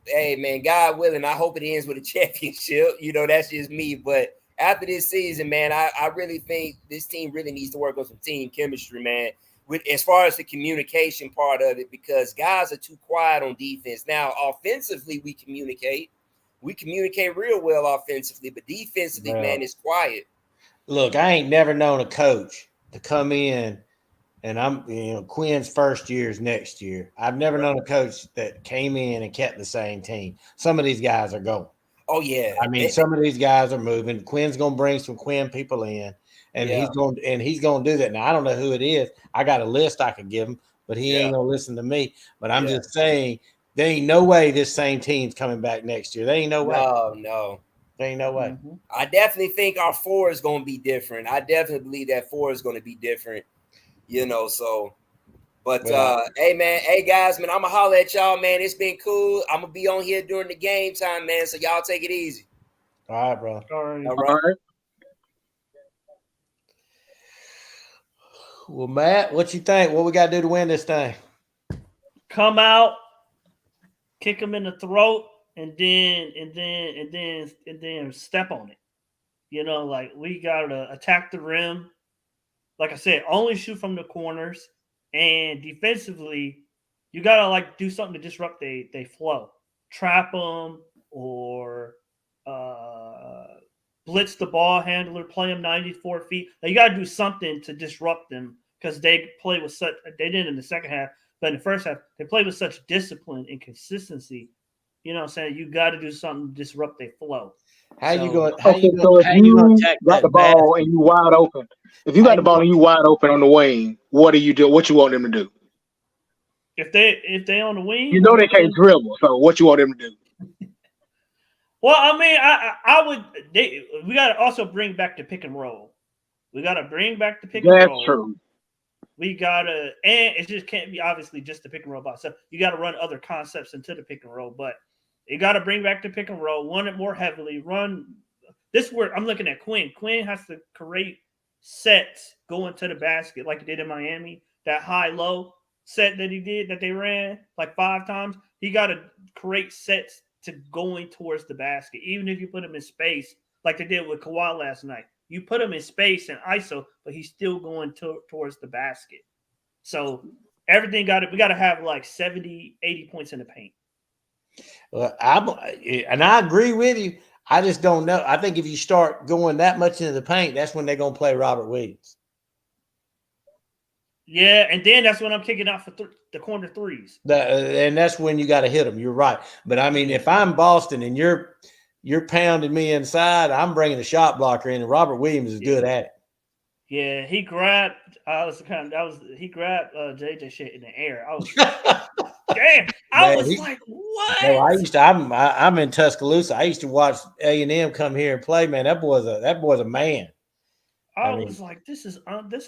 willing, I hope it ends with a championship. That's just me. But after this season, man, I really think this team really needs to work on some team chemistry, man. As far as the communication part of it, because guys are too quiet on defense. Now, offensively, we communicate real well offensively, but defensively, man, it's quiet. Look, I ain't never known a coach to come in, and I'm, Quinn's first year is next year. I've never known a coach that came in and kept the same team. Some of these guys are going. Oh, yeah. I mean, some of these guys are moving. Quinn's going to bring some Quinn people in. And he's going to do that. Now, I don't know who it is. I got a list I could give him, but he ain't going to listen to me. But I'm just saying, there ain't no way this same team's coming back next year. There ain't no way. No. There ain't no way. Mm-hmm. I definitely think our 4 is going to be different. I definitely believe that 4 is going to be different, so. But, hey, man. Hey, guys, man, I'm going to holler at y'all, man. It's been cool. I'm going to be on here during the game time, man, so y'all take it easy. All right, bro. All right. Well, Matt, what you think? What we got to do to win this thing? Come out, kick them in the throat, and then step on it. Like, we got to attack the rim. Like I said, only shoot from the corners. And defensively, you got to, do something to disrupt they flow. Trap them or blitz the ball handler, play them 94 feet. Now, you got to do something to disrupt them because they play with such – they didn't in the second half, but in the first half, they played with such discipline and consistency. You know what I'm saying? You got to do something to disrupt their flow. So if you got the ball and you wide open, if you got the ball and you wide open on the wing, what do you do? What you want them to do? If they on the wing, they can't dribble. So what you want them to do? Well, I mean, I would. We got to also bring back the pick and roll. We got to bring back the pick and roll. That's true. We gotta, and it just can't be obviously just the pick and roll by itself. You got to run other concepts into the pick and roll, but you got to bring back the pick and roll. Run it more heavily. this is where I'm looking at Quinn. Quinn has to create sets going to the basket like he did in Miami. That high-low set that he did, that they ran like 5 times. He got to create sets to going towards the basket, even if you put him in space like they did with Kawhi last night. You put him in space and ISO, but he's still going towards the basket. So everything we got to have like 70, 80 points in the paint. Well, I agree with you. I just don't know. I think if you start going that much into the paint, that's when they're going to play Robert Williams. Yeah, and then that's when I'm kicking out for the corner threes. And that's when you got to hit them. You're right. But, I mean, if I'm Boston and you're pounding me inside, I'm bringing a shot blocker in, and Robert Williams is good at it. Yeah, he grabbed. He grabbed JJ shit in the air. I was damn. I was like, what? No, I'm in Tuscaloosa. I used to watch A&M come here and play. Man, that boy's a man. I was like, this is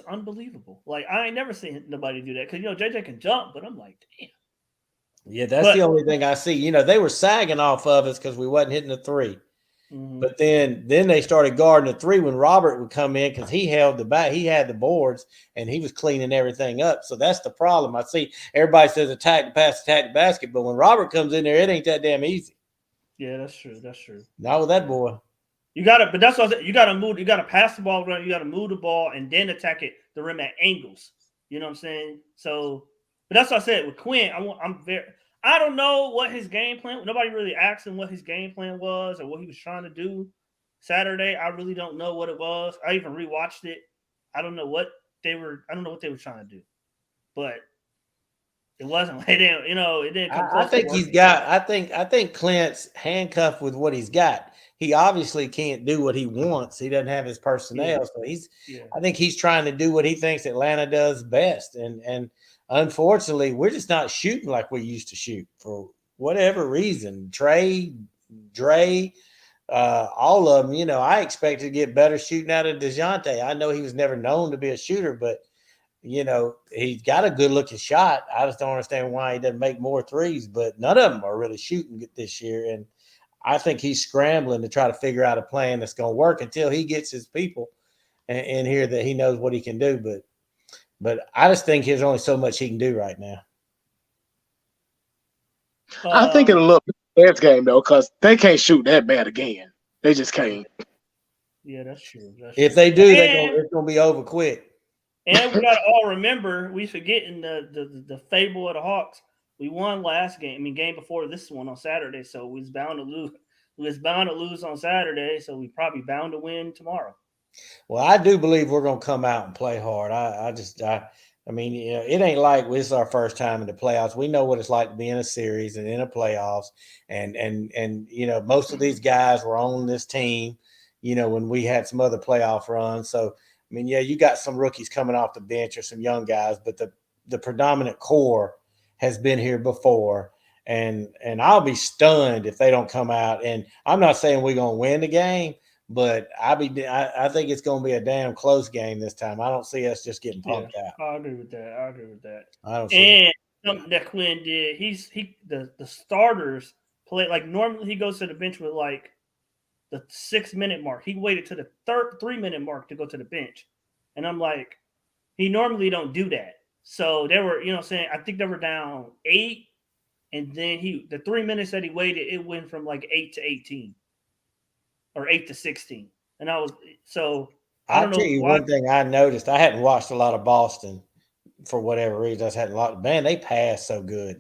unbelievable. Like, I ain't never seen nobody do that because JJ can jump, but I'm like, damn. Yeah, that's the only thing I see. They were sagging off of us because we wasn't hitting the three. Mm-hmm. But then they started guarding the three when Robert would come in because he held the back. He had the boards and he was cleaning everything up. So that's the problem. I see everybody says attack the pass, attack the basket, but when Robert comes in there, it ain't that damn easy. Yeah, that's true. That's true. Not with that boy. But that's what you gotta move. You gotta pass the ball around. You gotta move the ball and then attack the rim at angles. You know what I'm saying? So, but that's what I said with Quinn. I don't know what his game plan. Nobody really asked him what his game plan was or what he was trying to do Saturday. I really don't know what it was. I even rewatched it. I don't know what they were trying to do, but it wasn't. It didn't come close. I think Clint's handcuffed with what he's got. He obviously can't do what he wants. He doesn't have his personnel, so I think he's trying to do what he thinks Atlanta does best, and unfortunately, we're just not shooting like we used to shoot for whatever reason. Trey, Dre, all of them. I expected to get better shooting out of DeJounte. I know he was never known to be a shooter, but he's got a good-looking shot. I just don't understand why he doesn't make more threes. But none of them are really shooting this year, and I think he's scrambling to try to figure out a plan that's going to work until he gets his people in here that he knows what he can do. But I just think there's only so much he can do right now. I think it'll look next game though, because they can't shoot that bad again. They just can't. Yeah, that's true. If they do, it's gonna be over quick. And we gotta all remember, we forgetting the fable of the Hawks. We won last game. I mean, game before this one on Saturday, so we was bound to lose. We was bound to lose on Saturday, so we probably bound to win tomorrow. Well, I do believe we're going to come out and play hard. I mean, it ain't like it's our first time in the playoffs. We know what it's like to be in a series and in a playoffs. And most of these guys were on this team, when we had some other playoff runs. So, I mean, yeah, you got some rookies coming off the bench or some young guys, but the predominant core has been here before. And I'll be stunned if they don't come out. And I'm not saying we're going to win the game, but I think it's going to be a damn close game this time. I don't see us just getting punked out. I agree with that. I don't see and something that Quinn did. The starters play like normally he goes to the bench with like the 6-minute mark. He waited to the 3-minute mark to go to the bench, and I'm like, he normally don't do that. So they were, I think they were down 8, and then the 3 minutes that he waited, it went from like 8 to 18. Or 8 to 16. And I don't know. I'll tell you one thing I noticed. I hadn't watched a lot of Boston for whatever reason. I just hadn't watched. Man, they pass so good.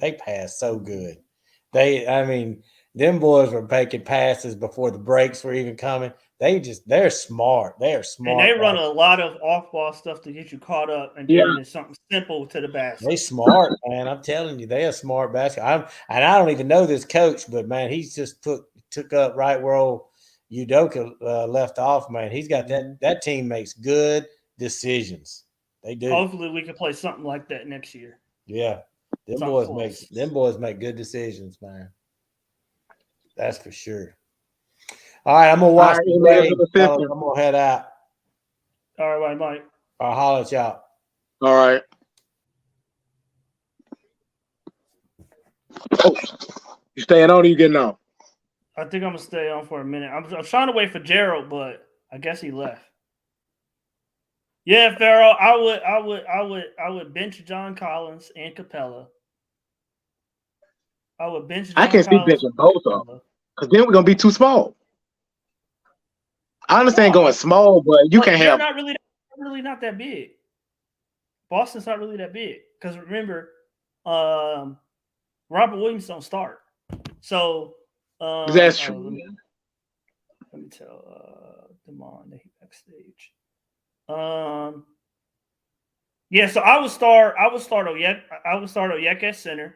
Them boys were making passes before the breaks were even coming. They're smart. They're smart. And they run a lot of off-ball stuff to get you caught up and then it's something simple to the basket. They smart, man. I'm telling you, they're a smart basket. I don't even know this coach, but man, he's just took up right where old Udoka left off, man. He's got that team makes good decisions. They do. Hopefully we can play something like that next year. Yeah. Them boys make good decisions, man. That's for sure. All right, I'm gonna watch the game. I'm gonna head out. All right, Mike. I'll holler at y'all. All right. Oh, you staying on or you getting on? I think I'm gonna stay on for a minute. I'm trying to wait for Gerald, but I guess he left. Yeah, Pharaoh, I would bench John Collins and Capela. I would bench John I can see Collins benching both of them because then we're gonna be too small. I understand going small, but you can't they're have. not really not that big. Boston's not really that big because remember, Robert Williams don't start. So That's true. let me tell Damon that he backstage. Yeah, so I would start Oyeka at center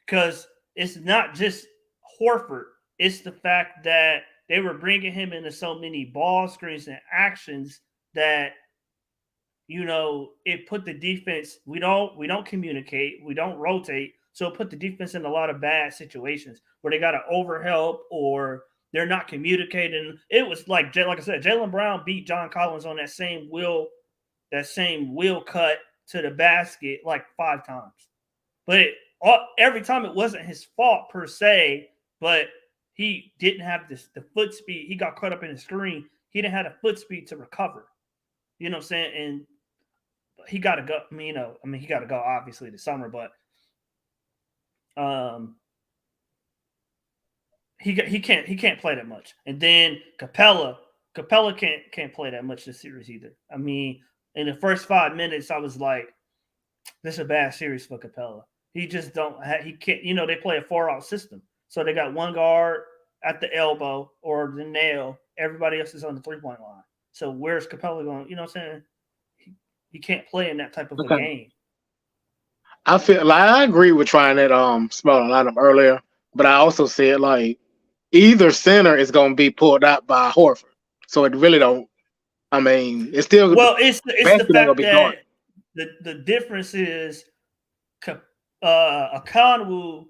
because it's not just Horford. It's the fact that they were bringing him into so many ball screens and actions that it put the defense. We don't communicate. We don't rotate. So it put the defense in a lot of bad situations where they got to overhelp or they're not communicating. It was like I said, Jaylen Brown beat John Collins on that same wheel cut to the basket like 5 times. But every time it wasn't his fault per se, but he didn't have the foot speed. He got caught up in the screen. He didn't have the foot speed to recover. You know what I'm saying? And he got to go. He got to go obviously this summer, but he can't play that much. And then Capela can't play that much this series either. I mean, in the first 5 minutes, I was like, this is a bad series for Capela. He just he can't, they play a 4-out system. So they got one guard at the elbow or the nail. Everybody else is on the 3-point line. So where's Capela going? You know what I'm saying? He can't play in that type of a game. I feel like I agree with trying that smaller lineup earlier, but I also said like either center is going to be pulled out by Horford. So it really don't. I mean, it's still it's the fact that the difference is Akanwu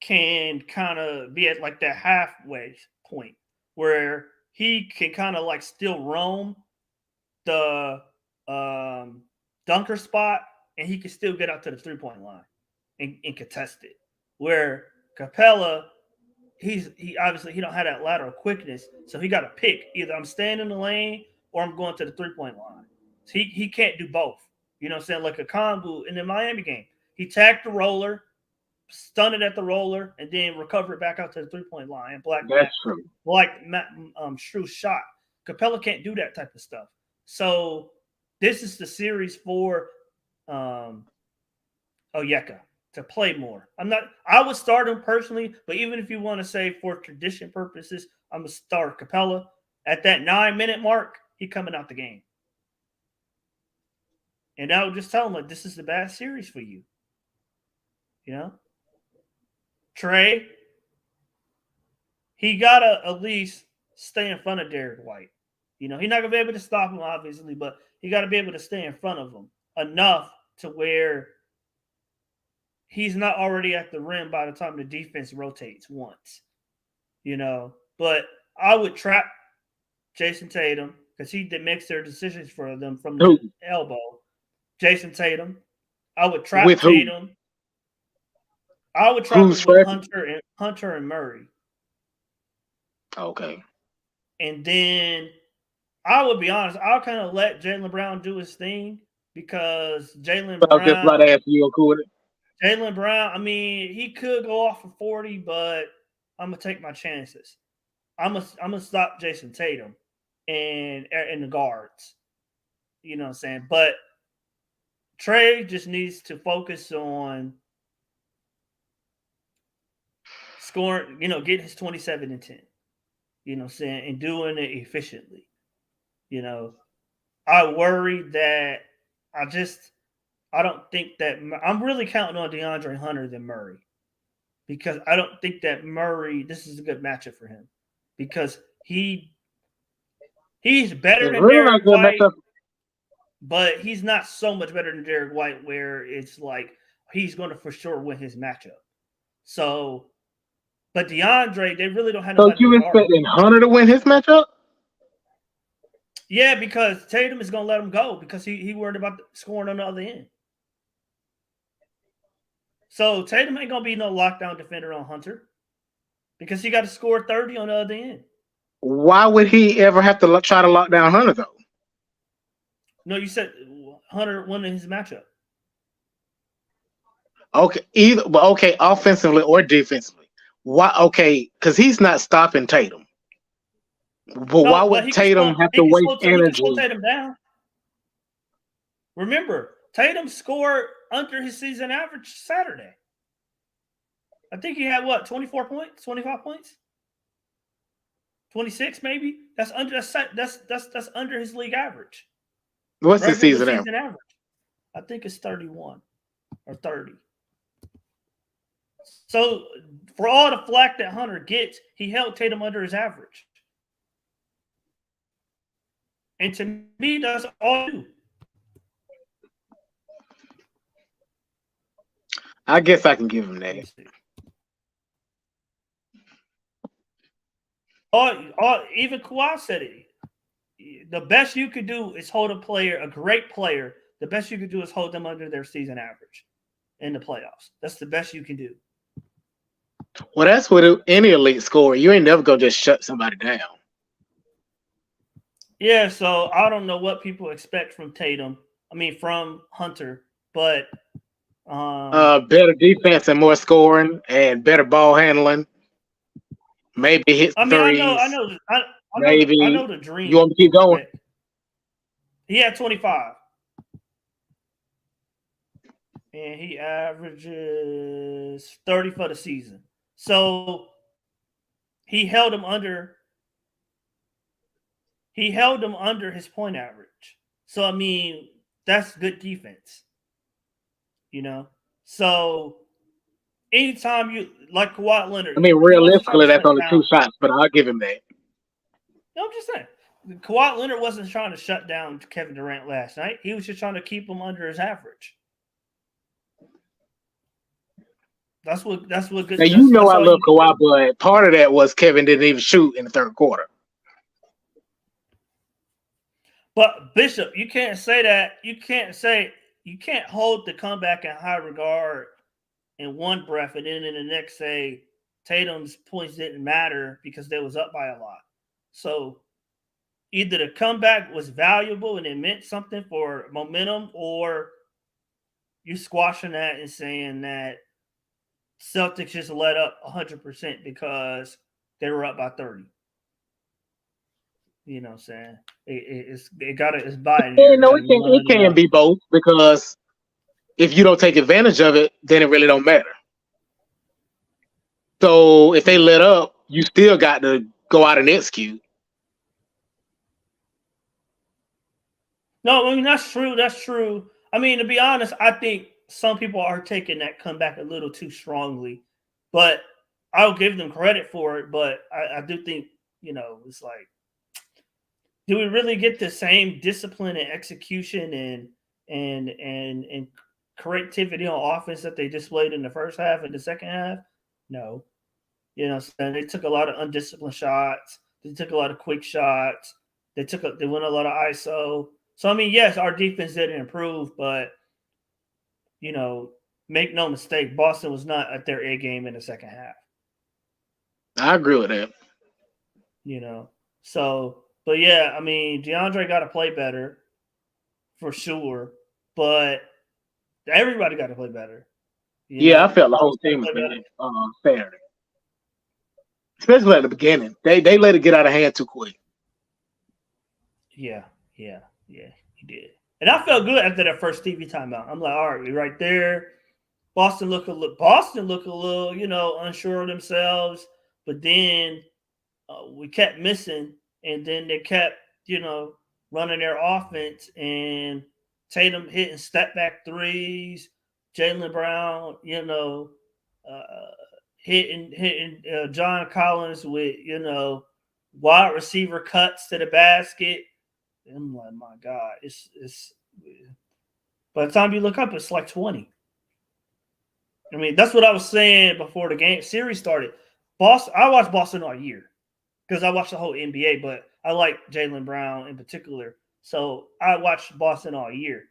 can kind of be at like that halfway point where he can kind of like still roam the dunker spot and he can still get out to the 3-point line and contest it. Where Capela, he obviously he don't have that lateral quickness, so he got to pick either I'm staying in the lane or I'm going to the 3-point line. So he can't do both. You know what I'm saying? Like a Kongu in the Miami game, he tagged the roller, stunned it at the roller, and then recovered back out to the 3-point line. That's true. Shrew shot. Capela can't do that type of stuff. So this is the series for Oyeka to play more. I would start him personally, but even if you want to say for tradition purposes, I'm gonna start Capela at that 9-minute mark. He coming out the game, and I would just tell him like this is the bad series for you. Trey, he gotta at least stay in front of Derek White. He's not gonna be able to stop him, obviously, but he got to be able to stay in front of him enough to where he's not already at the rim by the time the defense rotates once. But I would trap Jason Tatum because he makes their decisions for them from the elbow. Jason Tatum. I would trap with Tatum. Who? I would trap him with Hunter and Murray. Okay. And then I would be honest, I'll kind of let Jaylen Brown do his thing because Jaylen Brown. Just like ask you cool with it. Jaylen Brown, I mean, he could go off for 40, but I'm gonna take my chances. I'm gonna stop Jason Tatum and the guards. You know what I'm saying? But Trey just needs to focus on scoring, getting his 27 and 10. You know what I'm saying? And doing it efficiently. I worry that I don't think that I'm really counting on DeAndre Hunter than Murray because I don't think that Murray, this is a good matchup for him because he's better than Derek White, but he's not so much better than Derek White where it's like he's going to for sure win his matchup. So, but DeAndre, they really don't have nobody. So you expecting Hunter to win his matchup? Yeah, because Tatum is going to let him go because he worried about scoring on the other end. So Tatum ain't going to be no lockdown defender on Hunter because he got to score 30 on the other end. Why would he ever have to try to lock down Hunter though? No, you said Hunter won his matchup. Okay, offensively or defensively. Why? Okay, because he's not stopping Tatum. But why would Tatum have to waste energy? He can slow Tatum down. Remember, Tatum scored under his season average Saturday. I think he had 24 points, 25 points, 26 maybe. That's under that's under his league average. What's the season average? I think it's 31 or 30. So for all the flack that Hunter gets, he held Tatum under his average. And to me, that's all I do. I guess I can give him that. Even Kawhi said it. The best you could do is hold a great player. The best you could do is hold them under their season average in the playoffs. That's the best you can do. Well, that's what any elite scorer. You ain't never gonna just shut somebody down. Yeah, so I don't know what people expect from from Hunter, but better defense and more scoring and better ball handling. Maybe hit threes. I know the dream. You want to keep going? He had 25. And he averages 30 for the season. So he held him under his point average. So I mean, that's good defense. So anytime you like Kawhi Leonard. I mean, realistically, that's only 2 shots, but I'll give him that. No, I'm just saying. Kawhi Leonard wasn't trying to shut down Kevin Durant last night. He was just trying to keep him under his average. That's what good. Now, I love Kawhi, but part of that was Kevin didn't even shoot in the third quarter. But Bishop, you can't say that. You can't hold the comeback in high regard in one breath and then in the next say Tatum's points didn't matter because they was up by a lot. So either the comeback was valuable and it meant something for momentum, or you squashing that and saying that Celtics just let up 100% because they were up by 30. You know what I'm saying? It's buying. It can be both, because if you don't take advantage of it, then it really don't matter. So if they let up, you still got to go out and execute. No, I mean, that's true. That's true. I mean, to be honest, I think some people are taking that comeback a little too strongly, but I'll give them credit for it. But I do think, it's like, do we really get the same discipline and execution and creativity on offense that they displayed in the first half and the second half? No. They took a lot of undisciplined shots. They took a lot of quick shots. They went a lot of ISO. So, I mean, yes, our defense didn't improve, but, make no mistake, Boston was not at their A game in the second half. I agree with that. So, but yeah, I mean, DeAndre got to play better for sure, but everybody got to play better. I felt the whole team was better Saturday. Especially at the beginning. They let it get out of hand too quick. Yeah, he did. And I felt good after that first TV timeout. I'm like, all right, we're right there. Boston looked a little, unsure of themselves. But then we kept missing, and then they kept, running their offense, and Tatum hitting step back threes, Jaylen Brown, hitting John Collins with, wide receiver cuts to the basket. And I'm like, my God, it's by the time you look up, it's like 20. I mean, that's what I was saying before the series started. I watched Boston all year because I watched the whole NBA, but I like Jaylen Brown in particular. So I watched Boston all year,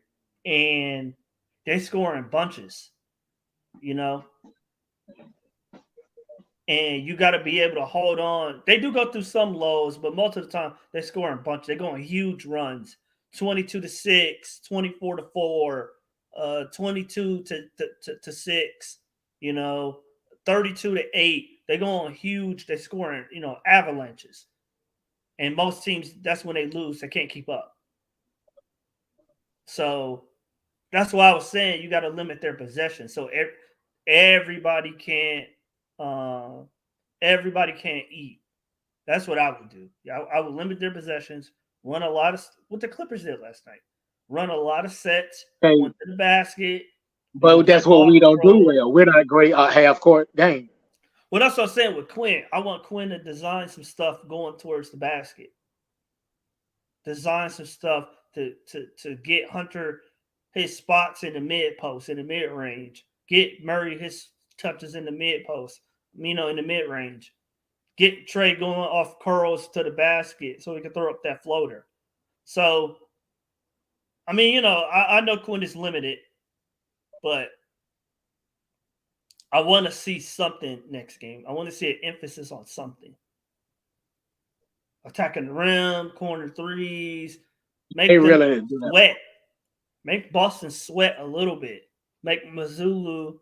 and they score in bunches, and you got to be able to hold on. They do go through some lows, but most of the time they score in bunches. They go on huge runs, 22-6, 24-4, 22-6. 32-8. They go on huge. They score in avalanches, and most teams that's when they lose. They can't keep up. So that's why I was saying you got to limit their possession. So everybody can't eat. That's what I would do. I would limit their possessions. Run a lot of what the Clippers did last night. Run a lot of sets. Went to the basket. But that's what we don't do well. We're not great at half court game. Well, that's what I'm saying with Quinn. I want Quinn to design some stuff going towards the basket. Design some stuff to get Hunter his spots in the mid post, in the mid range. Get Murray his touches in the mid post, in the mid range. Get Trey going off curls to the basket so he can throw up that floater. So, I know Quinn is limited, but I want to see something next game. I want to see an emphasis on something. Attacking the rim, corner threes. Make them sweat. Make Boston sweat a little bit. Make Mazzulla,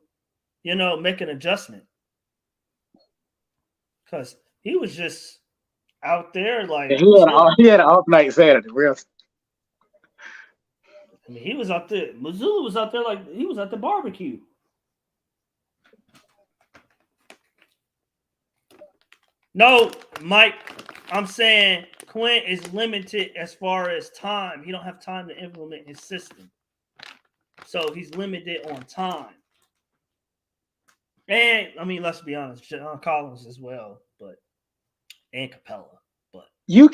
make an adjustment. Because he was just out there like... He had an off night Saturday, real. He was out there. Mazzulla was out there like he was at the barbecue. No, Mike, I'm saying Quinn is limited as far as time. He don't have time to implement his system. So he's limited on time. And, let's be honest, John Collins as well, and Capela. But you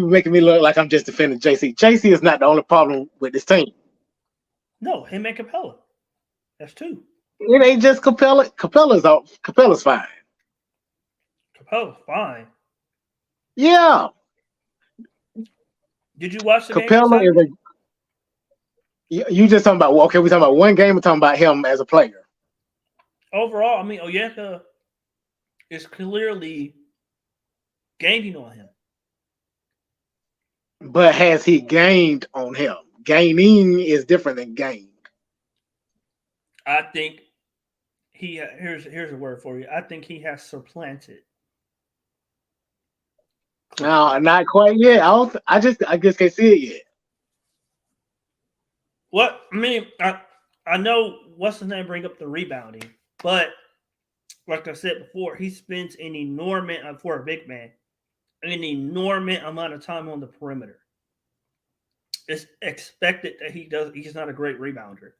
making me look like I'm just defending JC. JC is not the only problem with this team. No, him and Capela. That's two. It ain't just Capela. Capela's fine. Capela's fine. Yeah. Did you watch the Capela game? You just talking about, we're talking about one game, we're talking about him as a player. Overall, Onyeka is clearly gaining on him. But has he gained on him? Gaining is different than gained. I think here's a word for you. I think he has supplanted. No, not quite yet. I just can't see it yet. What I know what's his name bring up the rebounding, but like I said before, he spends an enormous for a big man, an enormous amount of time on the perimeter. It's expected that he's not a great rebounder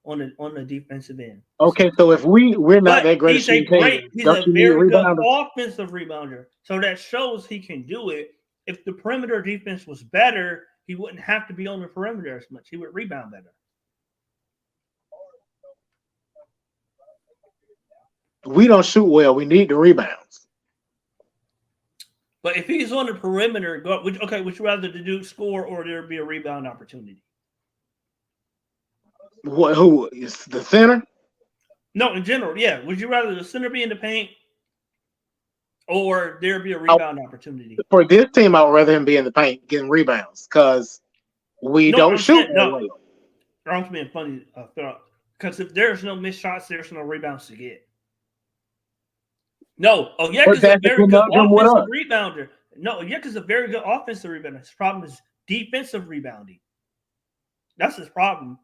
on the defensive end. Okay, so if we're not that great, he's a very good offensive rebounder. So that shows he can do it. If the perimeter defense was better, he wouldn't have to be on the perimeter as much. He would rebound better. We don't shoot well. We need the rebounds. But if he's on the perimeter, would you rather the dude score or there be a rebound opportunity? Who is the center? No, in general, yeah. Would you rather the center be in the paint or there be a rebound opopportunity? For this team, I would rather him be in the paint getting rebounds because we don't shoot well. I'm being funny because if there's no missed shots, there's no rebounds to get. No, Onyeka's a very good offensive rebounder. No, Onyeka's a very good offensive rebounder. His problem is defensive rebounding. That's his problem.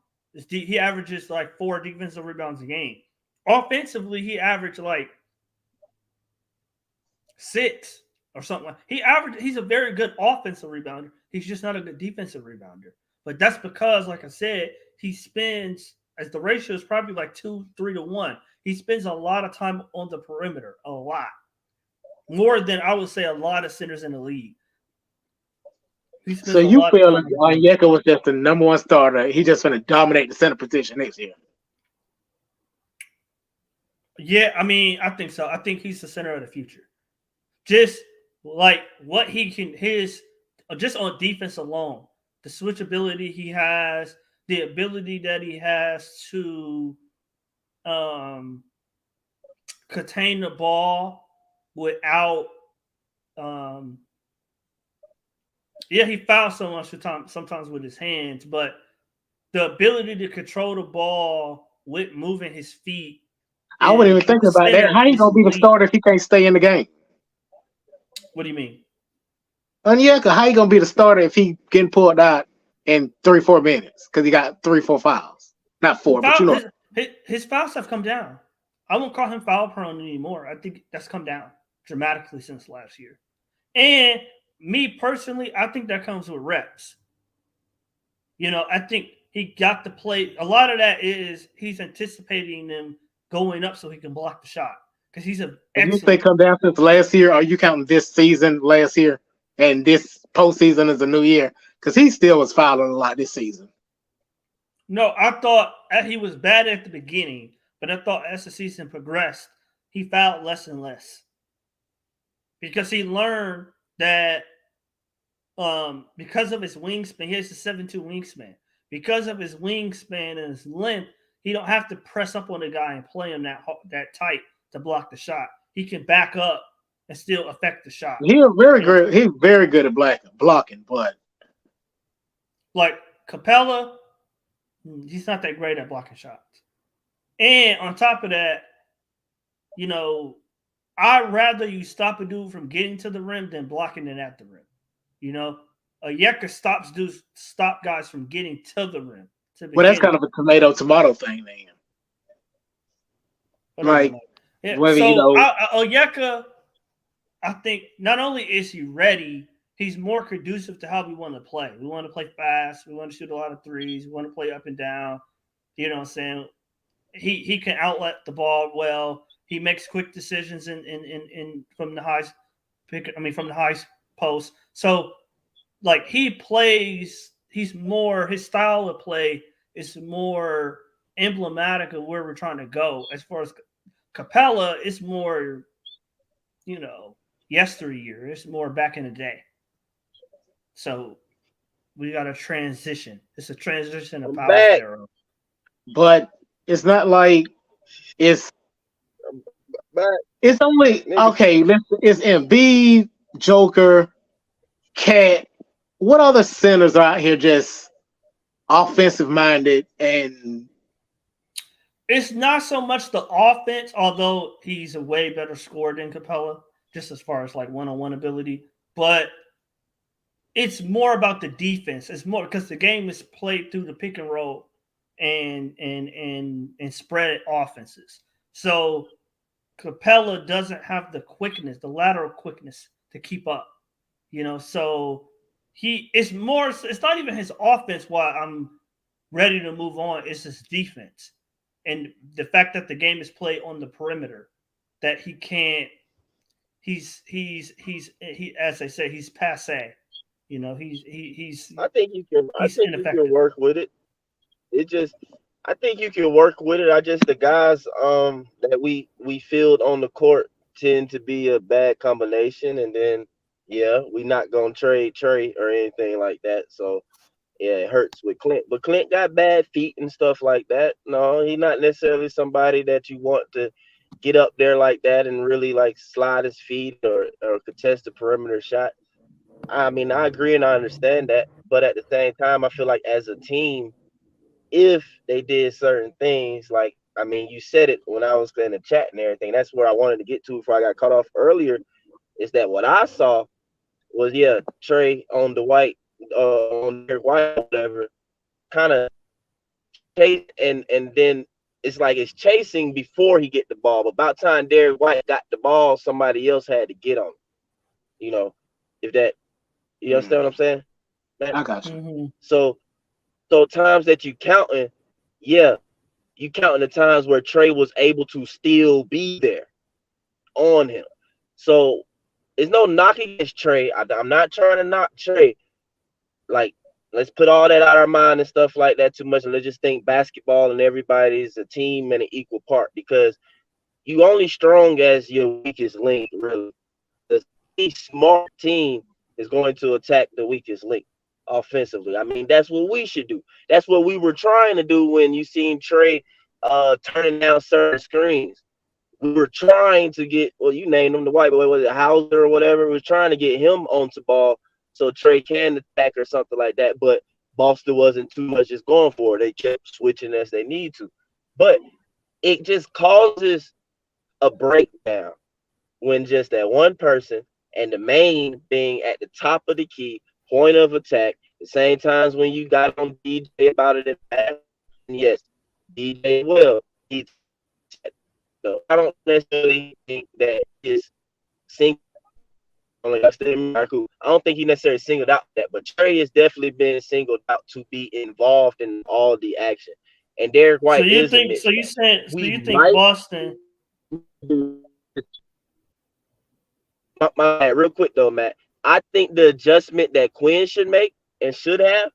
He averages like 4 defensive rebounds a game. Offensively, he averaged like 6 or something. He's a very good offensive rebounder. He's just not a good defensive rebounder. But that's because, like I said, he spends, as the ratio is probably like 2-3 to 1. He spends a lot of time on the perimeter, a lot. More than I would say a lot of centers in the league. So you feel like Onyeka was just the number 1 starter. He just going to dominate the center position next year. Yeah, I think so. I think he's the center of the future. Just like what he can, just on defense alone, the switchability he has, the ability that he has to contain the ball without. He fouls so much sometimes with his hands, but the ability to control the ball with moving his feet. I wouldn't even think about that. How you gonna be the starter if he can't stay in the game? What do you mean? Onyeka, how you gonna be the starter if he getting pulled out in 3-4 minutes because he got 3-4 fouls? Not 4, but you know. His fouls have come down. I won't call him foul prone anymore. I think that's come down dramatically since last year. And me personally, I think that comes with reps. I think he got to play. A lot of that is he's anticipating them going up so he can block the shot because he's a. You think come down since last year? Or are you counting this season last year and this postseason is a new year? Because he still was fouling a lot this season. No, I thought he was bad at the beginning, but I thought as the season progressed, he fouled less and less because he learned that because of his wingspan, he has a 7'2" wingspan. Because of his wingspan and his length, he don't have to press up on the guy and play him that tight to block the shot. He can back up and still affect the shot. He's very good at blocking, but like Capela, he's not that great at blocking shots. And on top of that, I'd rather you stop a dude from getting to the rim than blocking it at the rim. Onyeka stop guys from getting to the rim. Well, that's kind of a tomato thing, then. Onyeka, I think not only is he ready, he's more conducive to how we want to play. We want to play fast. We want to shoot a lot of threes. We want to play up and down. You know what I'm saying? He can outlet the ball well. He makes quick decisions in from the highs post. So he plays, his style of play is more emblematic of where we're trying to go. As far as Capela, it's more, yesteryear. It's more back in the day. So we got a transition. It's a transition of power era. But it's not like it's only okay. It's Embiid, Joker, Cat. What other centers are out here just offensive minded? And it's not so much the offense, although he's a way better scorer than Capela, just as far as one-on-one ability. But it's more about the defense. It's more because the game is played through the pick and roll and spread offenses. So Capela doesn't have the quickness, the lateral quickness to keep up. So it's not even his offense why I'm ready to move on. It's his defense. And the fact that the game is played on the perimeter, that he can't, as they say, he's passe. He's. I think you can work with it. I think you can work with it. The guys that we field on the court tend to be a bad combination, and then we're not gonna trade Trey or anything like that. So it hurts with Clint. But Clint got bad feet and stuff like that. No, he's not necessarily somebody that you want to get up there like that and really slide his feet or contest the perimeter shot. I mean, I agree and I understand that, but at the same time, I feel like as a team, if they did certain things, you said it when I was in the chat and everything. That's where I wanted to get to before I got cut off earlier. Is that what I saw was Trey on the White, on Derek White, whatever, kind of chase and then it's chasing before he get the ball. But about time Derek White got the ball, somebody else had to get on him. If that. You understand what I'm saying? I got you. Mm-hmm. So times that you counting, you counting the times where Trey was able to still be there on him. So there's no knocking against Trey. I'm not trying to knock Trey. Let's put all that out of our mind and stuff like that too much, and let's just think basketball and everybody's a team and an equal part, because you only strong as your weakest link, really. The smart team is going to attack the weakest link offensively. I mean, that's what we should do. That's what we were trying to do when you seen Trey turning down certain screens. we were trying to get, well, you named him, the white boy, was it Hauser or whatever? We were trying to get him onto ball so Trey can attack or something like that. But Boston wasn't too much just going for it. They kept switching as they need to. But it just causes a breakdown when just that one person and the main being at the top of the key, point of attack, the same times when you got on DJ about it in past. And yes, DJ will. So I don't necessarily think that his single. I don't think he necessarily singled out that, but Trey has definitely been singled out to be involved in all the action. And Derek White so you think? So you saying? So you think Boston? Real quick though, Matt. I think the adjustment that Quinn should make and should have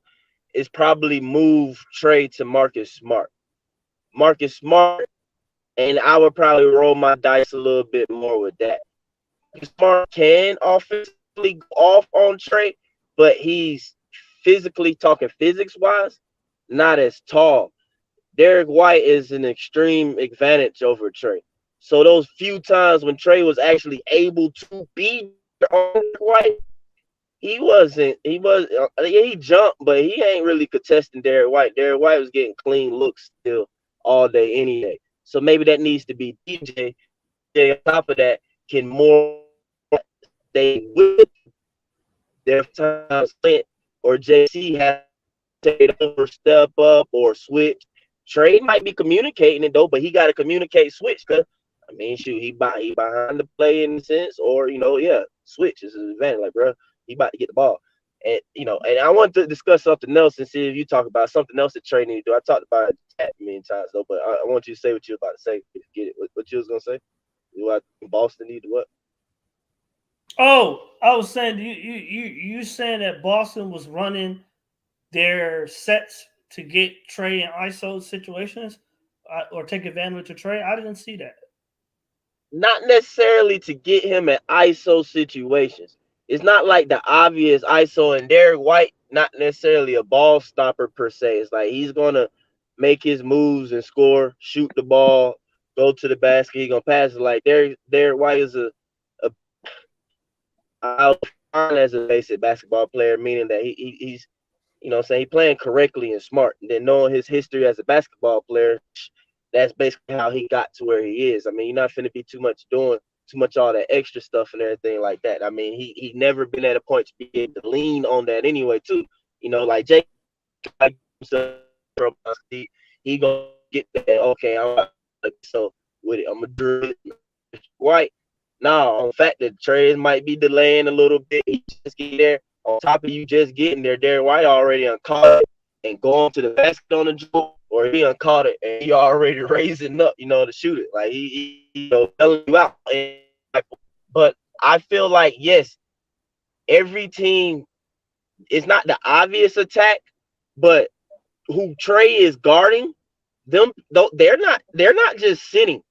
is probably move Trey to Marcus Smart. Marcus Smart, and I would probably roll my dice a little bit more with that. Smart can offensively go off on Trey, but he's physically talking physics-wise, not as tall. Derek White is an extreme advantage over Trey. So those few times when Trey was actually able to be on Derek White, he wasn't. He jumped, but he ain't really contesting Derek White. Derek White was getting clean looks still all day, any day. So maybe that needs to be DJ. On top of that, can more stay with their times Clint or JC have to take over, step up, or switch. Trey might be communicating it though, but he got to communicate switch. Cause I mean, shoot, he behind the play in a sense, or switch is an advantage. Like, bro, he about to get the ball, and and I want to discuss something else and see if you talk about something else that Trey need to do. I talked about it many times though, but I want you to say what you were about to say. Get it? What you was gonna say? What Boston need to what? Oh, I was saying you saying that Boston was running their sets to get Trey in ISO situations or take advantage of Trey. I didn't see that. Not necessarily to get him in ISO situations. It's not like the obvious ISO, and Derek White not necessarily a ball stopper per se. It's like he's gonna make his moves and score, shoot the ball, go to the basket. He's gonna pass it. Like Derek White is I'll define as a basic basketball player, meaning that he's he's playing correctly and smart. And then knowing his history as a basketball player, that's basically how he got to where he is. I mean, you're not finna be doing too much all that extra stuff and everything like that. I mean, he never been at a point to be able to lean on that anyway, too. Like Jake, he gonna get that. Okay, so with it, I'm gonna do it. White. Now, on the fact that trades might be delaying a little bit, he just get there. On top of you just getting there, Derek White already uncaught it and going to the basket on the dribble, or he uncaught it and he already raising up, to shoot it. Like he telling you out. But I feel like, yes, every team is not the obvious attack, but who Trey is guarding, they're not just sitting.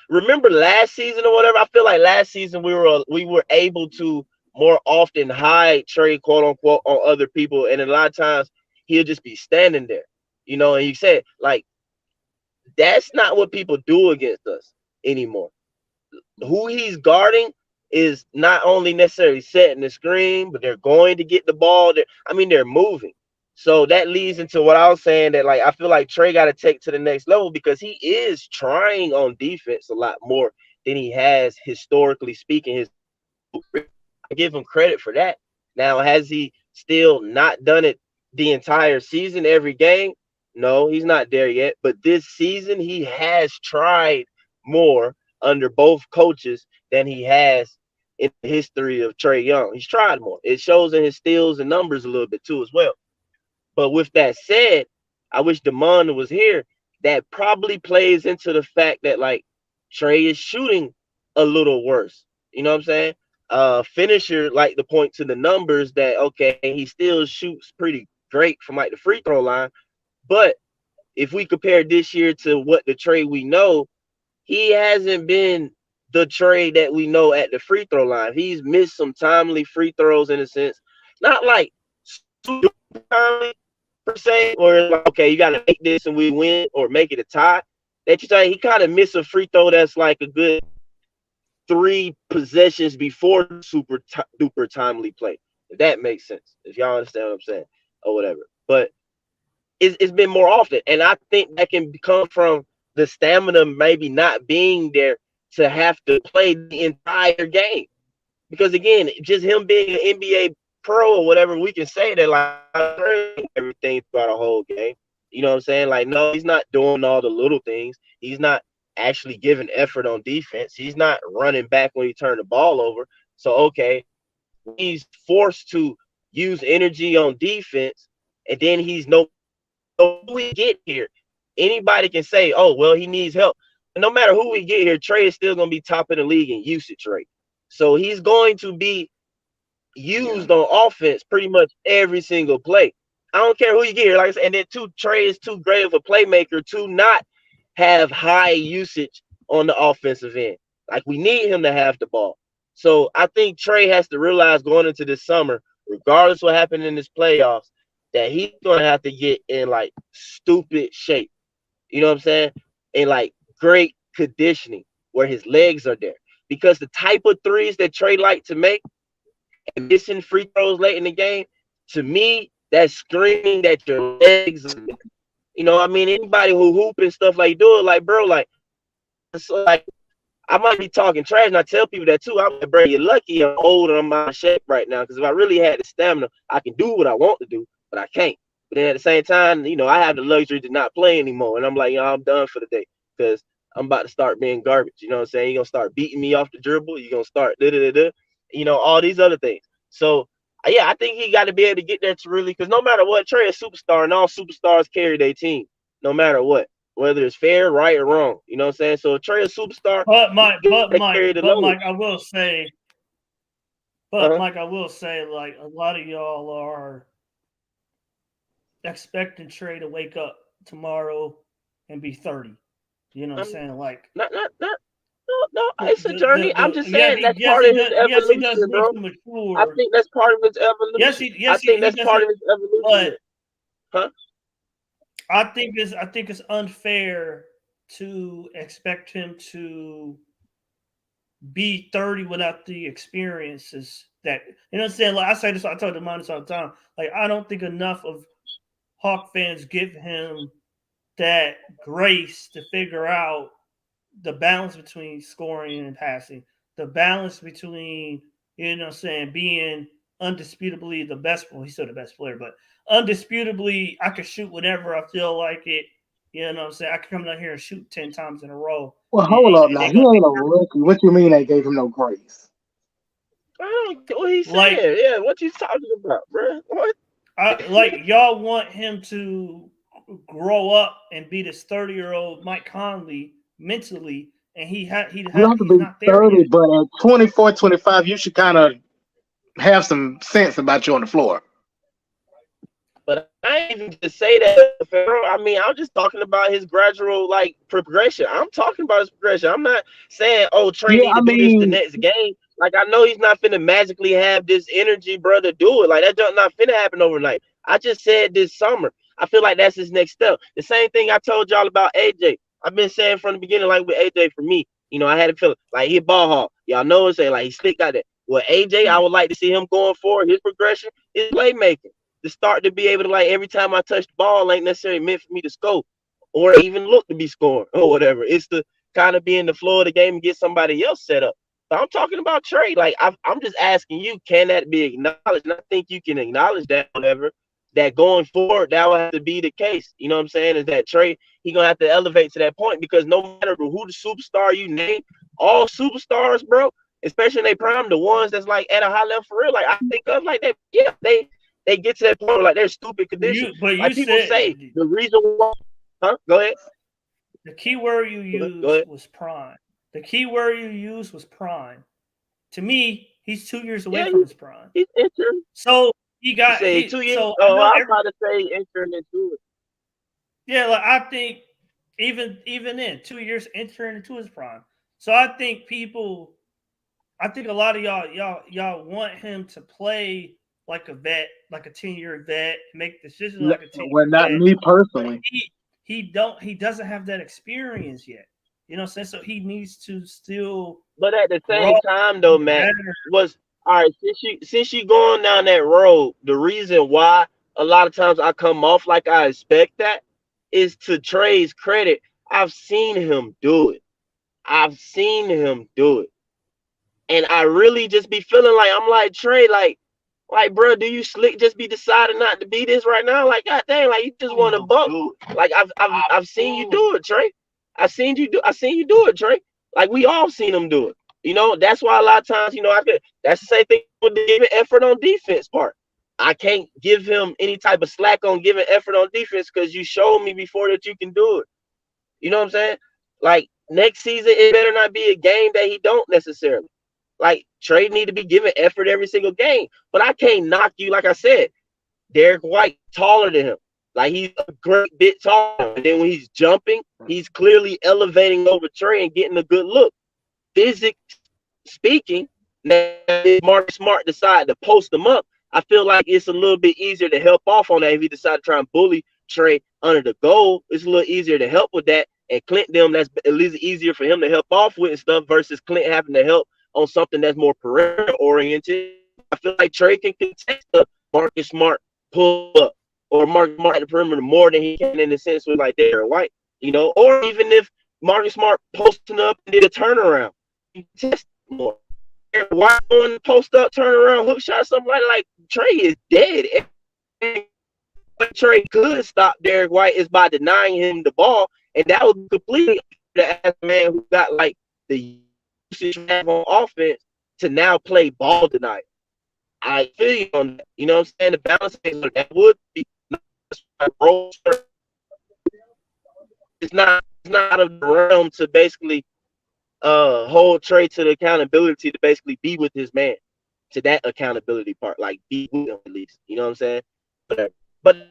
Remember last season or whatever? I feel like last season we were able to more often hide Trey, quote unquote, on other people, and a lot of times he'll just be standing there, And you said like that's not what people do against us anymore. Who he's guarding is not only necessarily setting the screen, but they're going to get the ball. They're moving. So that leads into what I was saying, that like I feel like Trey got to take to the next level because he is trying on defense a lot more than he has historically speaking. I give him credit for that. Now, has he still not done it the entire season, every game? No, he's not there yet. But this season, he has tried more under both coaches than he has in the history of Trey Young. He's tried more. It shows in his steals and numbers a little bit too as well. But with that said, I wish DeMond was here. That probably plays into the fact that like Trey is shooting a little worse. You know what I'm saying? Finisher like to point to the numbers that okay, he still shoots pretty great from like the free throw line. But if we compare this year to what the Trey we know, he hasn't been the Trey that we know at the free throw line. He's missed some timely free throws in a sense. Not like super timely per se, or like, okay, you got to make this and we win or make it a tie. that you say he kind of missed a free throw that's like a good 3 possessions before super duper timely play. If that makes sense, if y'all understand what I'm saying or whatever. But it's been more often, and I think that can come from the stamina maybe not being there to have to play the entire game. Because again, just him being an NBA pro or whatever, we can say that like everything throughout a whole game. You know what I'm saying? Like, no, he's not doing all the little things. He's not actually giving effort on defense. He's not running back when he turned the ball over. So, okay, he's forced to use energy on defense, and then he's no who we get here. Anybody can say, oh, well, he needs help. And no matter who we get here, Trey is still going to be top of the league in usage rate. So he's going to be used on offense pretty much every single play. I don't care who you get here. Like I said, and then Trey is too great of a playmaker to not have high usage on the offensive end. Like, we need him to have the ball. So I think Trey has to realize going into this summer, regardless what happened in this playoffs, that he's going to have to get in like stupid shape. You know what I'm saying? In like great conditioning where his legs are there. Because the type of threes that Trey like to make and missing free throws late in the game, to me, that's screaming that your legs are there. You know, I mean, anybody who hoop and stuff like do it, like, bro, like, so like, I might be talking trash, and I tell people that too. I'm like, bro, you're lucky I'm old and I'm out of shape right now. Because if I really had the stamina, I can do what I want to do, but I can't. But then at the same time, you know, I have the luxury to not play anymore. And I'm like, I'm done for the day because I'm about to start being garbage. You know what I'm saying? You're going to start beating me off the dribble. You're going to start you know, all these other things. So, yeah, I think he got to be able to get there to really, because no matter what, Trey is a superstar, and all superstars carry their team, no matter what, whether it's fair, right, or wrong. You know what I'm saying? So, if Trey is a superstar, But Mike, I will say, Uh-huh. I will say, like, a lot of y'all are expecting Trey to wake up tomorrow and be 30. You know what I'm saying? Like, no, it's a journey. I'm just saying that's part of his evolution, yes, he does need bro. to mature. I think that's part of his evolution. I think that's part of his evolution. Huh? I think it's unfair to expect him to be 30 without the experiences that, you know what I'm saying? Like, I say this, I talk to Minus all the time. Like, I don't think enough of Hawk fans give him that grace to figure out the balance between scoring and passing, the balance between, you know what I'm saying, being undisputably the best, well, he's still the best player, but undisputably, I can shoot whenever I feel like it. You know what I'm saying? I can come down here and shoot 10 times in a row. Well, hold up now. He ain't a rookie. What you mean they gave him no grace? I don't get what he's saying. Yeah, what you talking about, bro? What? Like, y'all want him to grow up and be this 30-year-old Mike Conley mentally, and You have to be not there 30, yet. but at 24, 25, you should kind of have some sense about you on the floor. But I ain't even to say that, bro. I mean, I'm just talking about his gradual, like, progression. I'm talking about his progression. I'm not saying, oh, Trey need to do this the next game. Like, I know he's not finna magically have this energy, bro, to do it. Like, that's not finna happen overnight. I just said this summer. I feel like that's his next step. The same thing I told y'all about AJ. I've been saying from the beginning, like with AJ, for me, you know, I had a feeling like he a ball hawk. Y'all know what I'm saying? Like, he slick out there. Well, AJ, I would like to see him going forward. His progression is playmaking. To start to be able to, like, every time I touch the ball ain't necessarily meant for me to score or even look to be scoring or whatever. It's to kind of be in the flow of the game and get somebody else set up. But I'm talking about Trey. Like, I'm just asking you, can that be acknowledged? And I think you can acknowledge that, whatever, that going forward, that will have to be the case. You know what I'm saying? Is that Trey, he going to have to elevate to that point, because no matter who the superstar you name, all superstars, bro, especially in their prime, the ones that's like at a high level for real, like I think of like that, yeah, they get to that point where, like, they're stupid conditions. Like people say, the reason why, Go ahead. The key word you used was prime. The key word you used was prime. To me, he's 2 years away from his prime. He's entering. So he got 2 years. So I'm about to say entering into it. Yeah, like, I think even then, 2 years entering into his prime. So I think a lot of y'all want him to play like a vet, like a 10-year vet, make decisions like a 10-year Well, not vet. me personally. he doesn't have that experience yet. You know what I'm saying? So he needs to still. But at the grow same time, though, Matt, better. was all right. Since you going down that road, the reason why a lot of times I come off like I expect that is to Trey's credit. I've seen him do it. I've seen him do it, and I really just be feeling like I'm like Trey, like, bro, do you slick just be deciding not to be this right now? Like, god dang, like you just want to buck. Like I've seen you do it, Trey. I seen you do it, Trey. Like we all seen him do it. You know, that's why a lot of times, that's the same thing with the giving effort on defense part. I can't give him any type of slack on giving effort on defense because you showed me before that you can do it. You know what I'm saying? Like next season, it better not be a game that he don't necessarily. Like Trey need to be giving effort every single game, but I can't knock you. Like I said, Derek White taller than him. Like he's a great bit taller. And then when he's jumping, he's clearly elevating over Trey and getting a good look. Physics speaking, now if Marcus Smart decide to post him up, I feel like it's a little bit easier to help off on that. If he decide to try and bully Trey under the goal, it's a little easier to help with that. And Clint them, that's at least easier for him to help off with and stuff versus Clint having to help on something that's more perimeter oriented. I feel like Trey can contest the Marcus Smart pull up or Marcus Smart at the perimeter more than he can in the sense with like Derek White, or even if Marcus Smart posting up and did a turnaround, he can test more. Derek White on the post up, turnaround, hook shot, something like Trey is dead. What Trey could stop Derek White is by denying him the ball, and that would completely the man who got like the usage on offense to now play ball tonight. I feel you on that. You know what I'm saying? The balance that would be it's not out of the realm to basically hold Trey to the accountability to basically be with his man to that accountability part, like be with him at least. You know what I'm saying? But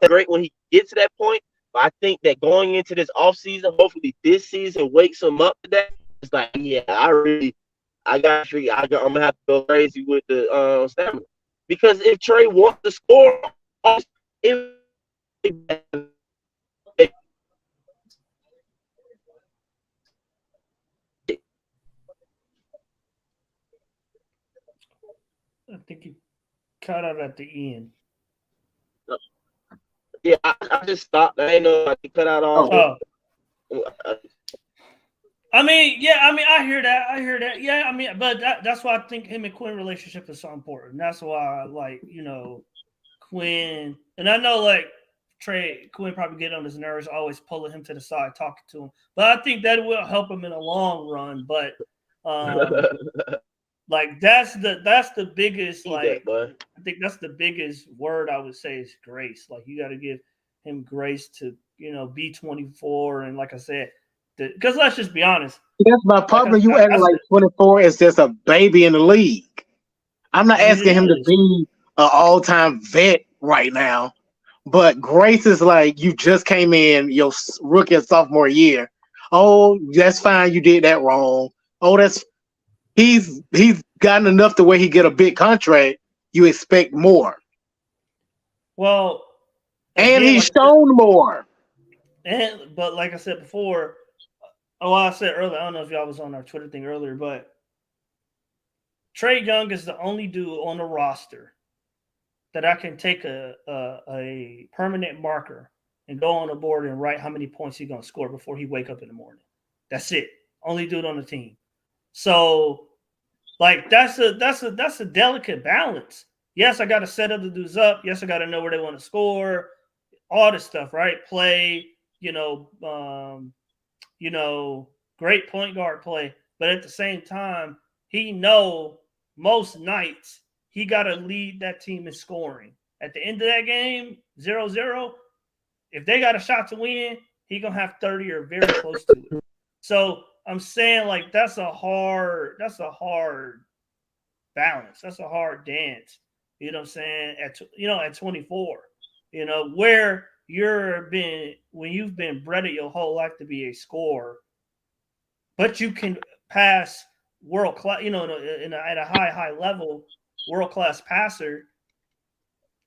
great when he gets to that point. But I think that going into this offseason, hopefully this season wakes him up to that. It's like, yeah, I got to figure I'm gonna have to go crazy with the stamina. Because if Trey wants to score, if I think he cut out at the end. Yeah, I just stopped. I ain't know I could cut out all. I mean, I hear that. Yeah, I mean, but that's why I think him and Quinn relationship is so important. That's why, like, Quinn, and I know, like, Quinn probably get on his nerves, always pulling him to the side, talking to him. But I think that will help him in the long run. But, like, that's the biggest, like, I think that's the biggest word I would say is grace. Like, you got to give him grace to, be 24. And like I said, because let's just be honest. That's my problem. You acting like 24 is just a baby in the league. I'm not asking him to be an all-time vet right now, but Grace is like, you just came in your rookie and sophomore year. Oh, that's fine. You did that wrong. Oh, he's gotten enough to where he get a big contract. You expect more. Well, and he's shown more. But like I said before, I said earlier, I don't know if y'all was on our Twitter thing earlier, but Trey Young is the only dude on the roster that I can take a permanent marker and go on the board and write how many points he's going to score before he wake up in the morning. That's it. Only dude on the team. So, like, that's a delicate balance. Yes, I got to set other dudes up. Yes, I got to know where they want to score. All this stuff, right? Play, great point guard play. But at the same time, he know most nights he got to lead that team in scoring. At the end of that game, 0-0, if they got a shot to win, he going to have 30 or very close to it. So I'm saying, like, that's a hard balance. That's a hard dance. You know what I'm saying? At 24, where when you've been bred your whole life to be a scorer, but you can pass world class, at a high level, world class passer.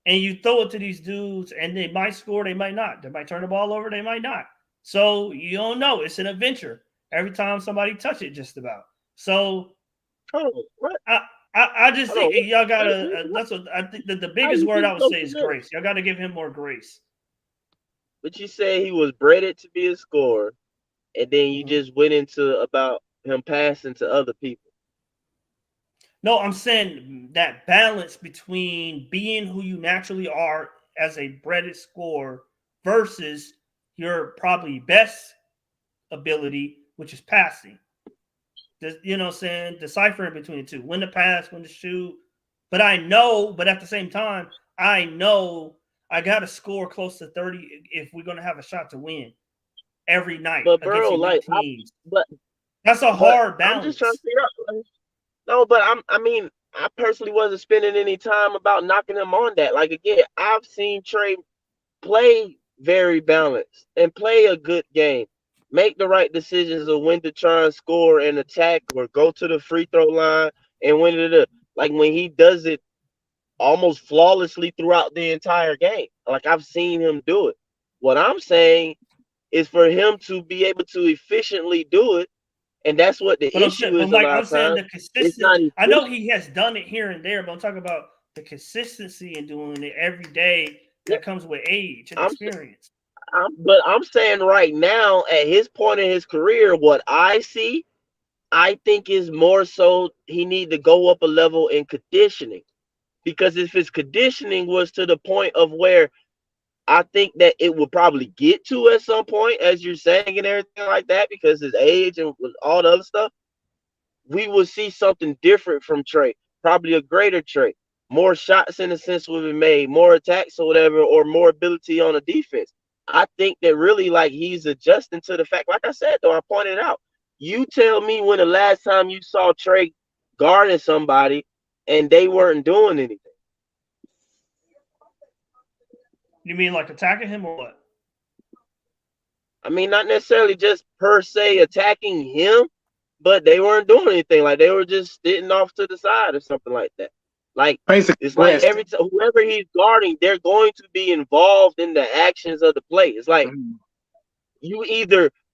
and you throw it to these dudes, and they might score, they might not. They might turn the ball over, they might not. So you don't know. It's an adventure every time somebody touch it, just about. So I just think y'all gotta. That's what I think. The biggest word I would say is grace. Y'all got to give him more grace. But you say he was bred to be a scorer, and then you just went into about him passing to other people. No, I'm saying that balance between being who you naturally are as a breaded scorer versus your probably best ability, which is passing. You know what I'm saying? Deciphering between the two. When to pass, when to shoot. But at the same time, I know I got to score close to 30 if we're going to have a shot to win every night against elite teams. That's a hard balance. I'm just trying to figure out. No, but I personally wasn't spending any time about knocking him on that. Like, again, I've seen Trey play very balanced and play a good game. Make the right decisions of when to try and score and attack or go to the free throw line and when to like when he does it almost flawlessly throughout the entire game. Like, I've seen him do it. What I'm saying is for him to be able to efficiently do it, and that's what the issue is. Mike, I'm saying the consistency. I know he has done it here and there, but I'm talking about the consistency in doing it every day that comes with age and experience. But I'm saying right now, at his point in his career, what I see, I think is more so he need to go up a level in conditioning. Because if his conditioning was to the point of where I think that it would probably get to at some point, as you're saying and everything like that, because his age and all the other stuff, we will see something different from Trey, probably a greater Trey. More shots in a sense will be made, more attacks or whatever, or more ability on the defense. I think that really like he's adjusting to the fact, like I said, though, I pointed out. You tell me when the last time you saw Trey guarding somebody and they weren't doing anything. You mean like attacking him or what? I mean, not necessarily just per se attacking him, but they weren't doing anything. Like they were just sitting off to the side or something like that. Like it's like every time whoever he's guarding, they're going to be involved in the actions of the play. It's like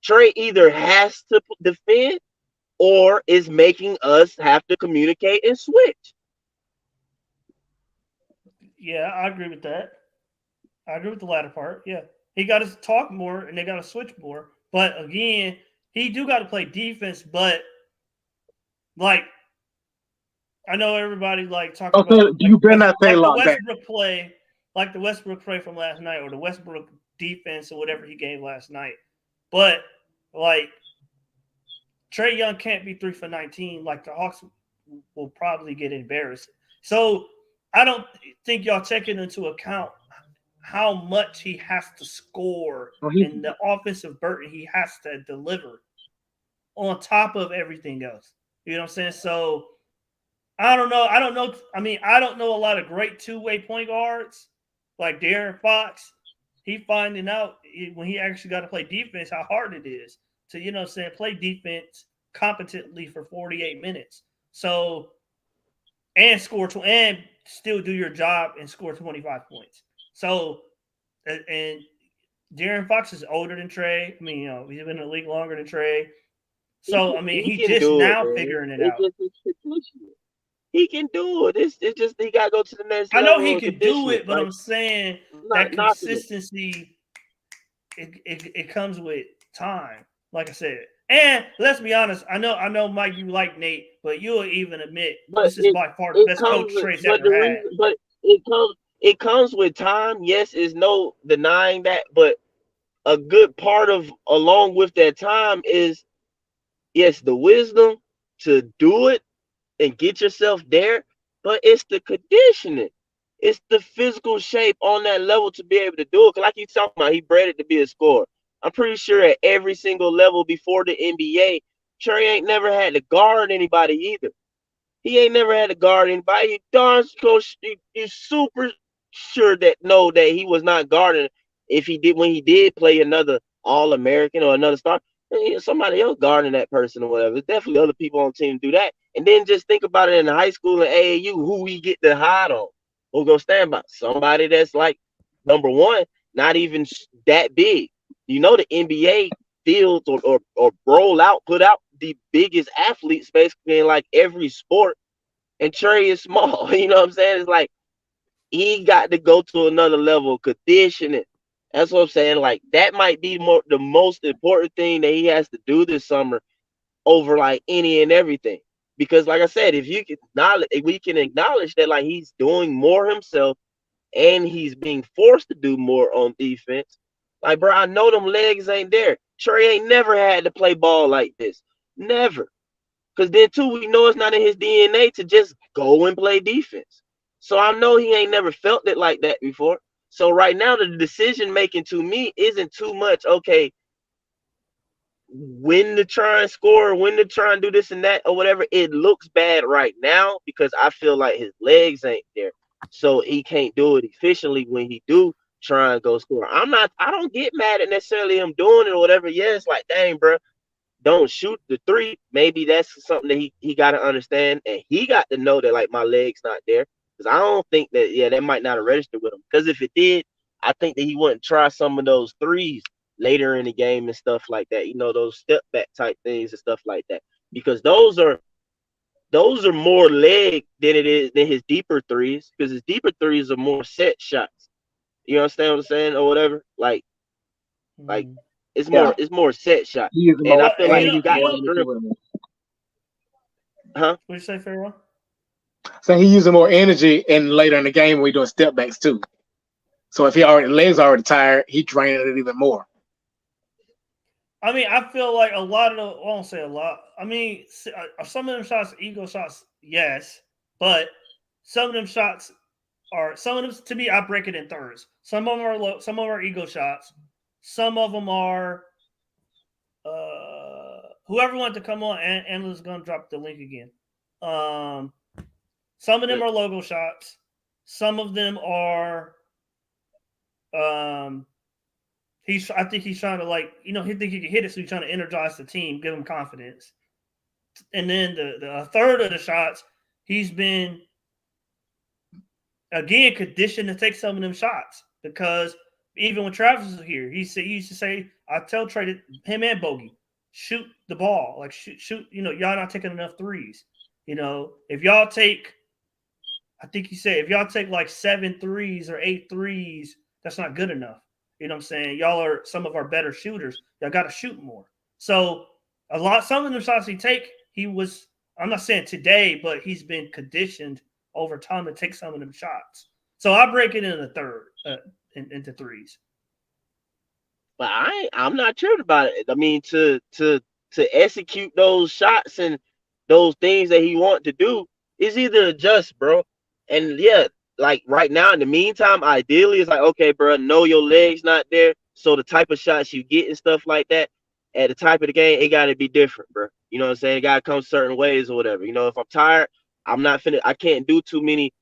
Trey either has to defend or is making us have to communicate and switch. Yeah, I agree with that. I agree with the latter part. Yeah. He got to talk more and they got to switch more. But again, he do got to play defense. But like, I know everybody like talking about you better not say the Westbrook play, like the Westbrook play from last night, or the Westbrook defense or whatever he gave last night. But like, Trey Young can't be 3 for 19. Like the Hawks will probably get embarrassed. So I don't think y'all taking into account how much he has to score and the offensive burden he has to deliver on top of everything else. You know what I'm saying? So I don't know. I mean, I don't know a lot of great two-way point guards like De'Aaron Fox. He finding out when he actually got to play defense how hard it is to, you know what I'm saying, play defense competently for 48 minutes. So, and and still do your job and score 25 points. So, and De'Aaron Fox is older than Trey. I mean, you know, he's been in the league longer than Trey. So, I mean, he's just now figuring it out. He can do it. It's just he got to go to the next level. I know he can do it, but I'm saying that consistency, it comes with time, like I said. And let's be honest, I know, Mike, you like Nate, but you'll even admit this is by far the best coach Trey's ever had. But it comes with time. Yes, there's no denying that. But a good part of along with that time is, yes, the wisdom to do it and get yourself there. But it's the conditioning. It's the physical shape on that level to be able to do it. Because like you talking about, he bred it to be a scorer. I'm pretty sure at every single level before the NBA, Trey ain't never had to guard anybody either. He ain't never had to guard anybody. You're super sure that he was not guarding when he did play another All-American or another star. Somebody else guarding that person or whatever. There's definitely other people on the team do that. And then just think about it in high school and AAU, who we get to hide on. Who's gonna stand by? Somebody that's like number one, not even that big. You know, the NBA fields or put out the biggest athletes basically in like every sport, and Trey is small. You know what I'm saying? It's like he got to go to another level of conditioning. That's what I'm saying. Like that might be the most important thing that he has to do this summer over like any and everything. Because like I said, if we can acknowledge that like he's doing more himself and he's being forced to do more on defense. Like, bro, I know them legs ain't there. Trey ain't never had to play ball like this. Never. Because then, too, we know it's not in his DNA to just go and play defense. So I know he ain't never felt it like that before. So right now, the decision making to me isn't too much, okay, when to try and score, when to try and do this and that or whatever. It looks bad right now because I feel like his legs ain't there. So he can't do it efficiently when he do try and go score. I don't get mad at necessarily him doing it or whatever. Yeah, it's like, dang, bro, don't shoot the three. Maybe that's something that he got to understand. And he got to know that, like, my leg's not there. Because I don't think that, that might not have registered with him. Because if it did, I think that he wouldn't try some of those threes later in the game and stuff like that. You know, those step back type things and stuff like that. Because those are more leg than his deeper threes. Because his deeper threes are more set shots. You understand what I'm saying or whatever? Like it's more set shots. And I feel like he got the dribble. Huh? What did you say, Pharaoh? So he using more energy and later in the game when we doing step backs too. So if legs already tired, he draining it even more. I mean, I feel like a lot of I won't say a lot. I mean, some of them shots, ego shots, yes, but some of them shots to me, I break it in thirds. Some of them are low, some of them are ego shots. Some of them are whoever wanted to come on, and is going to drop the link again. Some of them are logo shots. Some of them are I think he's trying to he think he can hit it, so he's trying to energize the team, give him confidence. And then the third of the shots, he's been again conditioned to take some of them shots because even when Travis was here, he used to say, I tell Trey that him and Bogey, shoot the ball, like shoot. You know, y'all not taking enough threes. You know, if y'all take, I think he said, if y'all take like 7 threes or 8 threes, that's not good enough. You know what I'm saying? Y'all are some of our better shooters. Y'all got to shoot more. So some of the shots he take, I'm not saying today, but he's been conditioned over time to take some of them shots. So I break it into into threes. But I'm not tripping about it. I mean, to execute those shots and those things that he want to do is either adjust, bro. And yeah, like right now, in the meantime, ideally, it's like, okay, bro, know your legs not there. So the type of shots you get and stuff like that at the type of the game, it got to be different, bro. You know what I'm saying? It got to come certain ways or whatever. You know, if I'm tired, I can't do too many,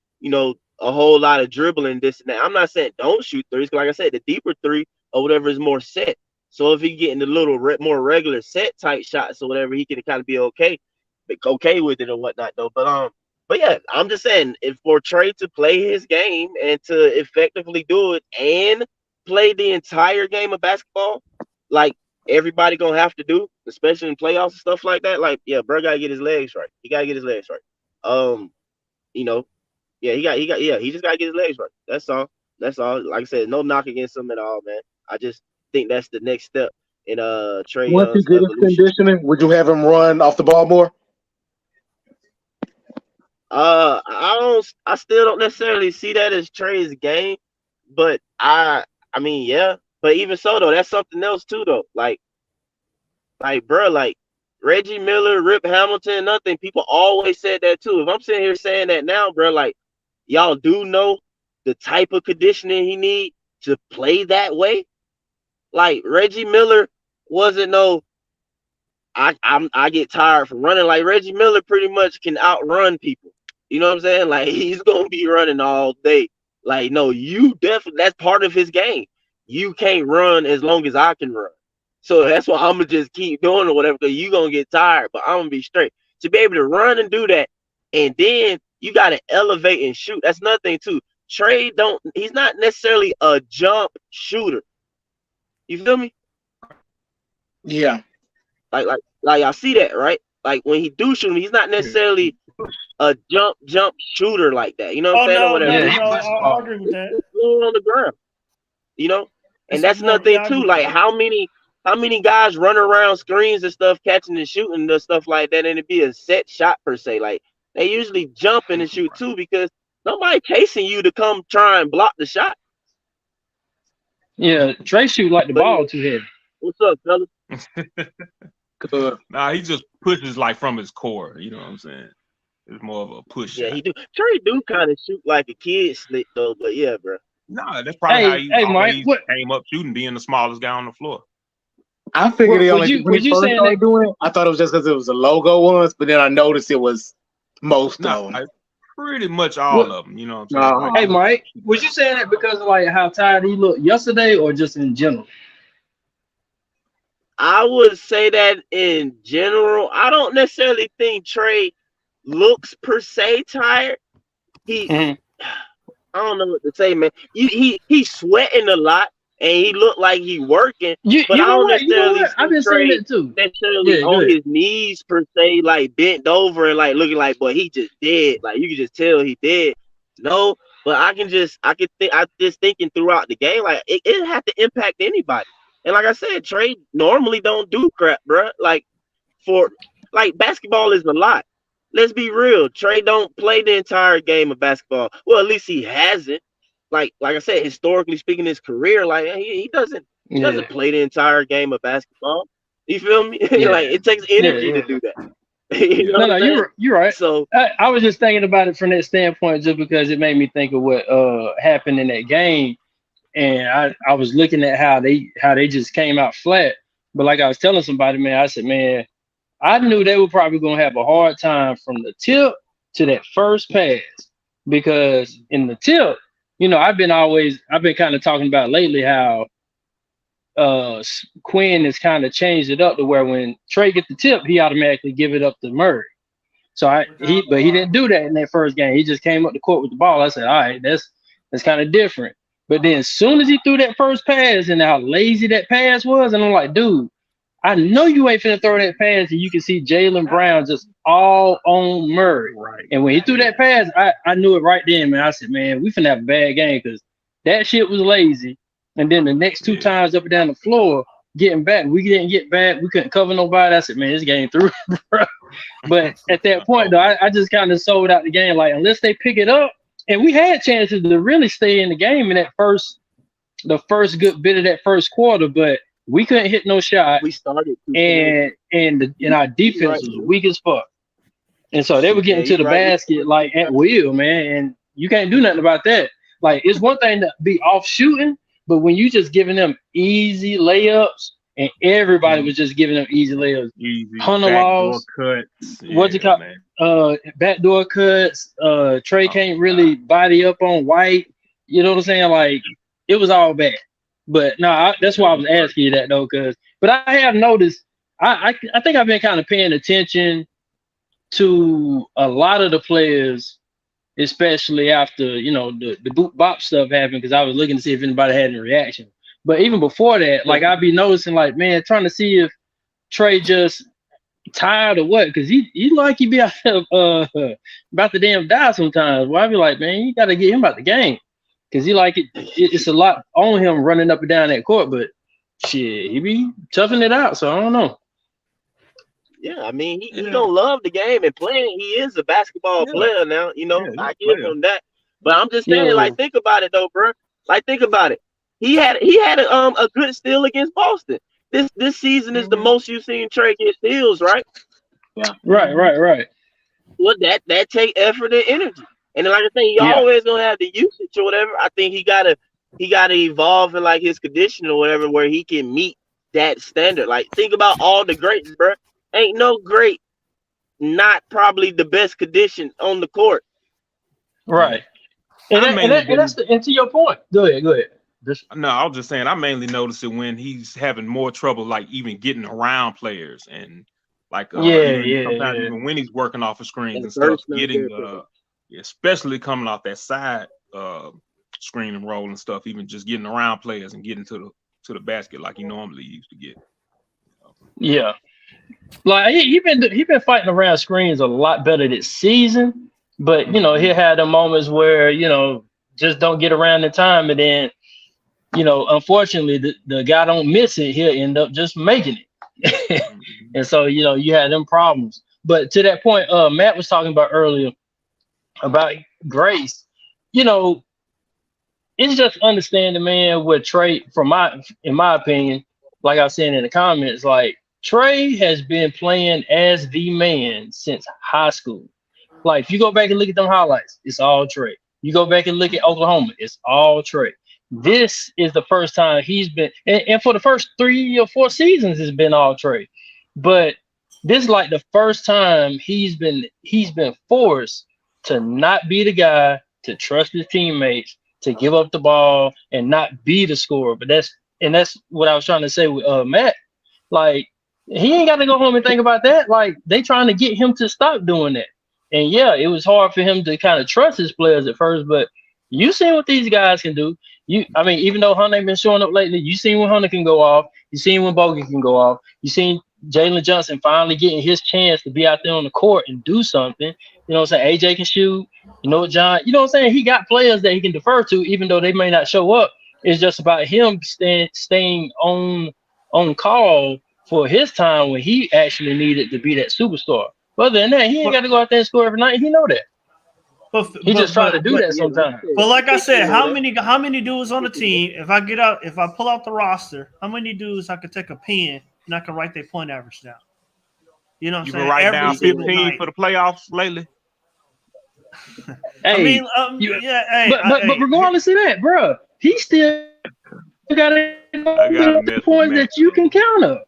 a whole lot of dribbling, this and that. I'm not saying don't shoot threes. Like I said, the deeper three or whatever is more set. So if he getting the little more regular set type shots or whatever, he can kind of be okay with it or whatnot though. But yeah, I'm just saying, if for Trey to play his game and to effectively do it and play the entire game of basketball, like everybody gonna have to do, especially in playoffs and stuff like that. Like, yeah, bro, gotta get his legs right. He gotta get his legs right. He just gotta get his legs right. That's all. Like I said, no knock against him at all, man. I just think that's the next step in Trey Once he Young's get his conditioning, would you have him run off the ball more? I still don't necessarily see that as Trey's game, but I mean, yeah. But even so, though, that's something else too, though. Like, bro, like Reggie Miller, Rip Hamilton, nothing. People always said that too. If I'm sitting here saying that now, bro, like y'all do know the type of conditioning he need to play that way. Like Reggie Miller wasn't no. I get tired from running. Like Reggie Miller pretty much can outrun people. You know what I'm saying? Like he's gonna be running all day. Like, no, you definitely, that's part of his game. You can't run as long as I can run. So that's why I'm gonna just keep doing or whatever, because you're gonna get tired, but I'm gonna be straight. To be able to run and do that, and then you gotta elevate and shoot. That's another thing too. Trey he's not necessarily a jump shooter. You feel me? Yeah. Like I see that, right? Like when he do shoot, he's not necessarily a jump shooter like that. You know what I'm saying? Or whatever. I agree with that. On the ground. You know? And It's that's more- another thing yeah, I too. agree Like with how many guys run around screens and stuff, catching and shooting and stuff like that, and it be a set shot per se. Like they usually jump in and shoot too because nobody chasing you to come try and block the shot. Yeah, Trey shoot like the ball too heavy. What's up, fellas? Nah, he just pushes like from his core. You know what I'm saying? It's more of a push Yeah, shot. he do. Trey do kind of shoot like a kid slick though, but yeah, bro. Nah, that's probably how he Mike, always came up shooting, being the smallest guy on the floor. I figured he only would you saying that doing it, I thought it was just because it was the logo ones, but then I noticed it was most of them. Pretty much all of them. You know what I'm saying? Hey, Mike, was you saying that because of like how tired he looked yesterday, or just in general? I would say that in general. I don't necessarily think Trey looks per se tired. I don't know what to say, man. He's sweating a lot, and he looked like he working. But I don't necessarily I've been saying that too. Necessarily on his knees per se, like bent over and like looking like, boy, he just dead. Like you can just tell he dead. No, but I'm just thinking throughout the game, like it have to impact anybody. And like I said, Trey normally don't do crap, bro. Like basketball is a lot. Let's be real. Trey don't play the entire game of basketball. Well, at least he hasn't. Like I said, historically speaking, his career, like he doesn't play the entire game of basketball. You feel me? Like it takes energy to do that. You know you're right. So I was just thinking about it from that standpoint, just because it made me think of what happened in that game, and I was looking at how they just came out flat. But like I was telling somebody, man, I said, man, I knew they were probably gonna have a hard time from the tip to that first pass, because in the tip, you know, I've been kind of talking about lately how Quinn has kind of changed it up to where when Trey get the tip, he automatically give it up to Murray. But he didn't do that in that first game. He just came up the court with the ball. I said, all right, that's kind of different. But then as soon as he threw that first pass and how lazy that pass was, and I'm like, dude, I know you ain't finna throw that pass, and you can see Jaylen Brown just all on Murray. Right. And when he threw that pass, I knew it right then, man. I said, man, we finna have a bad game, because that shit was lazy. And then the next two times up and down the floor, getting back, we didn't get back. We couldn't cover nobody. I said, man, this game through, bro. But at that point, though, I just kind of sold out the game. Like, unless they pick it up, and we had chances to really stay in the game in the first good bit of that first quarter, but we couldn't hit no shot. We started, and our defense was weak as fuck. And so they were getting to the basket like at will, man. And you can't do nothing about that. Like, it's one thing to be off shooting, but when you just giving them easy layups, and everybody was just giving them easy layups, Hunter Laws, what's it called? Backdoor cuts. Trey can't really body up on White. You know what I'm saying? Like, it was all bad. But no, that's why I was asking you that though, but I have noticed. I think I've been kind of paying attention to a lot of the players, especially after, you know, the boot bop stuff happened, because I was looking to see if anybody had any reaction. But even before that, like, I'd be noticing, like, man, trying to see if Trey just tired or what, because he like he be out there about to damn die sometimes. Well, I'd be like, man, you got to get him out the game, because he like it's a lot on him running up and down that court. But shit, he be toughing it out. So I don't know. Yeah, I mean, he don't love the game and playing. He is a basketball player now, you know. I give him that. But I'm just saying, like, think about it though, bro. Like, think about it. He had a good steal against Boston. This season is the most you've seen Trey get steals, right? Yeah. Right. Well, that take effort and energy. And like I say, he always gonna have the usage or whatever. I think he gotta evolve in like his condition or whatever, where he can meet that standard. Like, think about all the greats, bro. Ain't no great not probably the best condition on the court. Right. And to your point. Go ahead. No, I was just saying, I mainly notice it when he's having more trouble, like even getting around players, and like even when he's working off of screens and stuff, getting especially coming off that side screen and roll and stuff, even just getting around players and getting to the basket like he normally used to get. Yeah. Like he been fighting around screens a lot better this season, but he had the moments where just don't get around in time, and then unfortunately the guy don't miss it, he'll end up just making it. And so you had them problems. But to that point, Matt was talking about earlier about Grace. It's just understanding, man, with Trey. In my opinion, like I was saying in the comments, like Trey has been playing as the man since high school. Like if you go back and look at them highlights, it's all Trey. You go back and look at Oklahoma, it's all Trey. This is the first time he's been, and for the first 3 or 4 seasons, it's been all Trey. But this is like the first time he's been forced to not be the guy, to trust his teammates, to give up the ball and not be the scorer. But that's what I was trying to say with Matt. Like he ain't got to go home and think about that. Like they trying to get him to stop doing that. And yeah, it was hard for him to kind of trust his players at first, but you seen what these guys can do. Even though Hunter ain't been showing up lately, you seen when Hunter can go off. You seen when Bogey can go off. You seen Jalen Johnson finally getting his chance to be out there on the court and do something. You know what I'm saying? AJ can shoot. John, you know what I'm saying? He got players that he can defer to, even though they may not show up. It's just about him staying on call for his time when he actually needed to be that superstar. Other than that, he ain't got to go out there and score every night. He know that. He just trying to do that sometimes. But like I said, how many dudes on the team? If I pull out the roster, how many dudes I could take a pen and I can write their point average down? You know what I'm saying? You been writing down 15 for the playoffs lately. Hey, but regardless of that, bro, he still got the points that you can count up.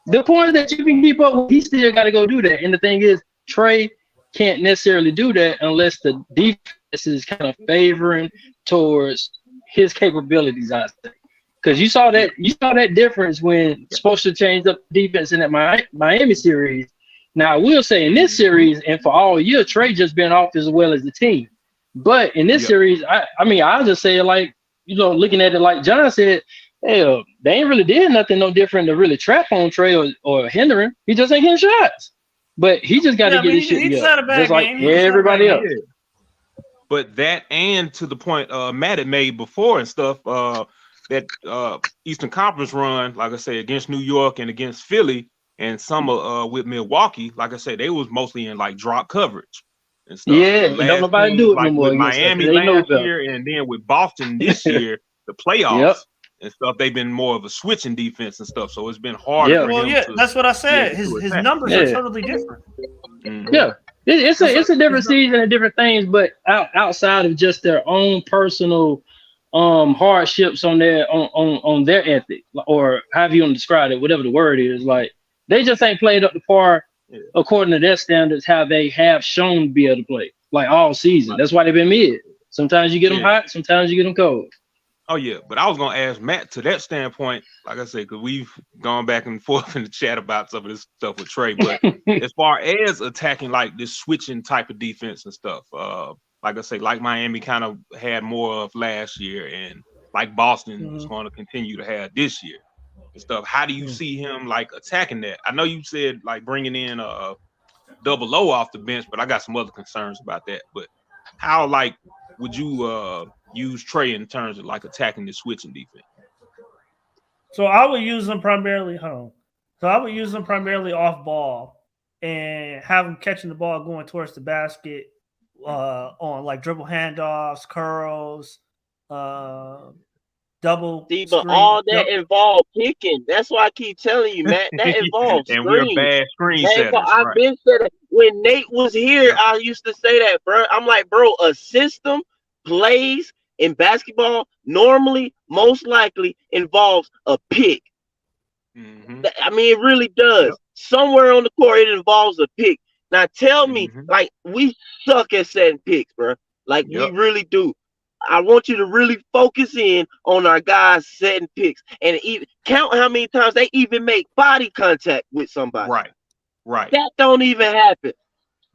The points that you can keep up with, he still got to go do that. And the thing is, Trey can't necessarily do that unless the defense is kind of favoring towards his capabilities, I think. Because you saw that difference when Spoelstra changed up defense in that Miami series. Now I will say in this series and for all year, Trey just been off as well as the team. But in this series, I'll just say it like, looking at it like John said, hell, they ain't really did nothing no different to really trap on Trey or hinder him. He just ain't getting shots. But he just got to get his shit together, just like everybody else. But that, and to the point Matt had made before and stuff, that Eastern Conference run, like I said, against New York and against Philly and some with Milwaukee, like I said, they was mostly in like drop coverage and stuff. Yeah, don't nobody do it no more. With Miami last year and then with Boston this year, the playoffs and stuff, they've been more of a switching defense and stuff. So it's been hard for him to, that's what I said. His numbers are totally different. Mm-hmm. Yeah. It's a different season and different things, but outside of just their own personal hardships on their ethic, or however you want to describe it, whatever the word is, like they just ain't played up to par according to their standards, how they have shown to be able to play like all season. That's why they've been mid. Sometimes you get them hot, sometimes you get them cold. Oh yeah, but I was gonna ask Matt to that standpoint, like I said, because we've gone back and forth in the chat about some of this stuff with Trey. But as far as attacking like this switching type of defense and stuff, like I say, like Miami kind of had more of last year, and like Boston is going to continue to have this year and stuff. How do you see him like attacking that? I know you said like bringing in a double O off the bench, but I got some other concerns about that. But how like would you use Trey in terms of like attacking the switching defense? So I would use them primarily home. So I would use them primarily off ball and have them catching the ball going towards the basket on like dribble handoffs, curls, double. See, but all that involved kicking. That's why I keep telling you, man. That involves and screens. we're bad screen setters. I've been said it. When Nate was here, I used to say that, bro. I'm like, bro, a system plays in basketball normally, most likely involves a pick. I mean, it really does. Somewhere on the court, it involves a pick. Now, tell me, like, we suck at setting picks, bro. Like, we really do. I want you to really focus in on our guys setting picks and even count how many times they even make body contact with somebody. Right. That don't even happen.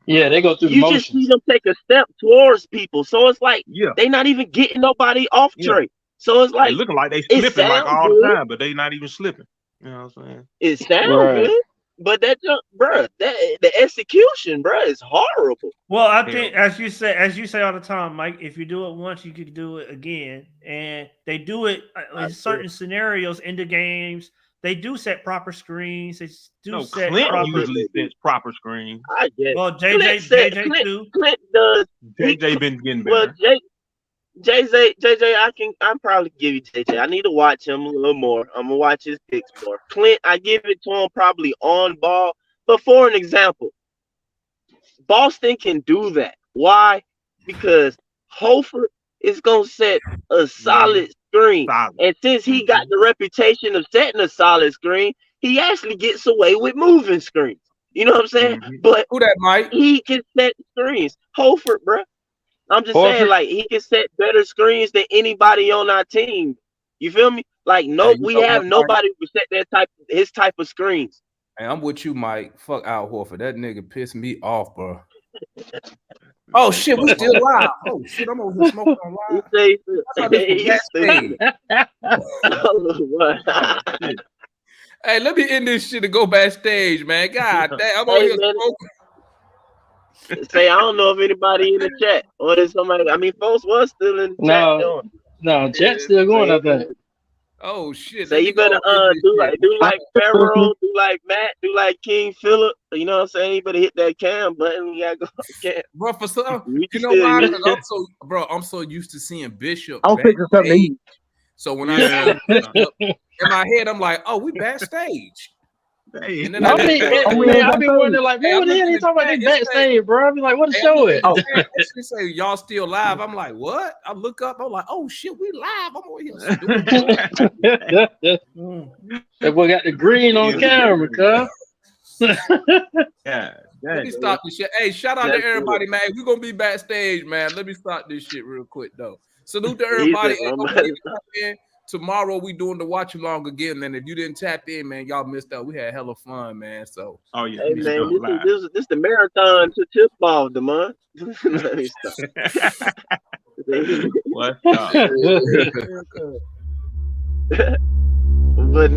Yeah, they go through the You just see motions. them take a step towards people, so it's like Yeah, they not even getting nobody off yeah. Trey. So it's They like looking like they it slipping like sound all the good, time, but they not even slipping. You know what I'm saying? it sound Right. good, but that junk, bruh, that the execution, bruh, is horrible. Well, I Hell, think as you say all the time, Mike, if you do it once, you could do it again. And they do it in certain scenarios in the games. They do set proper screens. They do no, set Clint Oh proper. yeah, usually they do. sets proper screen. I guess Well, Clint JJ too. Clint does. He JJ been getting well, better. JJ, I'm probably give you JJ. I need to watch him a little more. I'm gonna watch his picks more. Clint, I give it to him probably on ball. But for an example, Boston can do that. Why? Because Hofer is gonna set a solid screen, Solid. and since he got the reputation of setting a solid screen, he actually gets away with moving screens. You know what I'm saying? But Who that, Mike? he can set screens. Hofer, bruh. I'm just saying, Horford. like, he can set better screens than anybody on our team. You feel me? Like, Hey, no, you we know have what, Mike? nobody who set his type of screens. Hey, I'm with you, Mike. Fuck Al Horford. That nigga pissed me off, bro. Oh shit, we still live. Oh shit, I'm over here smoking on live. I thought this was backstage. Oh, shit. Hey, let me end this shit and go backstage, man. God damn, I'm over Hey, here man. smoking. Say, I don't know if anybody in the chat or there's somebody. I mean, folks was still in the chat doing. No, chat's still going, I think. Oh shit. Say you better do like Pharaoh, do like Matt, do like King Phillip. You know what I'm saying? You better hit that cam button. You gotta go cam. Bro, for some, You you know still- why? you 'Cause I'm so used to seeing Bishop. I'm fixing something to backstage. eat. So when I see Bishop in my head, I'm like, oh, we backstage. Hey. And then I mean, I be wondering, like, Hey, what I'm the hell looking you at talking about chat, this it backstage, bro? I be like, what a Hey, show I'm it? looking at chat, it say y'all still live. I'm like, what? I look up, I'm like, oh shit, we live. I'm over here doing That boy got the green on camera, cuz. Yeah. Let me stop this shit. Hey, shout out to everybody, man. We're gonna be backstage, man. Let me stop this shit real quick though. Salute to everybody. Hey, don't forget to tap in. Tomorrow we doing the watch along again. And if you didn't tap in, man, y'all missed out. We had hella fun, man. So oh yeah, Hey man, this the marathon to tip ball, Demond. Let me stop. What? But